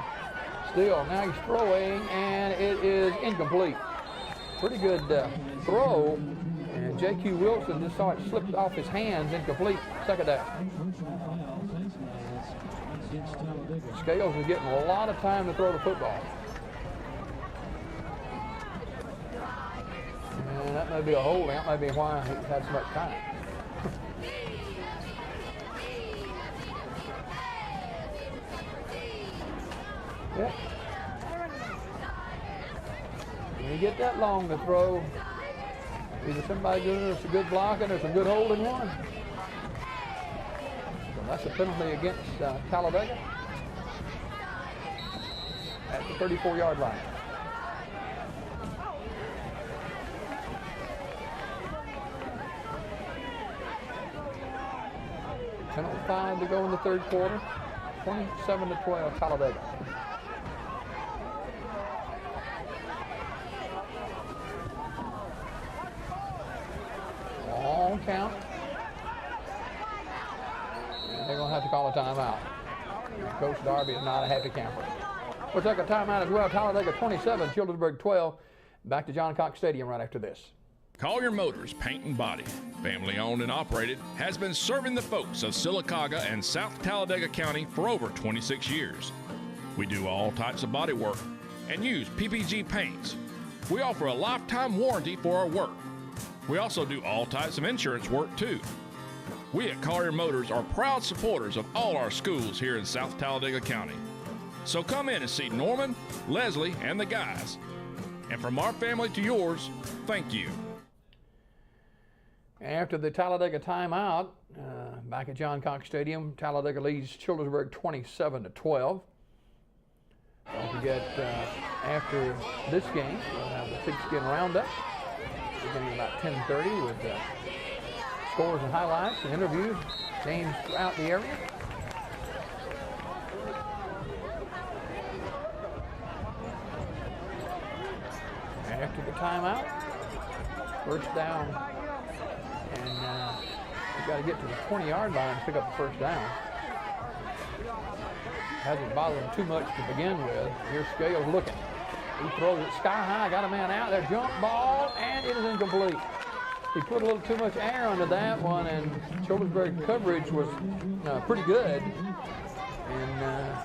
A: Still, now he's throwing, and it is incomplete. Pretty good throw, and J.Q. Wilson just saw it slipped off his hands, incomplete. Second down. Scales is getting a lot of time to throw the football. And that may be a holding. That may be why he's had so much time. Yep. When you get that long to throw, either somebody doing us a good blocking or some good holding one. So that's a penalty against Talladega at the 34-yard line. Penalty 5 to go in the third quarter. 27-12 Talladega. Long count. And they're going to have to call a timeout. Coach Darby is not a happy camper. We'll take a timeout as well. Talladega 27, Childersburg 12. Back to John Cox Stadium right after this.
M: Collier Motors Paint and Body, family owned and operated, has been serving the folks of Sylacauga and South Talladega County for over 26 years. We do all types of body work and use PPG paints. We offer a lifetime warranty for our work. We also do all types of insurance work too. We at Collier Motors are proud supporters of all our schools here in South Talladega County. So come in and see Norman, Leslie, and the guys. And from our family to yours, thank you.
A: After the Talladega timeout, back at John Cox Stadium, Talladega leads Childersburg 27-12. Don't forget, after this game, we'll have the Pigskin roundup, beginning about 10:30 with scores and highlights and interviews, games throughout the area. After the timeout, first down, and we've got to get to the 20-yard line to pick up the first down. Hasn't bothered him too much to begin with. Here's Scales looking. He throws it sky high, got a man out there, jump ball, and it is incomplete. He put a little too much air under that one, and Childersburg coverage was pretty good. And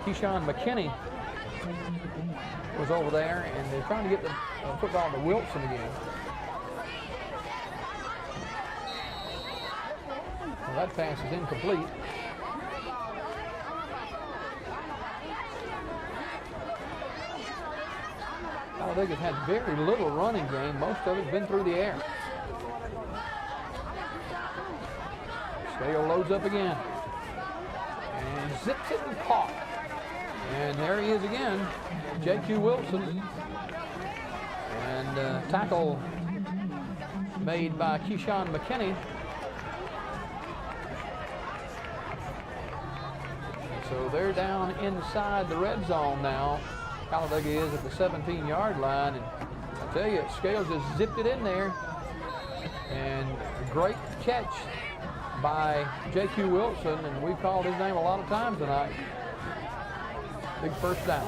A: Keyshawn McKinney was over there, and they're trying to get the football to Wilson again. Well, that pass is incomplete. Talladega's had very little running game. Most of it's been through the air. Scale loads up again. And zips it and caught. And there he is again, J.Q. Wilson. And tackle made by Keyshawn McKinney. So they're down inside the red zone now. Talladega is at the 17-yard line, and I tell you, Scales just zipped it in there. And a great catch by J.Q. Wilson, and we've called his name a lot of times tonight. Big first down.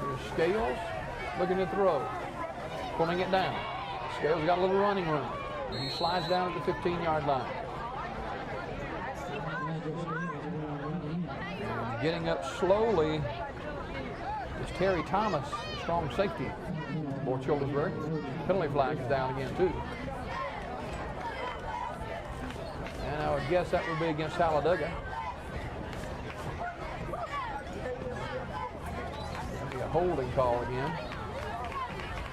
A: Here's Scales looking to throw, pulling it down. Scales got a little running room. He slides down at the 15-yard line. Getting up slowly is Terry Thomas, a strong safety for Childersburg. Penalty flag is down again, too. And I would guess that would be against Talladega. That'd be a holding call again.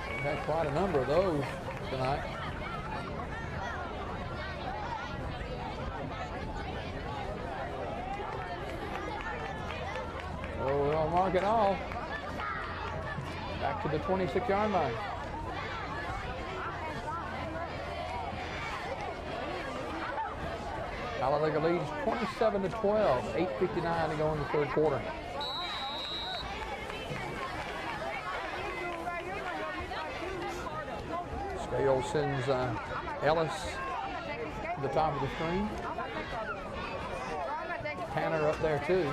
A: We've had quite a number of those tonight. So we'll mark it off. Back to the 26-yard line. Talladega leads 27-12, 8:59 to go in the third quarter. Scales sends Ellis to the top of the screen. Tanner up there too.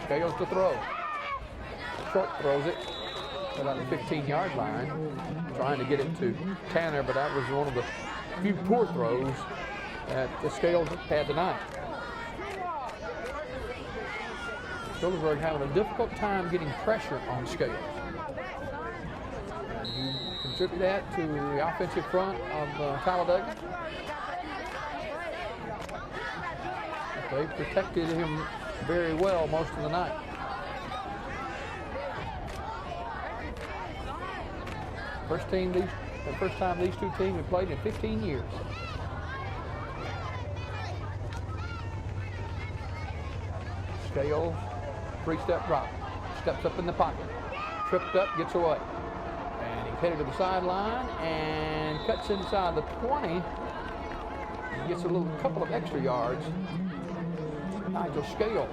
A: Scales to throw. Short throws it about the 15-yard line, trying to get it to Tanner, but that was one of the few poor throws that the Scales had tonight. Childersburg having a difficult time getting pressure on Scales. And you contribute that to the offensive front of Talladega. They protected him very well most of the night. The first time these two teams have played in 15 years. Scales, three-step drop, steps up in the pocket, tripped up, gets away. And he's headed to the sideline and cuts inside the 20. He gets a couple of extra yards. Nigel Scales.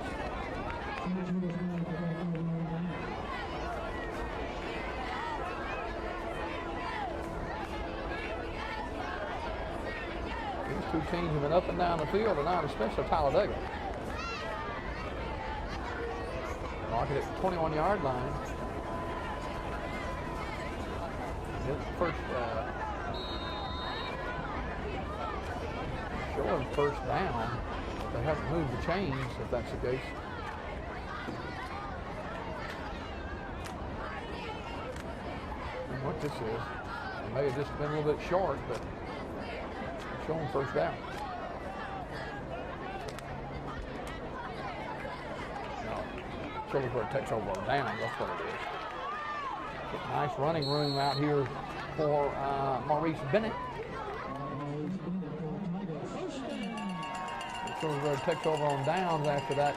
A: These two teams have been up and down the field tonight, especially Talladega. Mark it at the 21-yard line. First, showing first down. They haven't moved the chains, if that's the case. And what this is, it may have just been a little bit short, but showing first down. Childersburg takes over on down, that's what it is. Nice running room out here for Maurice Bennett. Childersburg takes over on downs after that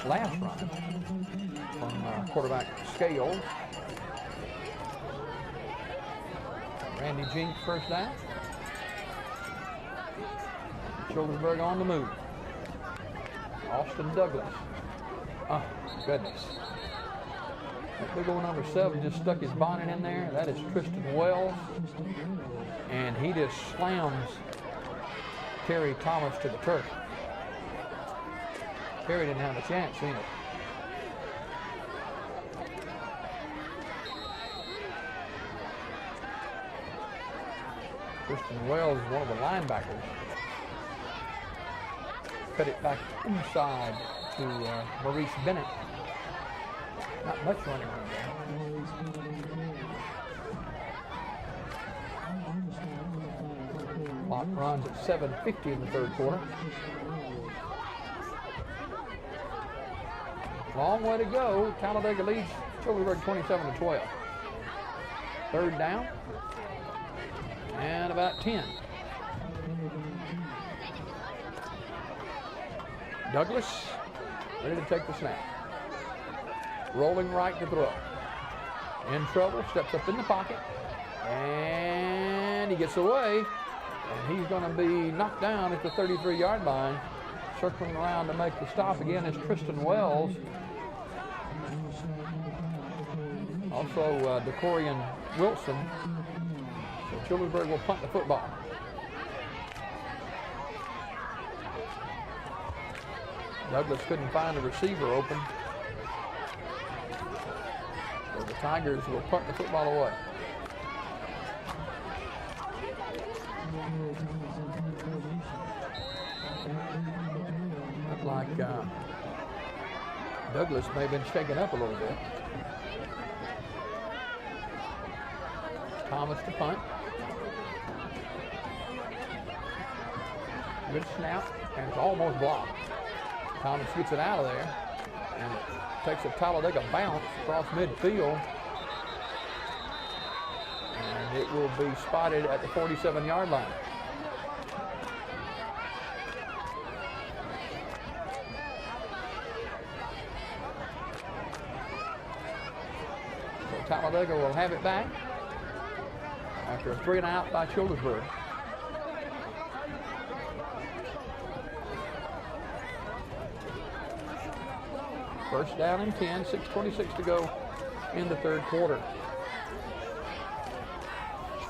A: last run from quarterback Scales. Randy Jinks first down. Childersburg on the move. Austin Douglas. Oh, goodness. That big old number 7 just stuck his bonnet in there. That is Tristan Wells. And he just slams Terry Thomas to the turf. Terry didn't have a chance, seen it. Tristan Wells is one of the linebackers. Cut it back inside to Maurice Bennett. Not much running room there. Clock runs at 7:50 in the third quarter. Long way to go. Talladega leads Childersburg 27-12. Third down. And about 10. Douglas ready to take the snap. Rolling right to throw. In trouble, steps up in the pocket. And he gets away. And he's going to be knocked down at the 33-yard line. Circling around to make the stop again is Tristan Wells. Also DeCorian Wilson. So Childersburg will punt the football. Douglas couldn't find a receiver open. So the Tigers will punt the football away. Looked like Douglas may have been shaken up a little bit. Thomas to punt. Good snap, and it's almost blocked. Thomas gets it out of there and takes a Talladega bounce across midfield. And it will be spotted at the 47-yard line. So Talladega will have it back after a 3-and-out by Childersburg. First down and 10, 6:26 to go in the third quarter.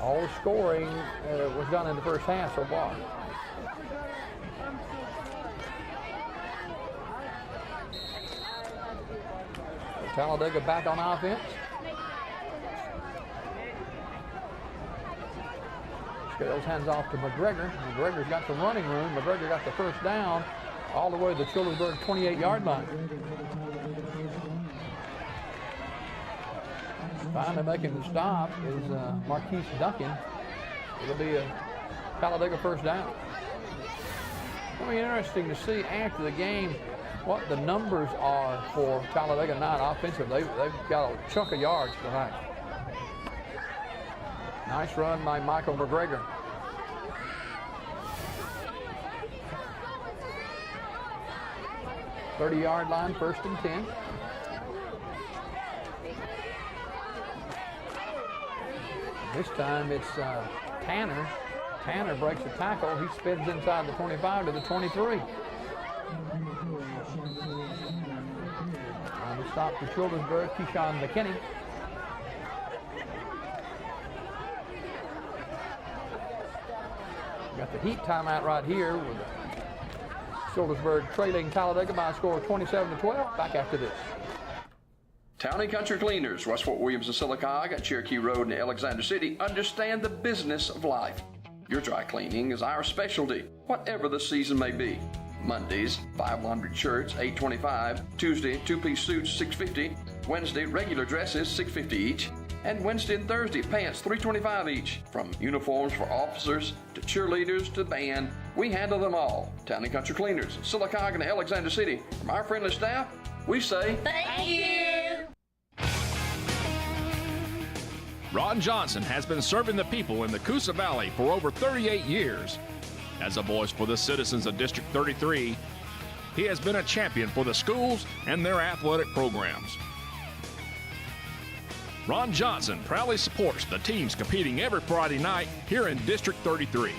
A: All the scoring was done in the first half so far. Talladega back on offense. Scales hands off to McGregor. McGregor's got some running room. McGregor got the first down all the way to the Childersburg 28-yard line. Finally making the stop is Marquise Duncan. It'll be a Talladega first down. It'll be interesting to see after the game what the numbers are for Talladega Night offensive. They've got a chunk of yards tonight. Nice run by Michael McGregor. "30-yard line, first and 10. This time it's Tanner. Tanner breaks the tackle. He spins inside the 25 to the 23. On the stop for Childersburg, Keyshawn McKinney. Got the heat timeout right here with Childersburg trailing Talladega by a score of 27-12. Back after this.
K: Town and Country Cleaners, West Fort Williams and Sylacauga, Cherokee Road and Alexander City understand the business of life. Your dry cleaning is our specialty, whatever the season may be. Mondays, 5 laundry shirts, $8.25. Tuesday, 2-piece suits, $6.50. Wednesday, regular dresses, $6.50 each. And Wednesday and Thursday, pants, $3.25 each. From uniforms for officers to cheerleaders to band, we handle them all. Town and Country Cleaners, Sylacauga and Alexander City. From our friendly staff, we say
N: thank you.
M: Ron Johnson has been serving the people in the Coosa Valley for over 38 years. As a voice for the citizens of District 33, he has been a champion for the schools and their athletic programs. Ron Johnson proudly supports the teams competing every Friday night here in District 33.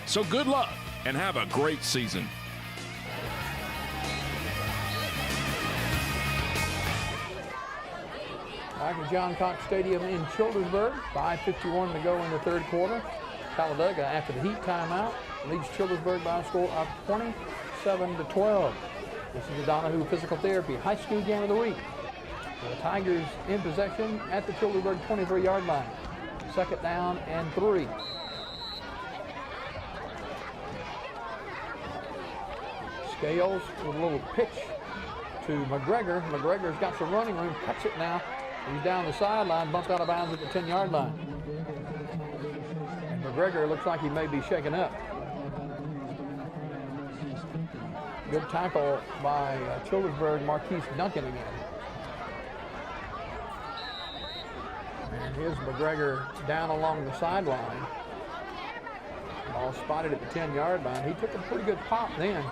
M: So good luck and have a great season.
A: Back at John Cox Stadium in Childersburg, 5:51 to go in the third quarter. Talladega, after the heat timeout, leads Childersburg by a score of 27-12. This is the Donahue Physical Therapy High School Game of the Week. The Tigers in possession at the Childersburg 23-yard line. Second down and 3. Scales with a little pitch to McGregor. McGregor's got some running room, cuts it now. He's down the sideline, bumped out of bounds at the 10-yard line. And McGregor looks like he may be shaken up. Good tackle by Childersburg, Marquise Duncan again. And here's McGregor down along the sideline. Ball spotted at the 10-yard line. He took a pretty good pop then.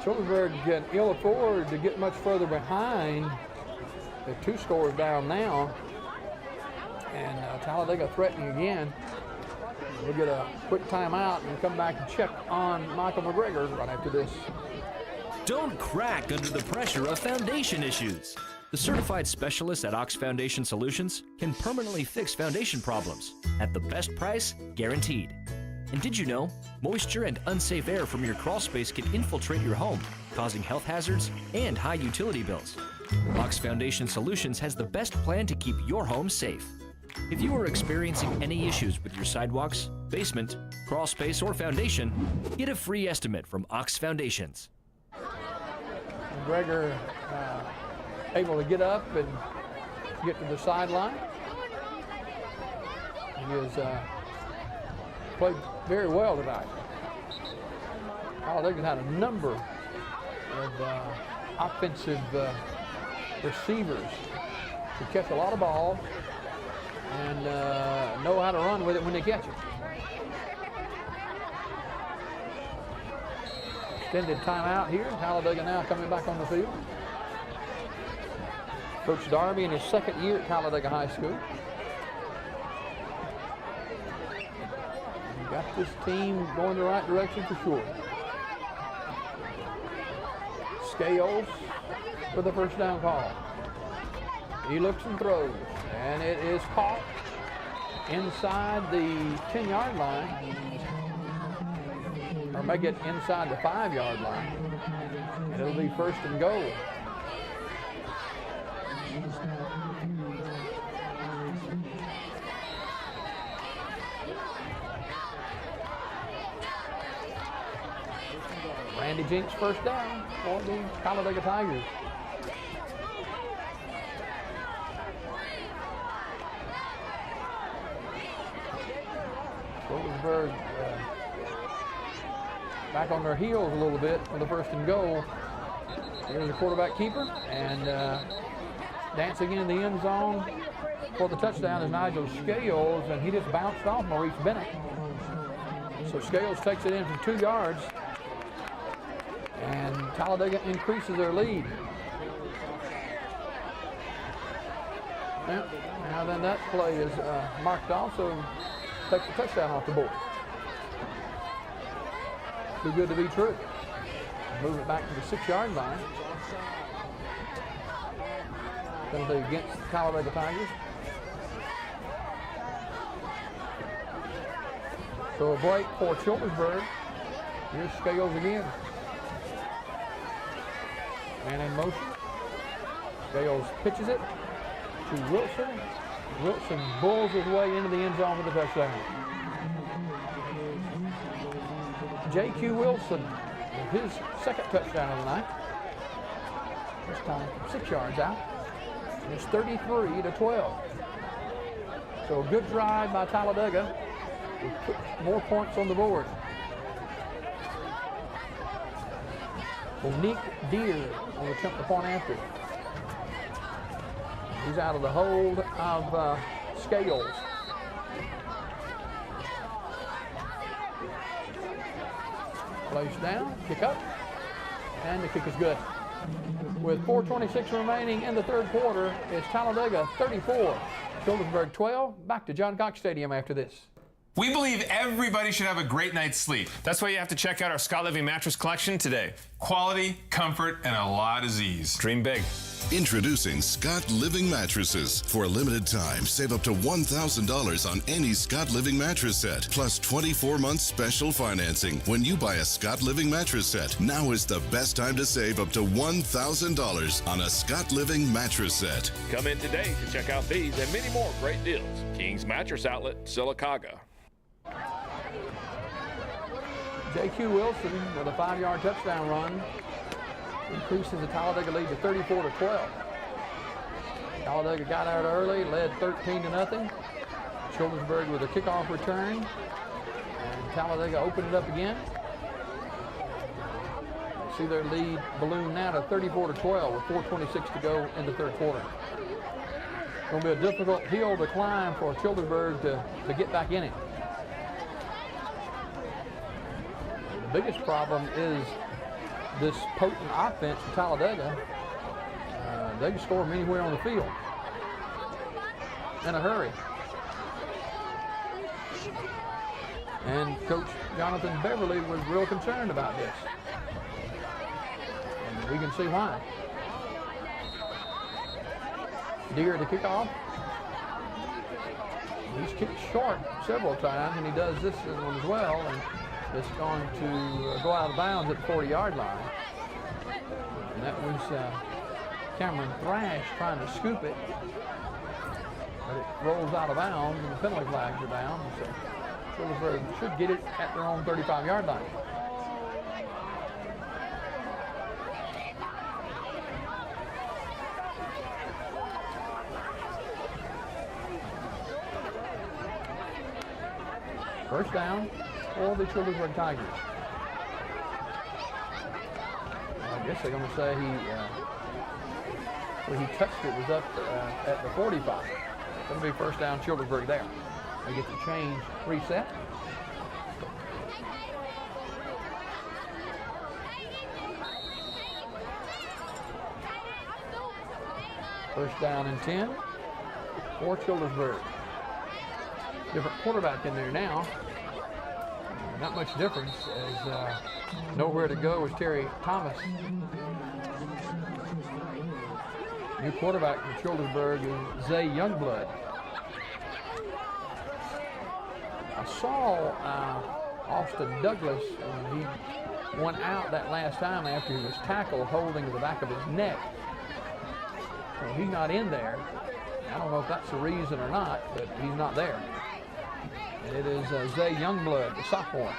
A: Childersburg can ill afford to get much further behind. They're 2 scores down now. And Talladega threatening again. We'll get a quick timeout and come back and check on Michael McGregor right after this.
E: Don't crack under the pressure of foundation issues. The certified specialists at Ox Foundation Solutions can permanently fix foundation problems at the best price guaranteed. And did you know, moisture and unsafe air from your crawl space can infiltrate your home, causing health hazards and high utility bills. Ox Foundation Solutions has the best plan to keep your home safe. If you are experiencing any issues with your sidewalks, basement, crawl space, or foundation, get a free estimate from Ox Foundations.
A: Gregor able to get up and get to the sideline. He has played very well tonight. Talladega had a number of offensive receivers who catch a lot of balls and know how to run with it when they catch it. Extended timeout here. Talladega now coming back on the field. Coach Darby in his second year at Talladega High School. He got this team going the right direction for sure. Scales for the first down call. He looks and throws, and it is caught inside the 10-yard line, or make it inside the 5-yard line. And it'll be first and goal. Randy Jinks first down for the Talladega Tigers. Childersburg back on their heels a little bit for the first and goal. Here's the quarterback keeper, and dancing in the end zone for the touchdown is Nigel Scales, and he just bounced off Maurice Bennett. So Scales takes it in from 2 yards, and Talladega increases their lead. Now then that play is marked off, so takes the touchdown off the board. Too good to be true. Move it back to the 6-yard line. Penalty against the Talladega Tigers. So a break for Childersburg. Here's Scales again. Man in motion. Scales pitches it to Wilson. Wilson bulls his way into the end zone with the touchdown. J.Q. Wilson with his second touchdown of the night. This time 6 yards out. And it's 33-12. So a good drive by Talladega. We'll put more points on the board. Monique Deere will attempt the point after. He's out of the hold of Scales. Place down, kick up, and the kick is good. With 4:26 remaining in the third quarter, it's Talladega 34, Childersburg 12. Back to John Cox Stadium after this.
F: We believe everybody should have a great night's sleep. That's why you have to check out our Scott Living mattress collection today. Quality, comfort, and a lot of ease. Dream big.
G: Introducing Scott Living Mattresses. For a limited time, save up to $1,000 on any Scott Living mattress set, plus 24-month special financing. When you buy a Scott Living mattress set, now is the best time to save up to $1,000 on a Scott Living mattress set.
M: Come in today to check out these and many more great deals. King's Mattress Outlet, Sylacauga.
A: J.Q. Wilson with a 5-yard touchdown run increases the Talladega lead to 34-12. Talladega got out early, led 13-0. Childersburg with a kickoff return, and Talladega opened it up again. See their lead balloon now to 34-12 with 4:26 to go in the third quarter. It's going to be a difficult hill to climb for Childersburg to get back in it. The biggest problem is this potent offense for Talladega. They can score from anywhere on the field in a hurry. And Coach Jonathan Beverly was real concerned about this. And we can see why. Deere to kick off. He's kicked short several times, and he does this one as well. And it's going to go out of bounds at the 40-yard line. And that was Cameron Thrash trying to scoop it. But it rolls out of bounds, and the penalty flags are down. So Childersburg should get it at their own 35-yard line. First down for the Childersburg Tigers. I guess they're going to say where he touched it was up at the 45. It'll be first down Childersburg there. They get the change reset. First down and 10 for Childersburg. Different quarterback in there now. Not much difference as nowhere to go is Terry Thomas. New quarterback for Childersburg is Zay Youngblood. I saw Austin Douglas when he went out that last time after he was tackled holding the back of his neck. So he's not in there. I don't know if that's the reason or not, but he's not there. And it is Zay Youngblood, the sophomore.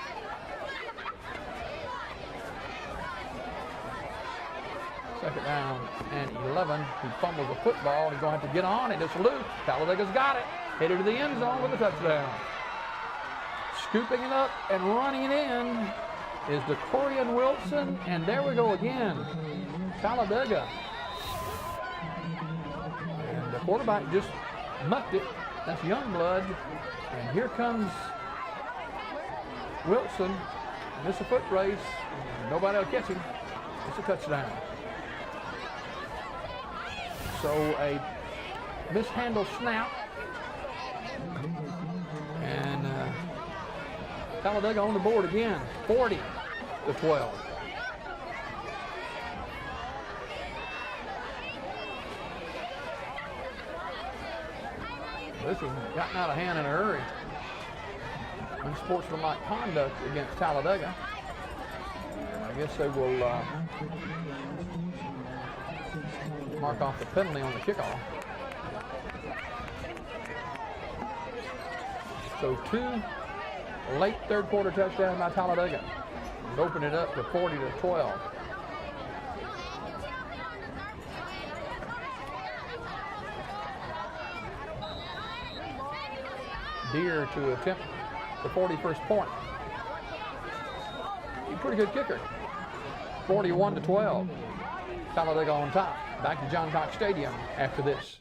A: Second down and 11. He fumbles the football. He's going to have to get on it. It's loose. Talladega's got it. Headed to the end zone with a touchdown. Scooping it up and running it in is DeCorian Wilson. And there we go again. Talladega. And the quarterback just mucked it. That's Youngblood. And here comes Wilson. And it's a foot race. Nobody will catch him. It's a touchdown. So a mishandled snap. And Talladega on the board again, 40-12. This has gotten out of hand in a hurry. Unsportsmanlike conduct against Talladega. And I guess they will mark off the penalty on the kickoff. So 2 late third quarter touchdowns by Talladega. Open it up to 40-12. Deere to attempt the 41st point. He's a pretty good kicker. 41-12. Talladega on top. Back to John Cox Stadium after this.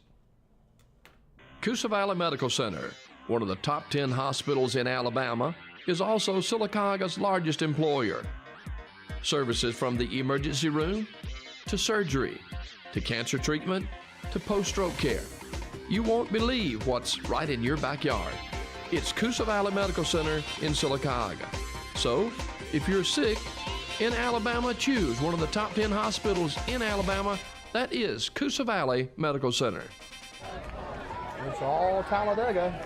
K: Coosa Valley Medical Center, one of the top 10 hospitals in Alabama, is also Silicaga's largest employer. Services from the emergency room to surgery to cancer treatment to post-stroke care. You won't believe what's right in your backyard. It's Coosa Valley Medical Center in Silicaga. So, if you're sick in Alabama, choose one of the top 10 hospitals in Alabama. That is Coosa Valley Medical Center.
A: It's all Talladega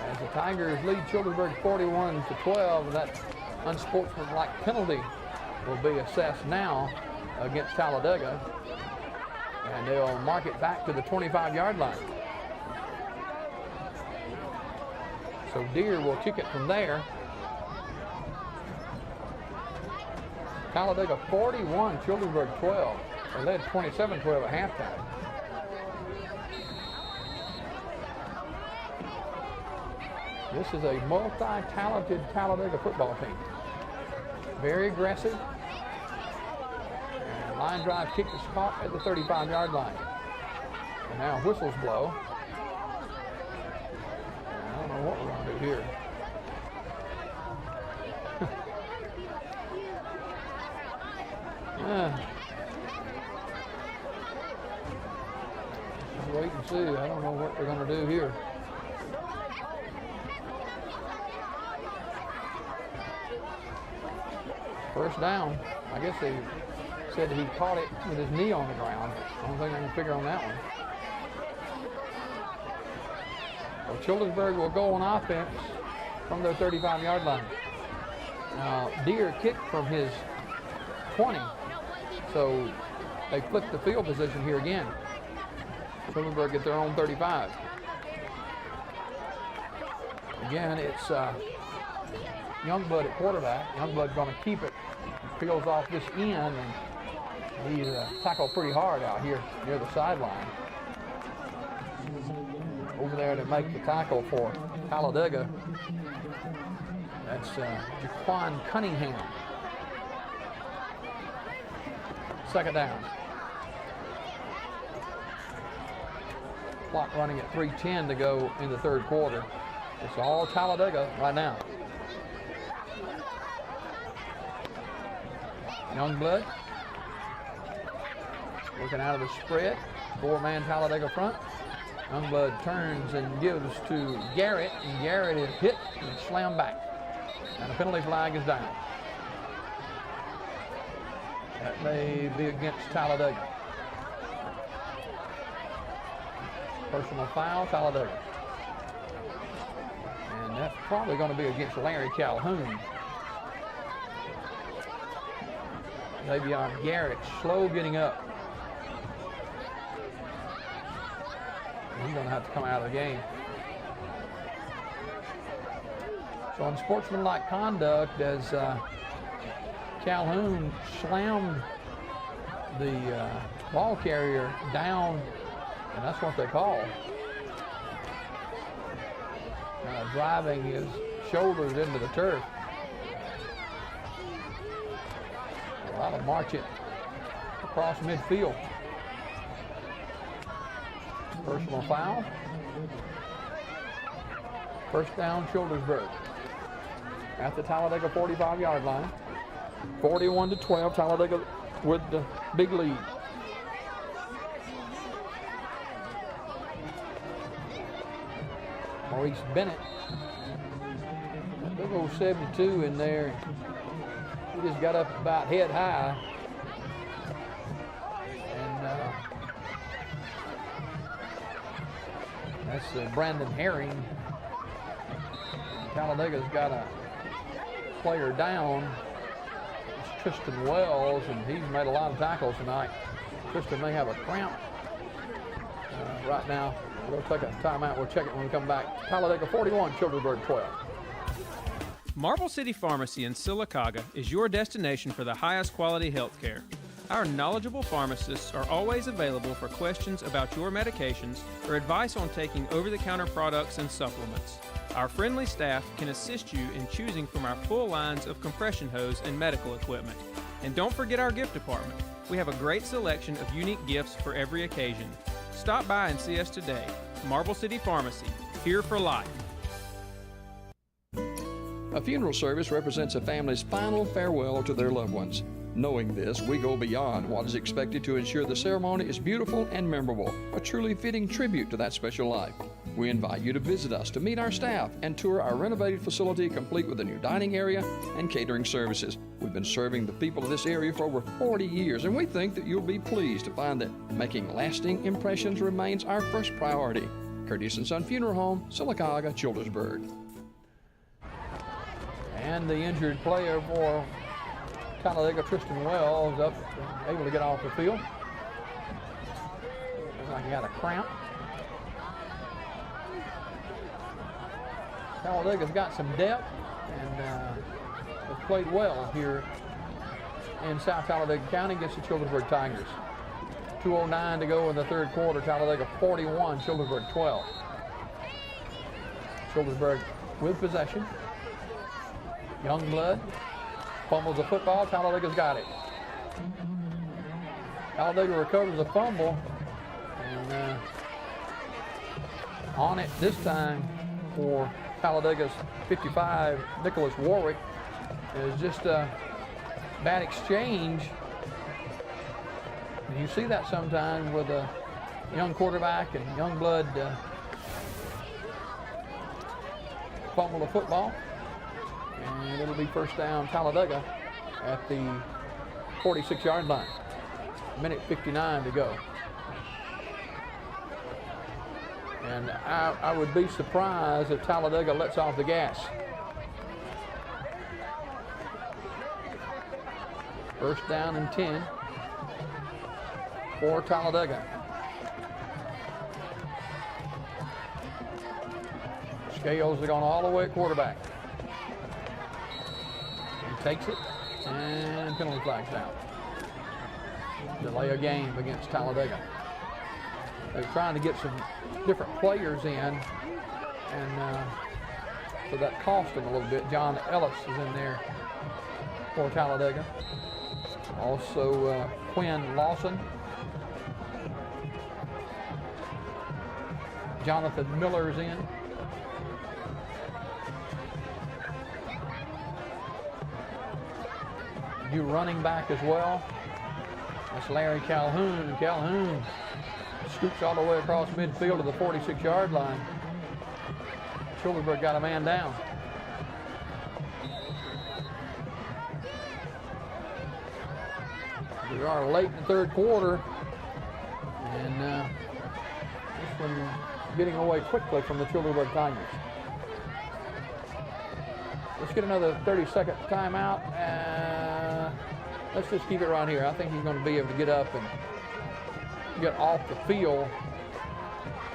A: as the Tigers lead Childersburg 41-12. And that unsportsmanlike penalty will be assessed now against Talladega. And they'll mark it back to the 25-yard line. So Deere will kick it from there. Talladega 41, Childersburg 12. They led 27-12 at halftime. This is a multi-talented Talladega football team. Very aggressive. And line drive kick is caught at the 35-yard line. And now whistles blow. And I don't know what we're going to do here. Just wait and see. I don't know what they're going to do here. First down. I guess they said he caught it with his knee on the ground. I don't think I can figure on that one. Well, Childersburg will go on offense from their 35-yard line. Now, Deere kicked from his 20, so they flipped the field position here again. Childersburg get their own 35. Again, it's Youngblood at quarterback. Youngblood's going to keep it. He peels off this end, and he's tackled pretty hard out here near the sideline. Over there to make the tackle for Talladega That's Jaquan Cunningham. Second down. Clock running at 3:10 to go in the third quarter. It's all Talladega right now. Youngblood working out of the spread. 4-man Talladega front. Youngblood turns and gives to Garrett, and Garrett is hit and slammed back. And the penalty flag is down. That may be against Talladega. Personal foul, Talladega. And that's probably going to be against Larry Calhoun. Davion Garrett, slow getting up. He's going to have to come out of the game. So on sportsmanlike conduct, as Calhoun slammed the ball carrier down, and that's what they call driving his shoulders into the turf. A lot of marching across midfield. Personal foul. First down, Childersburg. At the Talladega 45-yard line. 41-12, Talladega with the big lead. Maurice Bennett. That big old 72 in there. He just got up about head high. And that's Brandon Herring. Talladega's got a player down. It's Tristan Wells, and he's made a lot of tackles tonight. Tristan may have a cramp right now. We'll take a timeout. We'll check it when we come back. Talladega 41, Childersburg 12.
L: Marble City Pharmacy in Sylacauga is your destination for the highest quality health care. Our knowledgeable pharmacists are always available for questions about your medications or advice on taking over-the-counter products and supplements. Our friendly staff can assist you in choosing from our full lines of compression hose and medical equipment. And don't forget our gift department. We have a great selection of unique gifts for every occasion. Stop by and see us today. Marble City Pharmacy, here for life.
K: A funeral service represents a family's final farewell to their loved ones. Knowing this, we go beyond what is expected to ensure the ceremony is beautiful and memorable, a truly fitting tribute to that special life. We invite you to visit us to meet our staff and tour our renovated facility complete with a new dining area and catering services. We've been serving the people of this area for over 40 years, and we think that you'll be pleased to find that making lasting impressions remains our first priority. Curtis & Son Funeral Home, Sylacauga, Childersburg.
A: And the injured player for Talladega, Tristan Wells, up able to get off the field. Looks like he got a cramp. Talladega's got some depth and has played well here in South Talladega County against the Childersburg Tigers. 2:09 to go in the third quarter. Talladega 41, Childersburg 12. Childersburg with possession. Youngblood fumbles the football. Talladega's got it. Talladega recovers the fumble, and on it this time for Talladega's 55, Nicholas Warwick. Is just a bad exchange. And you see that sometimes with a young quarterback, and Youngblood fumble the football. And it'll be first down Talladega at the 46-yard line. Minute 59 to go. And I would be surprised if Talladega lets off the gas. First down and 10 for Talladega. Scales are going all the way at quarterback. Takes it, and penalty flag's down. Delay a game against Talladega. They're trying to get some different players in, and so that cost him a little bit. John Ellis is in there for Talladega. Also Quinn Lawson. Jonathan Miller's in. New running back as well. That's Larry Calhoun. Calhoun scoops all the way across midfield to the 46-yard line. Childersburg got a man down. We are late in the third quarter, and this one getting away quickly from the Childersburg Tigers. Let's get another 30-second timeout. Let's just keep it right here. I think he's going to be able to get up and get off the field.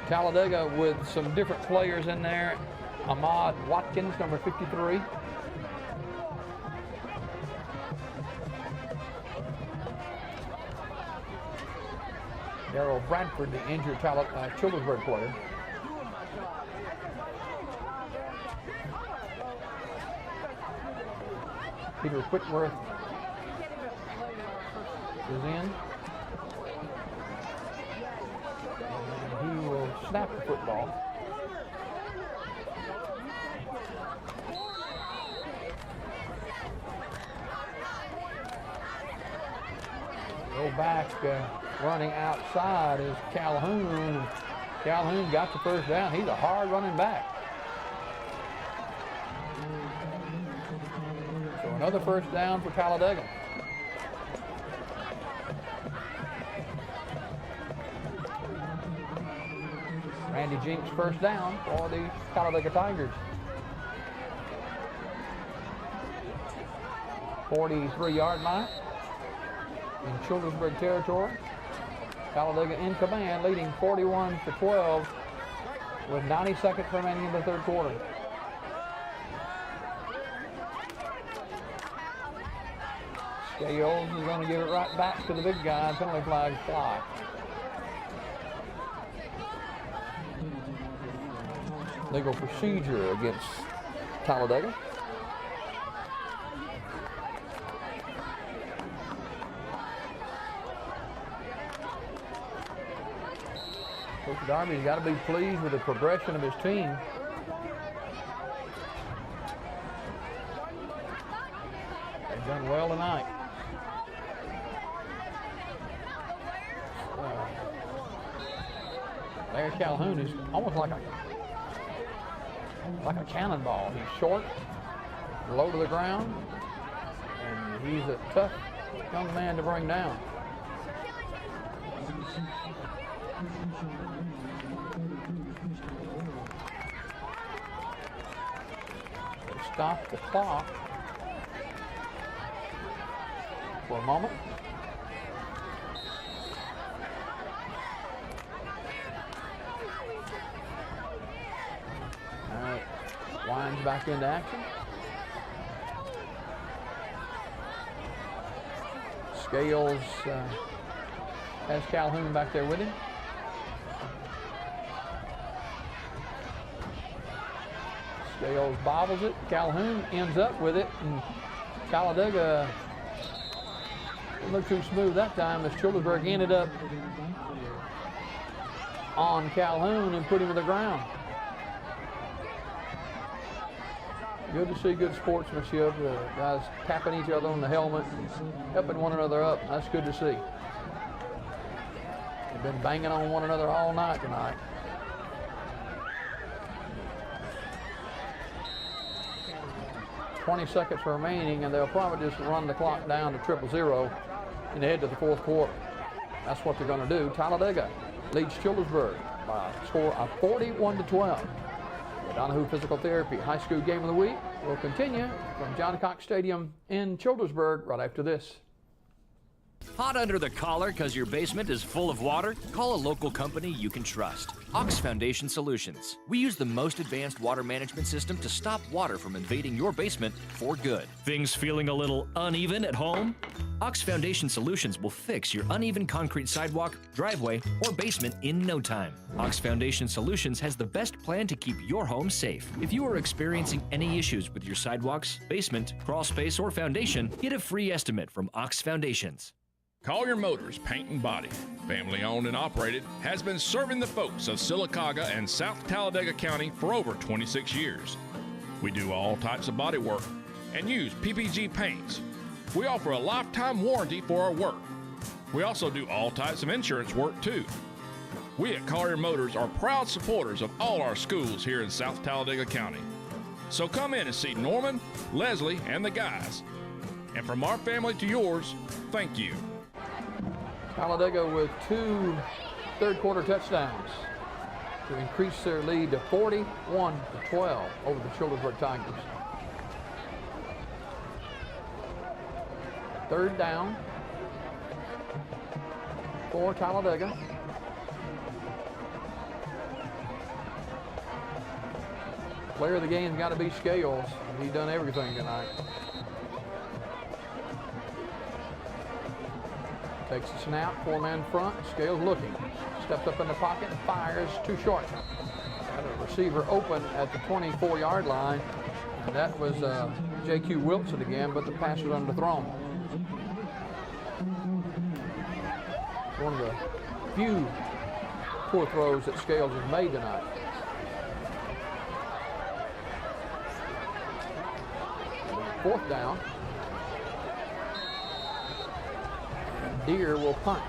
A: Talladega with some different players in there. Ahmad Watkins, number 53. Darrell Bradford, the injured Childersburg player. Peter Whitworth is in. And he will snap the football. Go back, running outside is Calhoun. Calhoun got the first down. He's a hard running back. So another first down for Talladega. Randy Jinks first down for the Talladega Tigers. 43-yard line in Childersburg territory. Talladega in command, leading 41-12 with 90 seconds remaining in the third quarter. Scales is going to give it right back to the big guy. Penalty flag fly. Legal procedure against Talladega. Coach Darby's got to be pleased with the progression of his team. They've done well tonight. Larry Calhoun is almost like a cannonball. He's short, low to the ground, and he's a tough young man to bring down. Stop the clock for a moment. All right, winds back into action. Scales has Calhoun back there with him. Scales bobbles it. Calhoun ends up with it, and Talladega didn't look too smooth that time as Childersburg ended up on Calhoun and put him to the ground. Good to see good sportsmanship. Guys tapping each other on the helmet and helping one another up. That's good to see. They've been banging on one another all night tonight. .20 seconds remaining, and they'll probably just run the clock down to 0-0 and head to the fourth quarter. That's what they're going to do. Talladega leads Childersburg by a score of 41-12. The Donahue Physical Therapy High School Game of the Week will continue from John Cox Stadium in Childersburg right after this.
E: Hot under the collar because your basement is full of water? Call a local company you can trust. Ox Foundation Solutions. We use the most advanced water management system to stop water from invading your basement for good. Things feeling a little uneven at home? Ox Foundation Solutions will fix your uneven concrete sidewalk, driveway, or basement in no time. Ox Foundation Solutions has the best plan to keep your home safe. If you are experiencing any issues with your sidewalks, basement, crawl space, or foundation, get a free estimate from Ox Foundations.
M: Collier Motors Paint and Body, family owned and operated, has been serving the folks of Sylacauga and South Talladega County for over 26 years. We do all types of body work and use PPG paints. We offer a lifetime warranty for our work. We also do all types of insurance work too. We at Collier Motors are proud supporters of all our schools here in South Talladega County. So come in and see Norman, Leslie, and the guys. And from our family to yours, thank you.
A: Talladega with 2 third-quarter touchdowns to increase their lead to 41-12 over the Childersburg Tigers. Third down for Talladega. Player of the game's got to be Scales. He's done everything tonight. Takes a snap, 4-man front. Scales looking. Steps up in the pocket and fires too short. Got a receiver open at the 24-yard line. And that was J.Q. Wilson again, but the pass was underthrown. One of the few poor throws that Scales has made tonight. Fourth down. Deere will punt.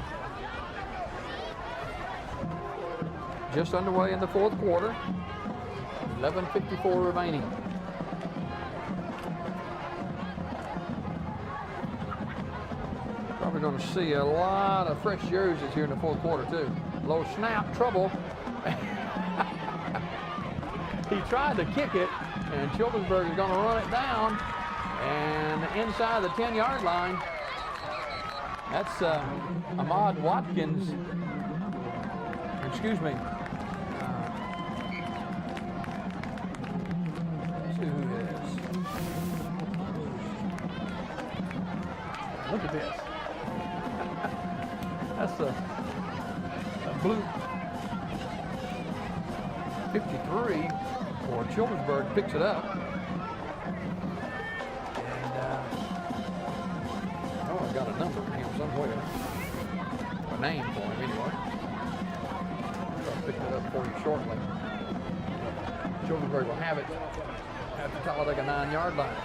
A: Just underway in the fourth quarter. 11:54 remaining. Probably going to see a lot of fresh jerseys here in the fourth quarter too. Low snap, trouble. He tried to kick it, and Childersburg is going to run it down. And inside the 10-yard line, that's Ahmad Watkins. Excuse me. Let's see who it is. Look at this. That's a blue 53 for Childersburg. Picks it up. Got a number for him somewhere. A name for him anyway. I'll pick that up for you shortly. Childersburg will have it at the Talladega 9-yard line.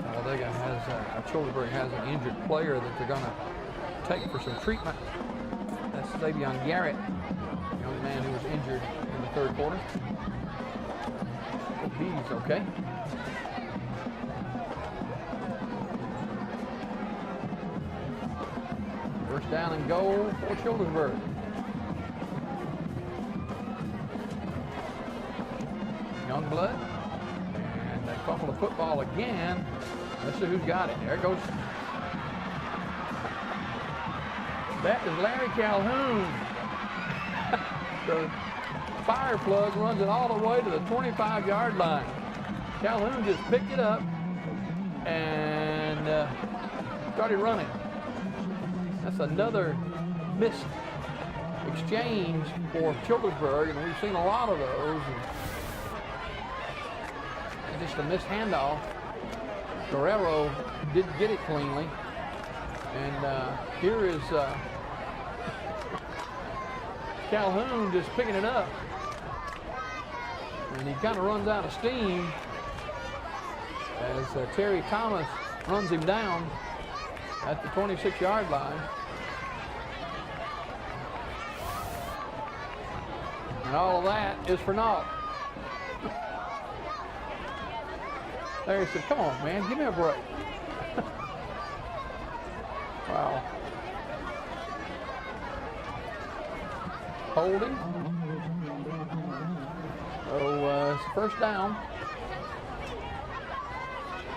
A: Talladega has, Childersburg has an injured player that they're going to take for some treatment. That's Savion Garrett, the young man who was injured in the third quarter. Hope he's okay. First down and goal for Childersburg. Youngblood. And they fumble the football again. Let's see who's got it. There it goes. That is Larry Calhoun. The fire plug runs it all the way to the 25-yard line. Calhoun just picked it up and started running. That's another missed exchange for Childersburg, and we've seen a lot of those. And just a missed handoff. Guerrero didn't get it cleanly. And here is Calhoun just picking it up. And he kind of runs out of steam as Terry Thomas runs him down at the 26-yard line. And all of that is for naught. Larry said, come on, man, give me a break. Wow. holding. So it's first down.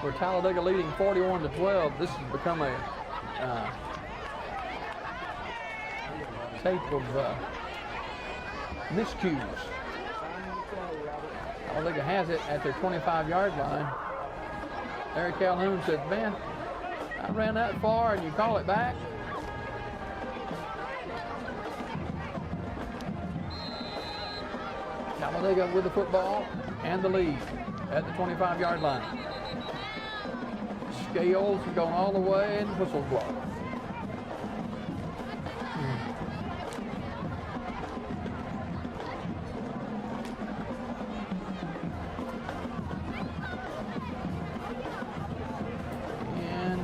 A: For Talladega leading 41-12. This has become a tape of miscues. Talladega has it at their 25-yard line. Larry Calhoun said, man, I ran that far and you call it back? Talladega with the football and the lead at the 25-yard line. Scales are going all the way and whistles blow. And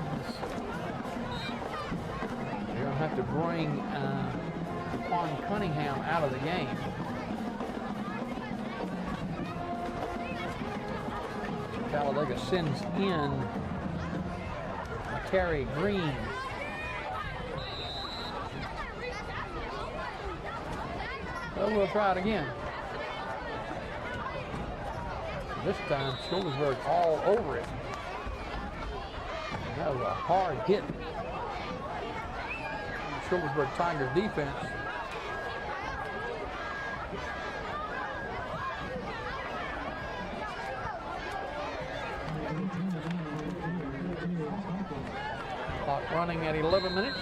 A: they're going to have to bring Quan Cunningham out of the game. Talladega sends in Terry Green. Well, we'll try it again. This time, Childersburg all over it. That was a hard hit. Childersburg Tigers defense. Clock running at 11 minutes.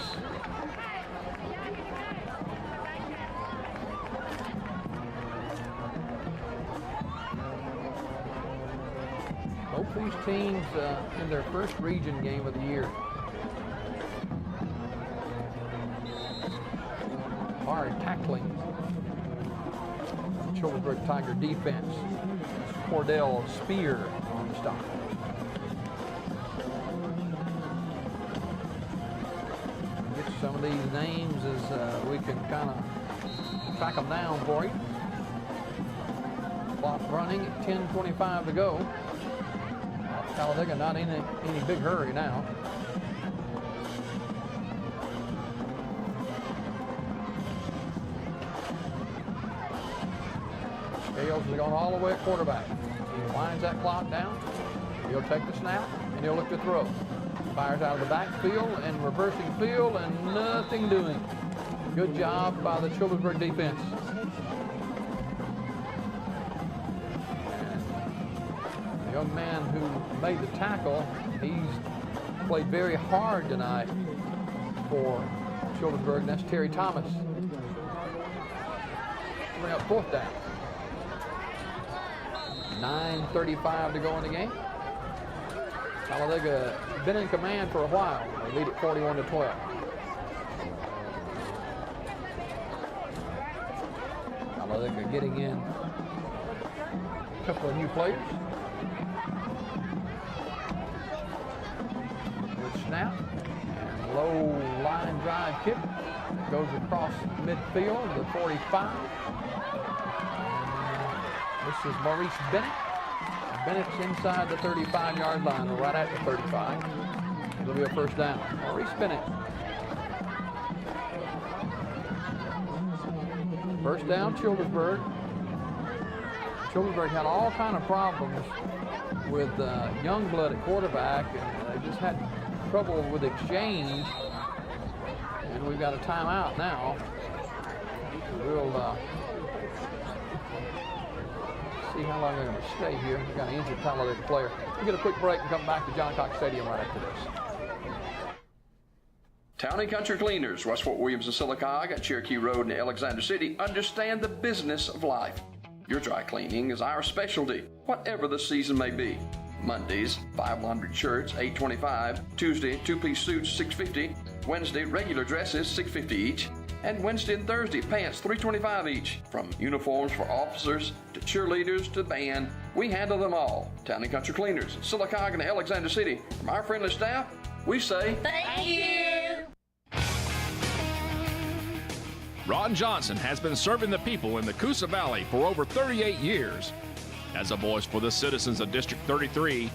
A: Both these teams in their first region game of the year. Hard tackling. Childersburg Tiger defense. Cordell Spear on the stop. Some of these names as we can kind of track them down for you. Clock running at 10:25 to go. Talladega not in any big hurry now. Scales is going all the way at quarterback. He winds that clock down. He'll take the snap and he'll look to throw. Fires out of the backfield and reversing field and nothing doing. Good job by the Childersburg defense. And the young man who made the tackle, he's played very hard tonight for Childersburg, and that's Terry Thomas. Bring up fourth down. 9:35 to go in the game. Talladega been in command for a while. They lead it 41-12. Talladega getting in a couple of new players. Good snap and low line drive kick goes across midfield to 45. This is Maurice Bennett. Bennett's inside the 35-yard line, or right at the 35. It'll be a first down. Maurice Bennett. First down, Childersburg. Childersburg had all kind of problems with Youngblood at quarterback, and they just had trouble with exchange. And we've got a timeout now. We'll see how long they're going to stay here. We've got an injured Talladega player. We'll get a quick break and come back to John Cox Stadium right after this.
K: Town and Country Cleaners, West Fort Williams and Sylacauga, Cherokee Road in Alexander City, understand the business of life. Your dry cleaning is our specialty, whatever the season may be. Mondays, 5 laundry shirts, $8.25. Tuesday, 2-piece suits, $6.50. Wednesday, regular dresses, $6.50 each. And Wednesday and Thursday, pants, $3.25 each. From uniforms for officers to cheerleaders to band, we handle them all. Town and Country Cleaners, Sylacauga and Alexander City. From our friendly staff, we say
N: thank you.
M: Ron Johnson has been serving the people in the Coosa Valley for over 38 years. As a voice for the citizens of District 33,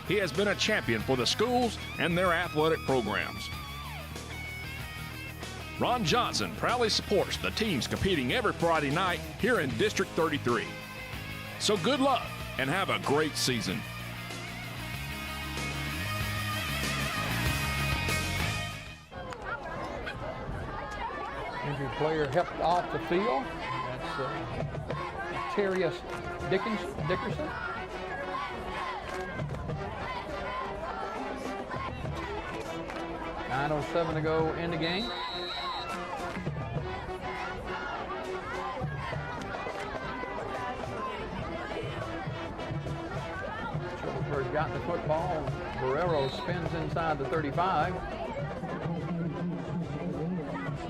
M: he has been a champion for the schools and their athletic programs. Ron Johnson proudly supports the teams competing every Friday night here in District 33. So good luck and have a great season.
A: Injured player helped off the field. That's Terrius Dickerson. .9:07 to go in the game. Childersburg got the football. Guerrero spins inside the 35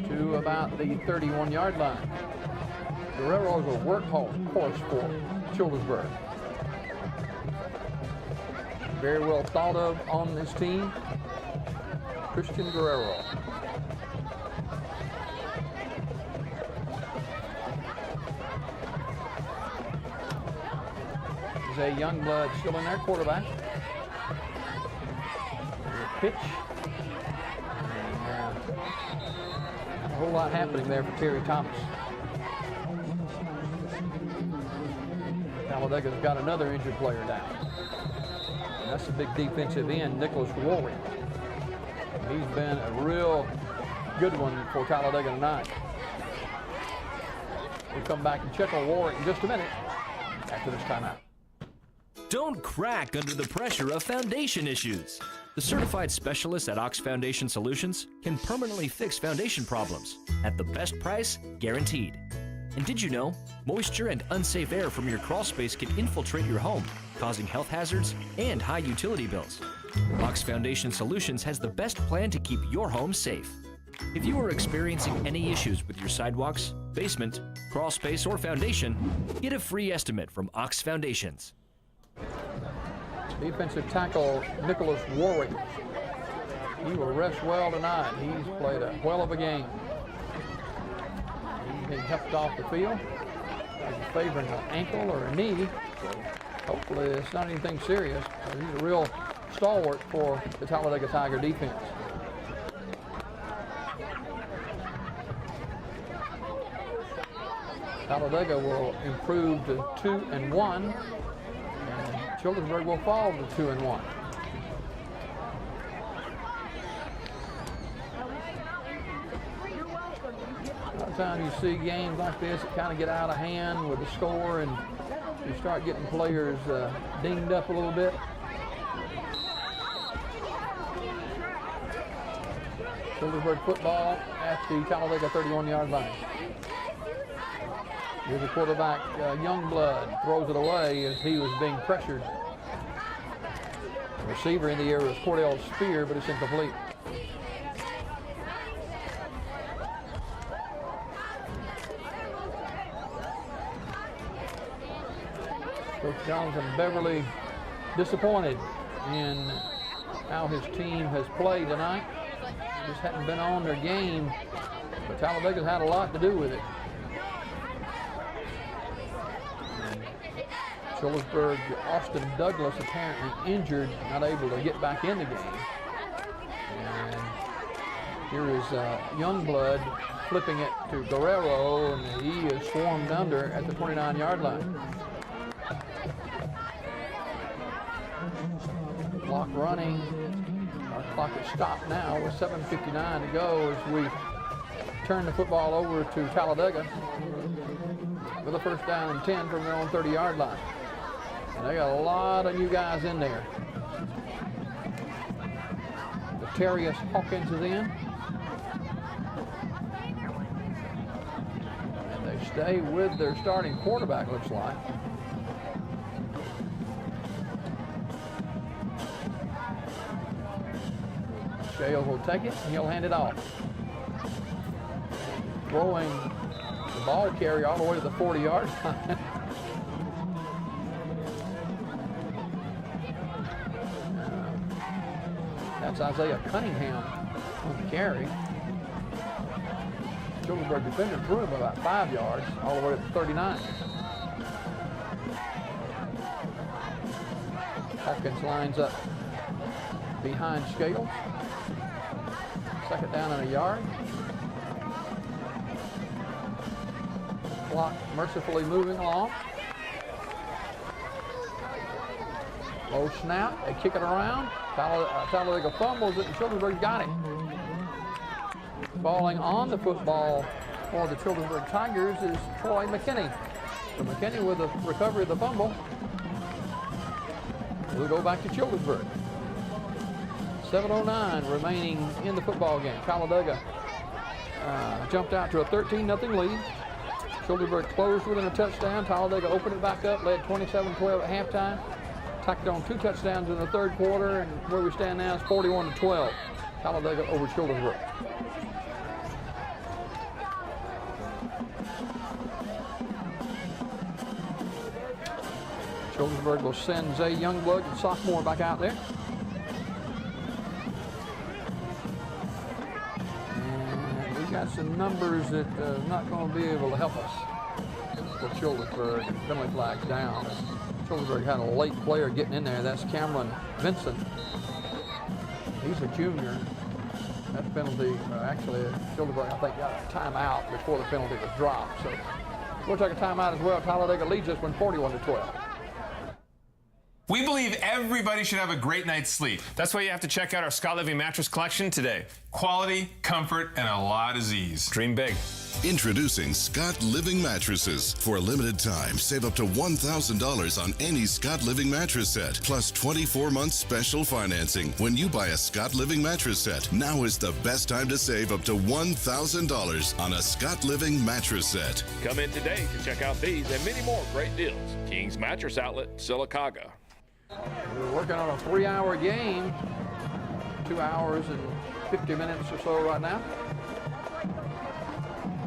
A: to about the 31-yard line. Guerrero is a workhorse for Childersburg. Very well thought of on this team. Christian Guerrero. Zay Youngblood still in there, quarterback. Pitch. And, a whole lot happening there for Terry Thomas. Talladega's got another injured player down. And that's a big defensive end, Nicholas Warwick. He's been a real good one for Talladega tonight. We'll come back and check on Warwick in just a minute after this timeout.
E: Don't crack under the pressure of foundation issues. The certified specialists at Ox Foundation Solutions can permanently fix foundation problems at the best price guaranteed. And did you know, moisture and unsafe air from your crawl space can infiltrate your home, causing health hazards and high utility bills. Ox Foundation Solutions has the best plan to keep your home safe. If you are experiencing any issues with your sidewalks, basement, crawl space, or foundation, get a free estimate from Ox Foundations.
A: Defensive tackle Nicholas Warwick. He will rest well tonight. He's played a well of a game. He's been helped off the field. He's favoring an ankle or a knee. So hopefully it's not anything serious. He's a real stalwart for the Talladega Tiger defense. Talladega will improve to 2-1. Childersburg will fall to 2-1. A lot of times you see games like this that kind of get out of hand with the score and you start getting players dinged up a little bit. Childersburg football at the Talladega 31-yard line. Here's the quarterback, Youngblood, throws it away as he was being pressured. The receiver in the air was Cordell Spear, but it's incomplete. Coach Jonathan Beverly disappointed in how his team has played tonight. Just hadn't been on their game, but Talladega's had a lot to do with it. Childersburg, Austin Douglas apparently injured, not able to get back in the game. And here is Youngblood flipping it to Guerrero, and he is swarmed under at the 29-yard line. Clock running. Our clock is stopped now with 7:59 to go as we turn the football over to Talladega with a first down and 10 from their own 30-yard line. And they got a lot of new guys in there. The Terrius Hawkins is in. And they stay with their starting quarterback, looks like. Shales will take it, and he'll hand it off. Throwing the ball carrier all the way to the 40-yard line. That's Isaiah Cunningham on the carry. Childersburg defender threw him about 5 yards, all the way to the 39. Hawkins lines up behind Scales. Second down and a yard. Clock mercifully moving along. Low snap, they kick it around. Talladega fumbles it, and Childersburg got it. Falling on the football for the Childersburg Tigers is Troy McKinney. So McKinney with the recovery of the fumble. We'll go back to Childersburg. 7:09 remaining in the football game. Talladega jumped out to a 13-0 lead. Childersburg closed within a touchdown. Talladega opened it back up, led 27-12 at halftime. Tacked on 2 touchdowns in the third quarter, and where we stand now is 41-12. Talladega over Childersburg. Childersburg will send Zay Youngblood, the sophomore, back out there. And we got some numbers that are not going to be able to help us for Childersburg. Penalty flags down. Childersburg had a late player getting in there. That's Cameron Vincent. He's a junior. That penalty, actually, Childersburg, I think, got a timeout before the penalty was dropped. So we'll take a timeout as well. Talladega leads this one 41-12.
F: We believe everybody should have a great night's sleep. That's why you have to check out our Scott Living mattress collection today. Quality, comfort, and a lot of ease. Dream big.
G: Introducing Scott Living mattresses. For a limited time, save up to $1,000 on any Scott Living mattress set, plus 24-month special financing. When you buy a Scott Living mattress set, now is the best time to save up to $1,000 on a Scott Living mattress set.
M: Come in today to check out these and many more great deals. King's Mattress Outlet, Sylacauga.
A: We're working on a 3-hour game. 2 hours and 50 minutes or so right now.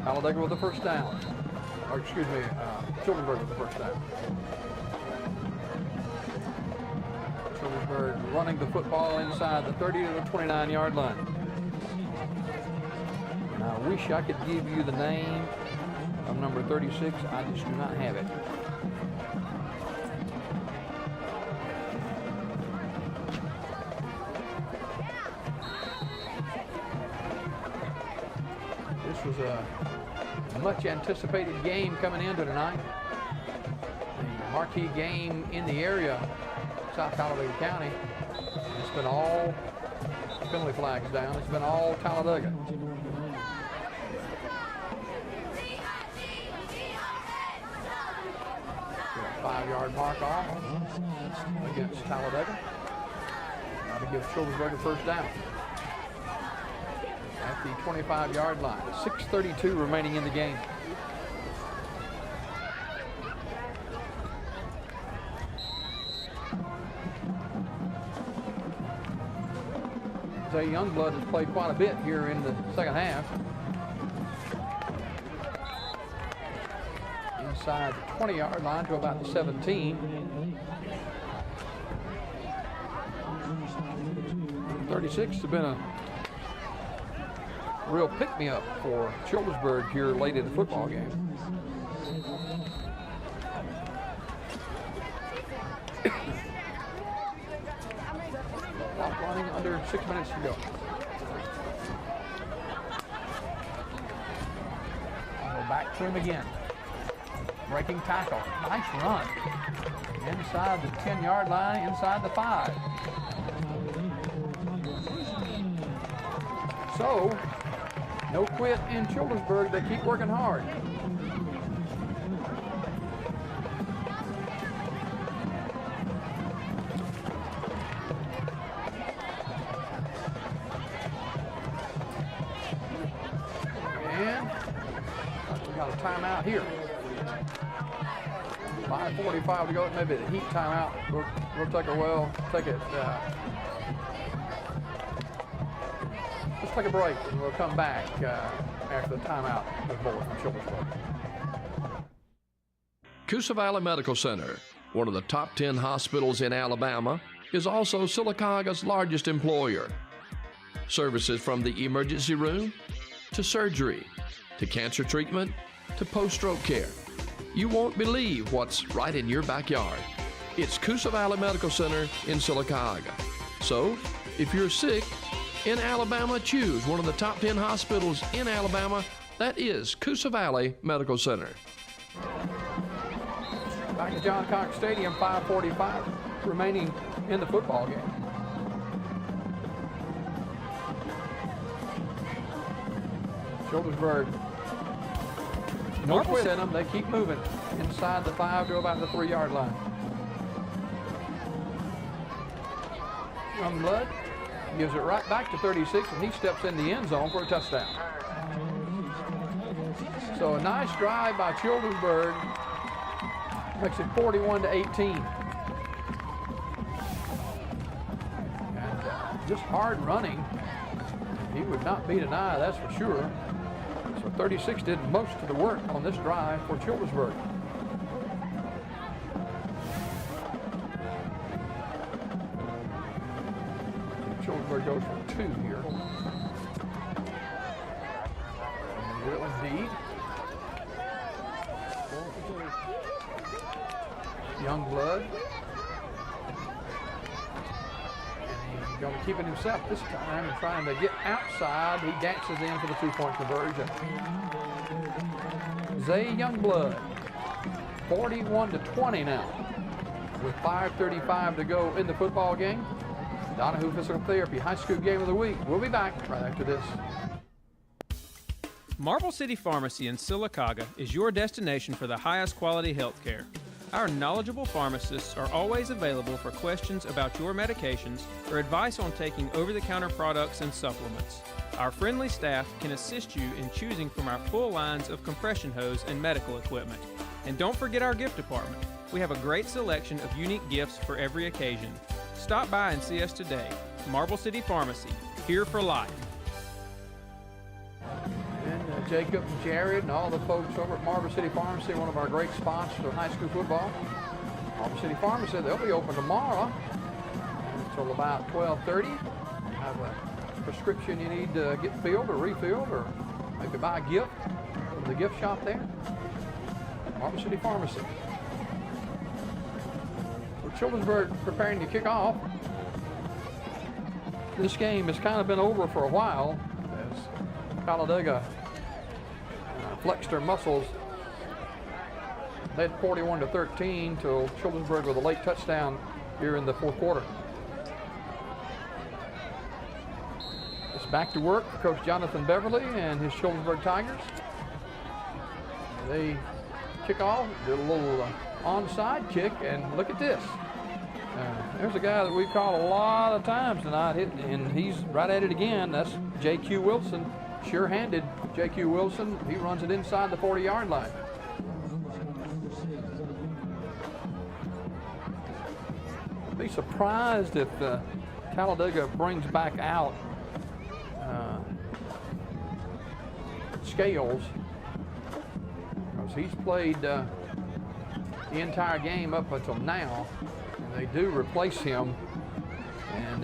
A: Talladega with the first down. Or excuse me, Childersburg with the first down. Childersburg running the football inside the 30 to the 29-yard line. And I wish I could give you the name of number 36. I just do not have it. This was a much anticipated game coming into tonight. The marquee game in the area, South Talladega County. It's been all penalty flags down. It's been all Talladega. Got a 5-yard mark off against Talladega. Now to give Childersburg a first down at the 25-yard line. 6:32 remaining in the game. Zay Youngblood has played quite a bit here in the second half. Inside the 20-yard line to about the 17. 36 has been a real pick-me-up for Childersburg here late in the football game. Clock running under 6 minutes to go. Go back to him again. Breaking tackle. Nice run. Inside the 10-yard line, inside the 5. So, no quit in Childersburg. They keep working hard. And we got a timeout here. 5:45 to go. Maybe the heat timeout. We'll take it. Let's take a break and we'll come back after the timeout with more from Childersburg.
K: Coosa Valley Medical Center, one of the top 10 hospitals in Alabama, is also Sylacauga's largest employer. Services from the emergency room to surgery to cancer treatment to post-stroke care. You won't believe what's right in your backyard. It's Coosa Valley Medical Center in Sylacauga. So, if you're sick in Alabama, choose one of the top 10 hospitals in Alabama. That is Coosa Valley Medical Center.
A: Back at John Cox Stadium, 5:45 remaining in the football game. Childersburg, no quit in them. They keep moving inside the 5 to about the 3-yard line. Youngblood gives it right back to 36, and he steps in the end zone for a touchdown. So a nice drive by Childersburg makes it 41-18. And just hard running. He would not beat an eye, that's for sure. So 36 did most of the work on this drive for Childersburg. Childersburg goes for 2 here. And will indeed. Youngblood. And he's going to keep it himself this time and trying to get outside. He dances in for the 2-point conversion. Zay Youngblood, 41-20 now. With 5:35 to go in the football game. Donahue Physical Therapy High School Game of the Week. We'll be back right after this.
L: Marble City Pharmacy in Sylacauga is your destination for the highest quality health care. Our knowledgeable pharmacists are always available for questions about your medications or advice on taking over-the-counter products and supplements. Our friendly staff can assist you in choosing from our full lines of compression hose and medical equipment. And don't forget our gift department. We have a great selection of unique gifts for every occasion. Stop by and see us today. Marble City Pharmacy, here for life.
A: And Jacob and Jared and all the folks over at Marble City Pharmacy, one of our great sponsors of high school football. Marble City Pharmacy, they'll be open tomorrow until about 12:30. Have a prescription you need to get filled or refilled, or maybe buy a gift from the gift shop there. Marble City Pharmacy. Childersburg preparing to kick off. This game has kind of been over for a while as Talladega flexed their muscles. Led 41-13 till Childersburg with a late touchdown here in the 4th quarter. It's back to work for Coach Jonathan Beverly and his Childersburg Tigers. They kick off, did a little onside kick, and look at this. There's a guy that we've called a lot of times tonight, and he's right at it again. That's J.Q. Wilson, sure-handed J.Q. Wilson. He runs it inside the 40-yard line. I'd be surprised if Talladega brings back out Scales, because he's played the entire game up until now. They do replace him, and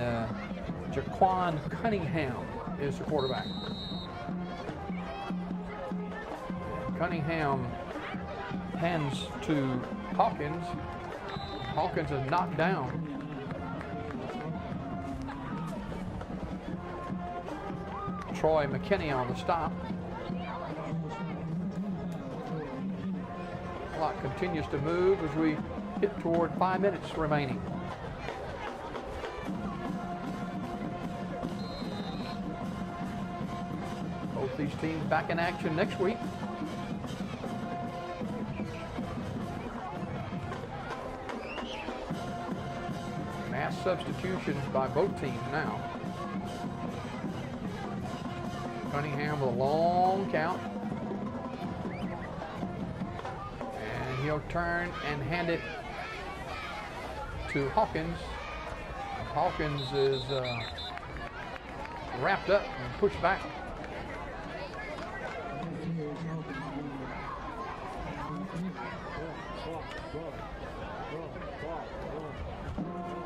A: Jaquan Cunningham is the quarterback. Cunningham hands to Hawkins. Hawkins is knocked down. Troy McKinney on the stop. Clock continues to move as we hit toward 5 minutes remaining. Both these teams back in action next week. Mass substitutions by both teams now. Cunningham with a long count. And he'll turn and hand it to Hawkins. Hawkins is wrapped up and pushed back.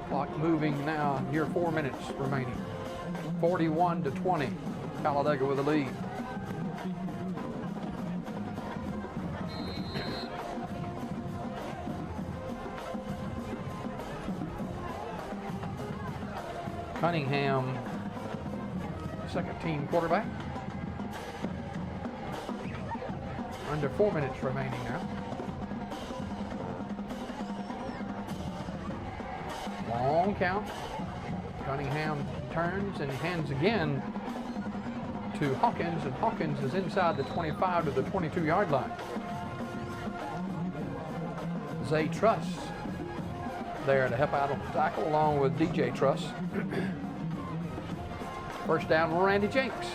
A: Clock moving now, near 4 minutes remaining. 41-20, Talladega with the lead. Cunningham, second team quarterback. Under 4 minutes remaining now. On count. Cunningham turns and hands again to Hawkins, and Hawkins is inside the 25 to the 22-yard line. Zay Truss there to help out on the tackle along with DJ Truss. First down, Randy Jenks.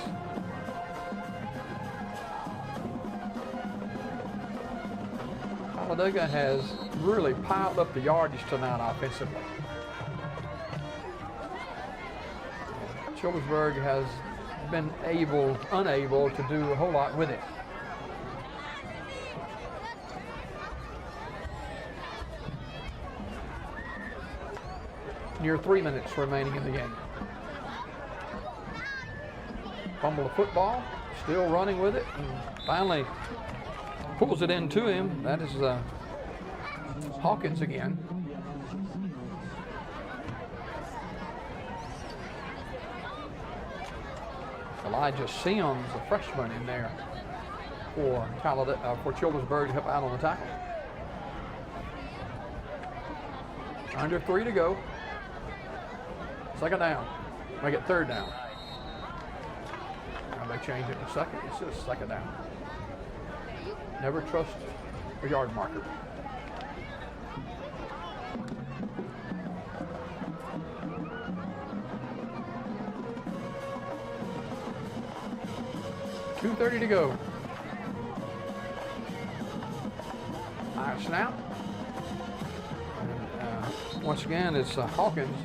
A: Talladega has really piled up the yardage tonight offensively. Childersburg has been unable to do a whole lot with it. Near 3 minutes remaining in the game. Fumble the football, still running with it, and finally pulls it into him. That is Hawkins again. Elijah Sims, a freshman, in there for Childersburg to help out on the tackle. Under 3 to go. Second down. Make it third down. Now they change it in a second. It's just second down. Never trust a yard marker. .230 to go. High snap. And, once again, it's Hawkins.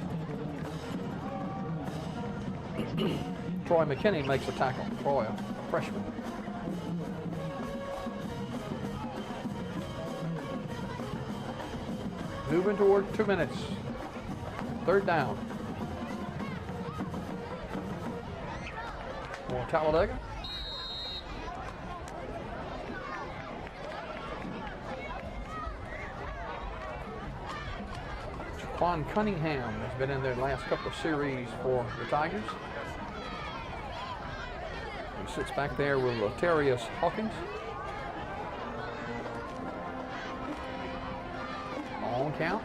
A: Troy McKinney makes a tackle. Troy, a freshman. Moving toward 2 minutes. Third down. For Talladega. Jaquan Cunningham has been in their last couple of series for the Tigers. He sits back there with Latarius Hawkins. On count.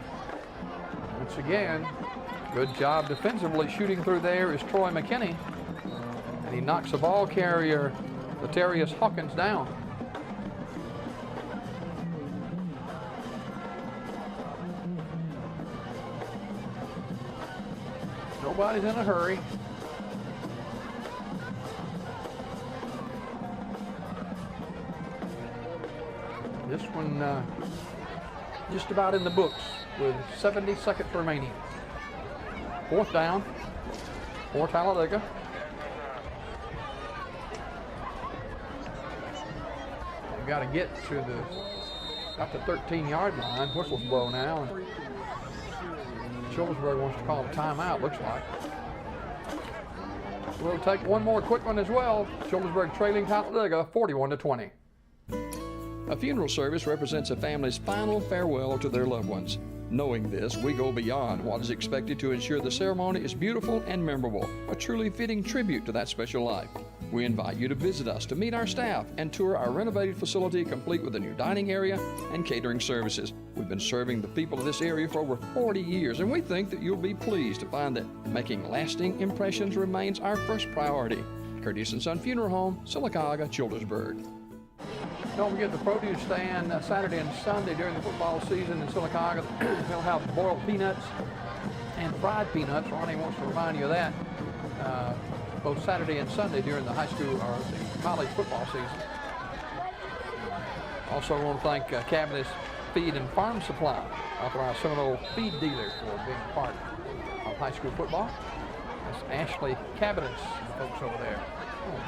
A: Once again, good job defensively shooting through there is Troy McKinney. And he knocks the ball carrier, Latarius Hawkins, down. Nobody's in a hurry. This one just about in the books with 70 seconds remaining. Fourth down for Talladega. They've got to get to the 13-yard line. Whistle's blow now. And Childersburg wants to call a timeout, looks like. We'll take one more quick one as well. Childersburg trailing Talladega 41-20.
K: A funeral service represents a family's final farewell to their loved ones. Knowing this, we go beyond what is expected to ensure the ceremony is beautiful and memorable, a truly fitting tribute to that special life. We invite you to visit us to meet our staff and tour our renovated facility complete with a new dining area and catering services. We've been serving the people of this area for over 40 years, and we think that you'll be pleased to find that making lasting impressions remains our first priority. Curtis & Son Funeral Home, Sylacauga, Childersburg.
A: Don't forget the produce stand Saturday and Sunday during the football season in Sylacauga. They'll have boiled peanuts and fried peanuts. Ronnie wants to remind you of that. Both Saturday and Sunday during the high school or the college football season. Also want to thank Cabinet's Feed and Farm Supply, authorized Seminole feed dealer, for being part of high school football. That's Ashley Cabinet's, the folks over there.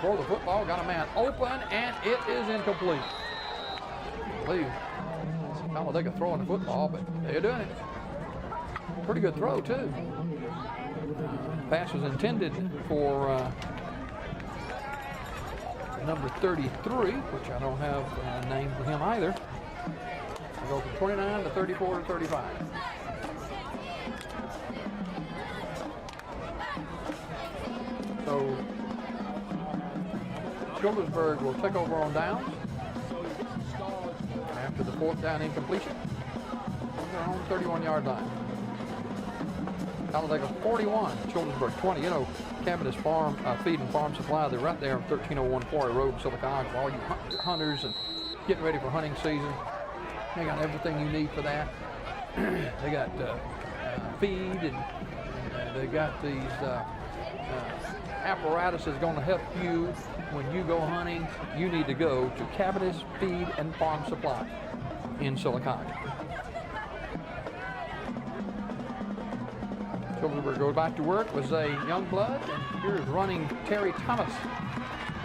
A: Throw the football, got a man open, and it is incomplete. I believe Talladega throwing the football, but they're doing it. Pretty good throw, too. Pass was intended for number 33, which I don't have a name for him either. I go from 29 to 34 to 35. So Childersburg will take over on downs after the fourth down incompletion on their own 31-yard line. Talladega 41, Childersburg 20. You know, Cabinet's Farm, Feed and Farm Supply, they're right there on 1301 Quarry Road in Silicaga. All you hunters and getting ready for hunting season, they got everything you need for that. They got feed, and they got these apparatus that's going to help you when you go hunting. You need to go to Cabinet's Feed and Farm Supply in Silicaga. Childersburg goes back to work with a young blood, and here's running Terry Thomas.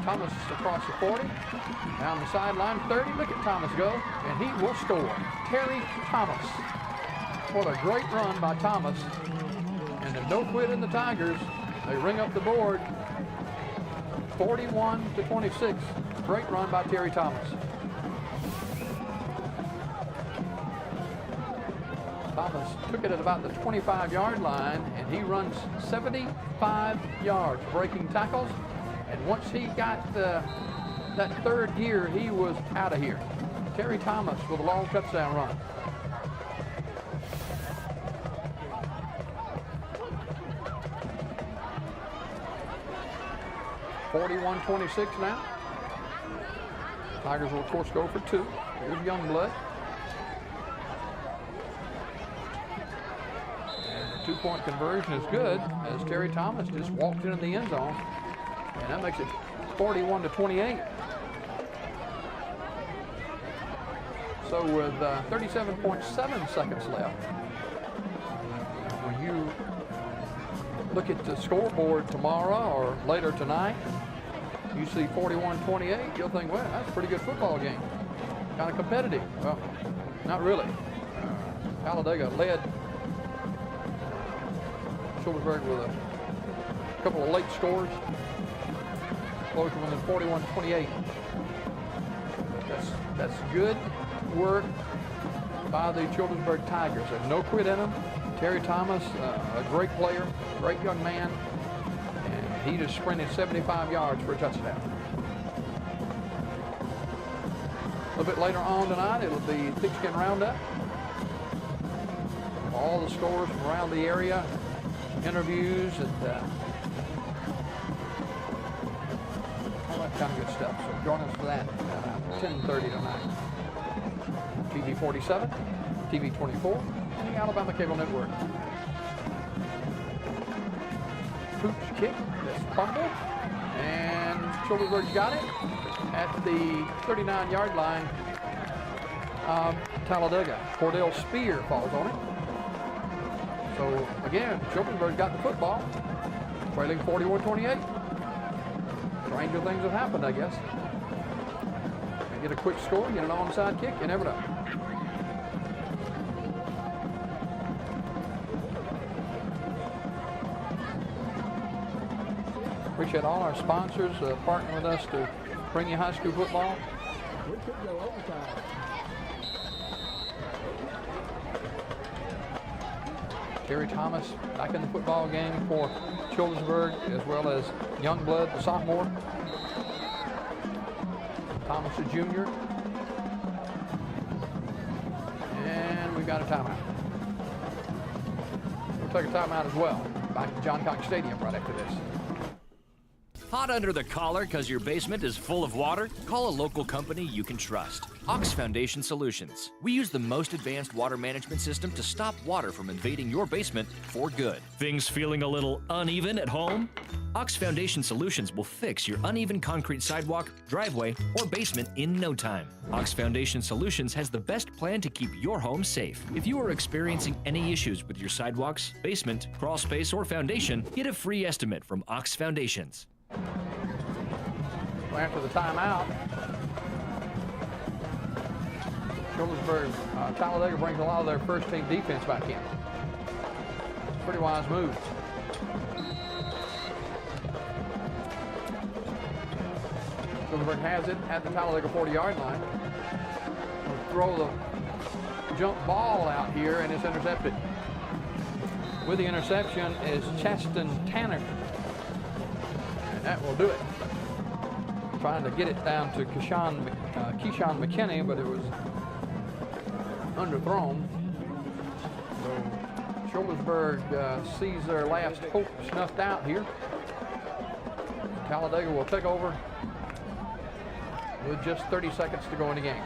A: Thomas across the 40, down the sideline, 30. Look at Thomas go, and he will score. Terry Thomas. What a great run by Thomas. And there's no quit in the Tigers. They ring up the board, 41-26. Great run by Terry Thomas. Thomas took it at about the 25-yard line, and he runs 75 yards, breaking tackles. And once he got that third gear, he was out of here. Terry Thomas with a long touchdown run. (41-26) now. Tigers will, of course, go for 2. Here's Youngblood. And the 2-point conversion is good as Terry Thomas just walks into the end zone. And that makes it 41-28. So with 37.7 seconds left, when you look at the scoreboard tomorrow or later tonight, you see 41-28, you'll think, well, that's a pretty good football game. Kind of competitive. Well, not really. Talladega led Childersburg with a couple of late scores. Closer than 41-28. That's good work by the Childersburg Tigers. There's no quit in them. Terry Thomas, a great player, great young man, and he just sprinted 75 yards for a touchdown. A little bit later on tonight, it'll be Pigskin roundup. All the scores from around the area, interviews, and kind of good stuff. So join us for that 10:30 tonight. TV 47, TV 24, and the Alabama Cable Network. Pooch kick, that's fumble, and Childersburg's got it at the 39-yard line of Talladega. Cordell Spear falls on it. So again, Childersburg got the football, trailing 41-28. Stranger things have happened, I guess. Get a quick score, get an onside kick, you never know. Appreciate all our sponsors partnering with us to bring you high school football.
N: We could go overtime.
A: Terry Thomas back in the football game for Childersburg, as well as Youngblood, the sophomore. Thomas, the junior. And we've got a timeout. We'll take a timeout as well. Back to John Cox Stadium right after this.
E: Hot under the collar because your basement is full of water? Call a local company you can trust. Ox Foundation Solutions. We use the most advanced water management system to stop water from invading your basement for good. Things feeling a little uneven at home? Ox Foundation Solutions will fix your uneven concrete sidewalk, driveway, or basement in no time. Ox Foundation Solutions has the best plan to keep your home safe. If you are experiencing any issues with your sidewalks, basement, crawl space, or foundation, get a free estimate from Ox Foundations.
A: Well, after the timeout, Childersburg, Talladega brings a lot of their first team defense back in. Pretty wise move. Childersburg has it at the Talladega 40-yard line. We'll throw the jump ball out here, and it's intercepted. With the interception is Chaston Tanner. And that will do it. Trying to get it down to Keyshawn McKinney, but it was underthrown. So Childersburg sees their last hope snuffed out here. Talladega will take over with just 30 seconds to go in the game.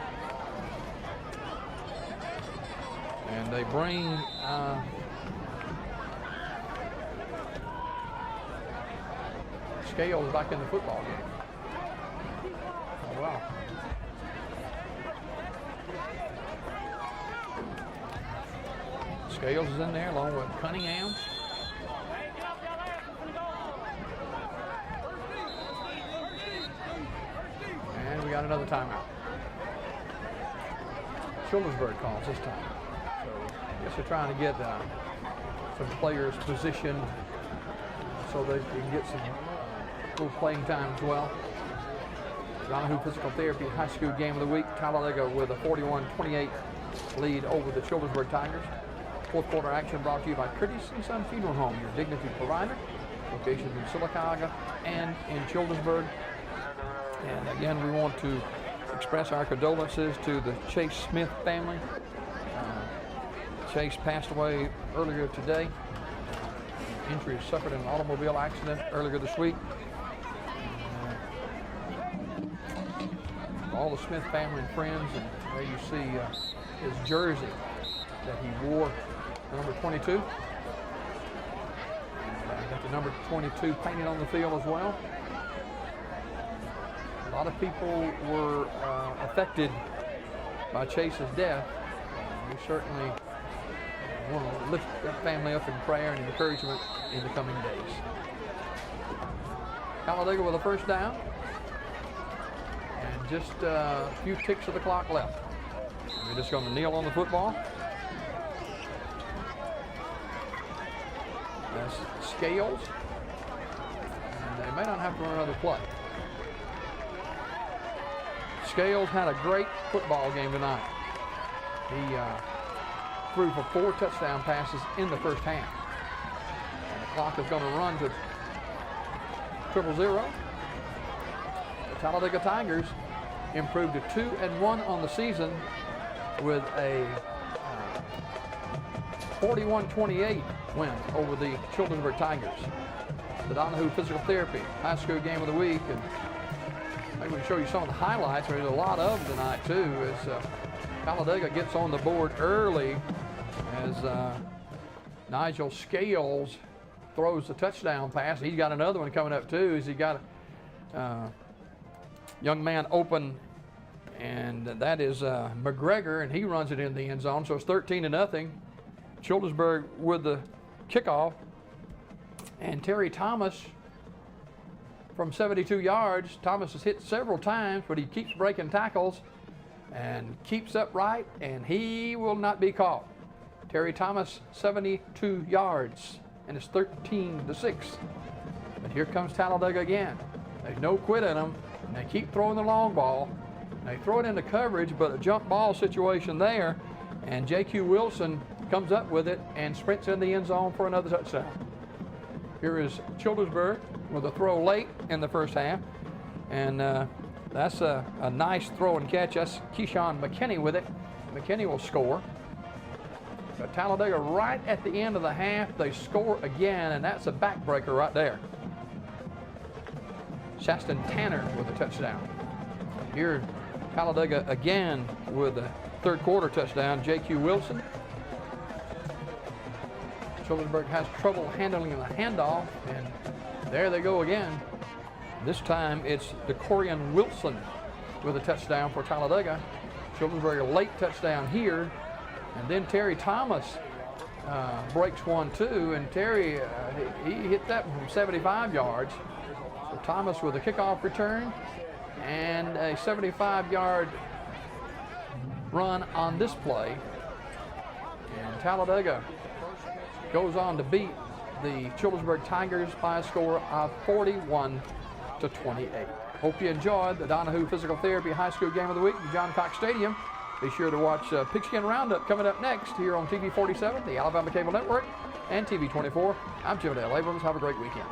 A: And they bring Scales back in the football game. Oh, wow. Scales is in there along with Cunningham. And we got another timeout. Childersburg calls this time. So I guess they're trying to get some players positioned so they can get some little playing time as well. Donahue Physical Therapy High School Game of the Week. Talladega with a 41-28 lead over the Childersburg Tigers. Fourth quarter action brought to you by Curtis & Son Funeral Home, your dignity provider. Locations in Sylacauga and in Childersburg. And again, we want to express our condolences to the Chase Smith family. Chase passed away earlier today. Injury suffered in an automobile accident earlier this week. All the Smith family and friends, and there you see his jersey that he wore, number 22. Got the number 22 painted on the field as well. A lot of people were affected by Chase's death. We certainly want to lift that family up in prayer and encouragement in the coming days. Talladega with a first down. And just a few ticks of the clock left. We're just going to kneel on the football. That's Scales. And they may not have to run another play. Scales had a great football game tonight. He threw for 4 touchdown passes in the first half. And the clock is going to run to 0-0. The Talladega Tigers improved to 2-1 on the season with a 41-28 win over the Childersburg Tigers. The Donahue Physical Therapy High School Game of the Week, and maybe we can show you some of the highlights. There's a lot of them tonight too, as Talladega gets on the board early as Nigel Scales throws the touchdown pass. He's got another one coming up too, as he got a young man open, and that is McGregor, and he runs it in the end zone. So it's 13-0. Childersburg with the kickoff, and Terry Thomas from 72 yards. Thomas has hit several times, but he keeps breaking tackles and keeps upright, and he will not be caught. Terry Thomas, 72 yards, and it's 13-6. But here comes Talladega again. There's no quit in them, and they keep throwing the long ball. They throw it into coverage, but a jump ball situation there, and J.Q. Wilson comes up with it and sprints in the end zone for another touchdown. Here is Childersburg with a throw late in the first half, and that's a nice throw and catch. That's Keyshawn McKinney with it. McKinney will score. But Talladega right at the end of the half, they score again, and that's a backbreaker right there. Shaston Tanner with a touchdown. Here, Talladega again with a third quarter touchdown, J.Q. Wilson. Childersburg has trouble handling the handoff, and there they go again. This time it's DeCorian Wilson with a touchdown for Talladega. Childersburg a late touchdown here, and then Terry Thomas breaks one too, and Terry, he hit that from 75 yards. So Thomas with a kickoff return and a 75-yard run on this play. And Talladega goes on to beat the Childersburg Tigers by a score of 41-28. Hope you enjoyed the Donahue Physical Therapy High School Game of the Week at John Cox Stadium. Be sure to watch Pigskin Roundup coming up next here on TV 47, the Alabama Cable Network, and TV 24. I'm Jim Dale Abrams. Have a great weekend.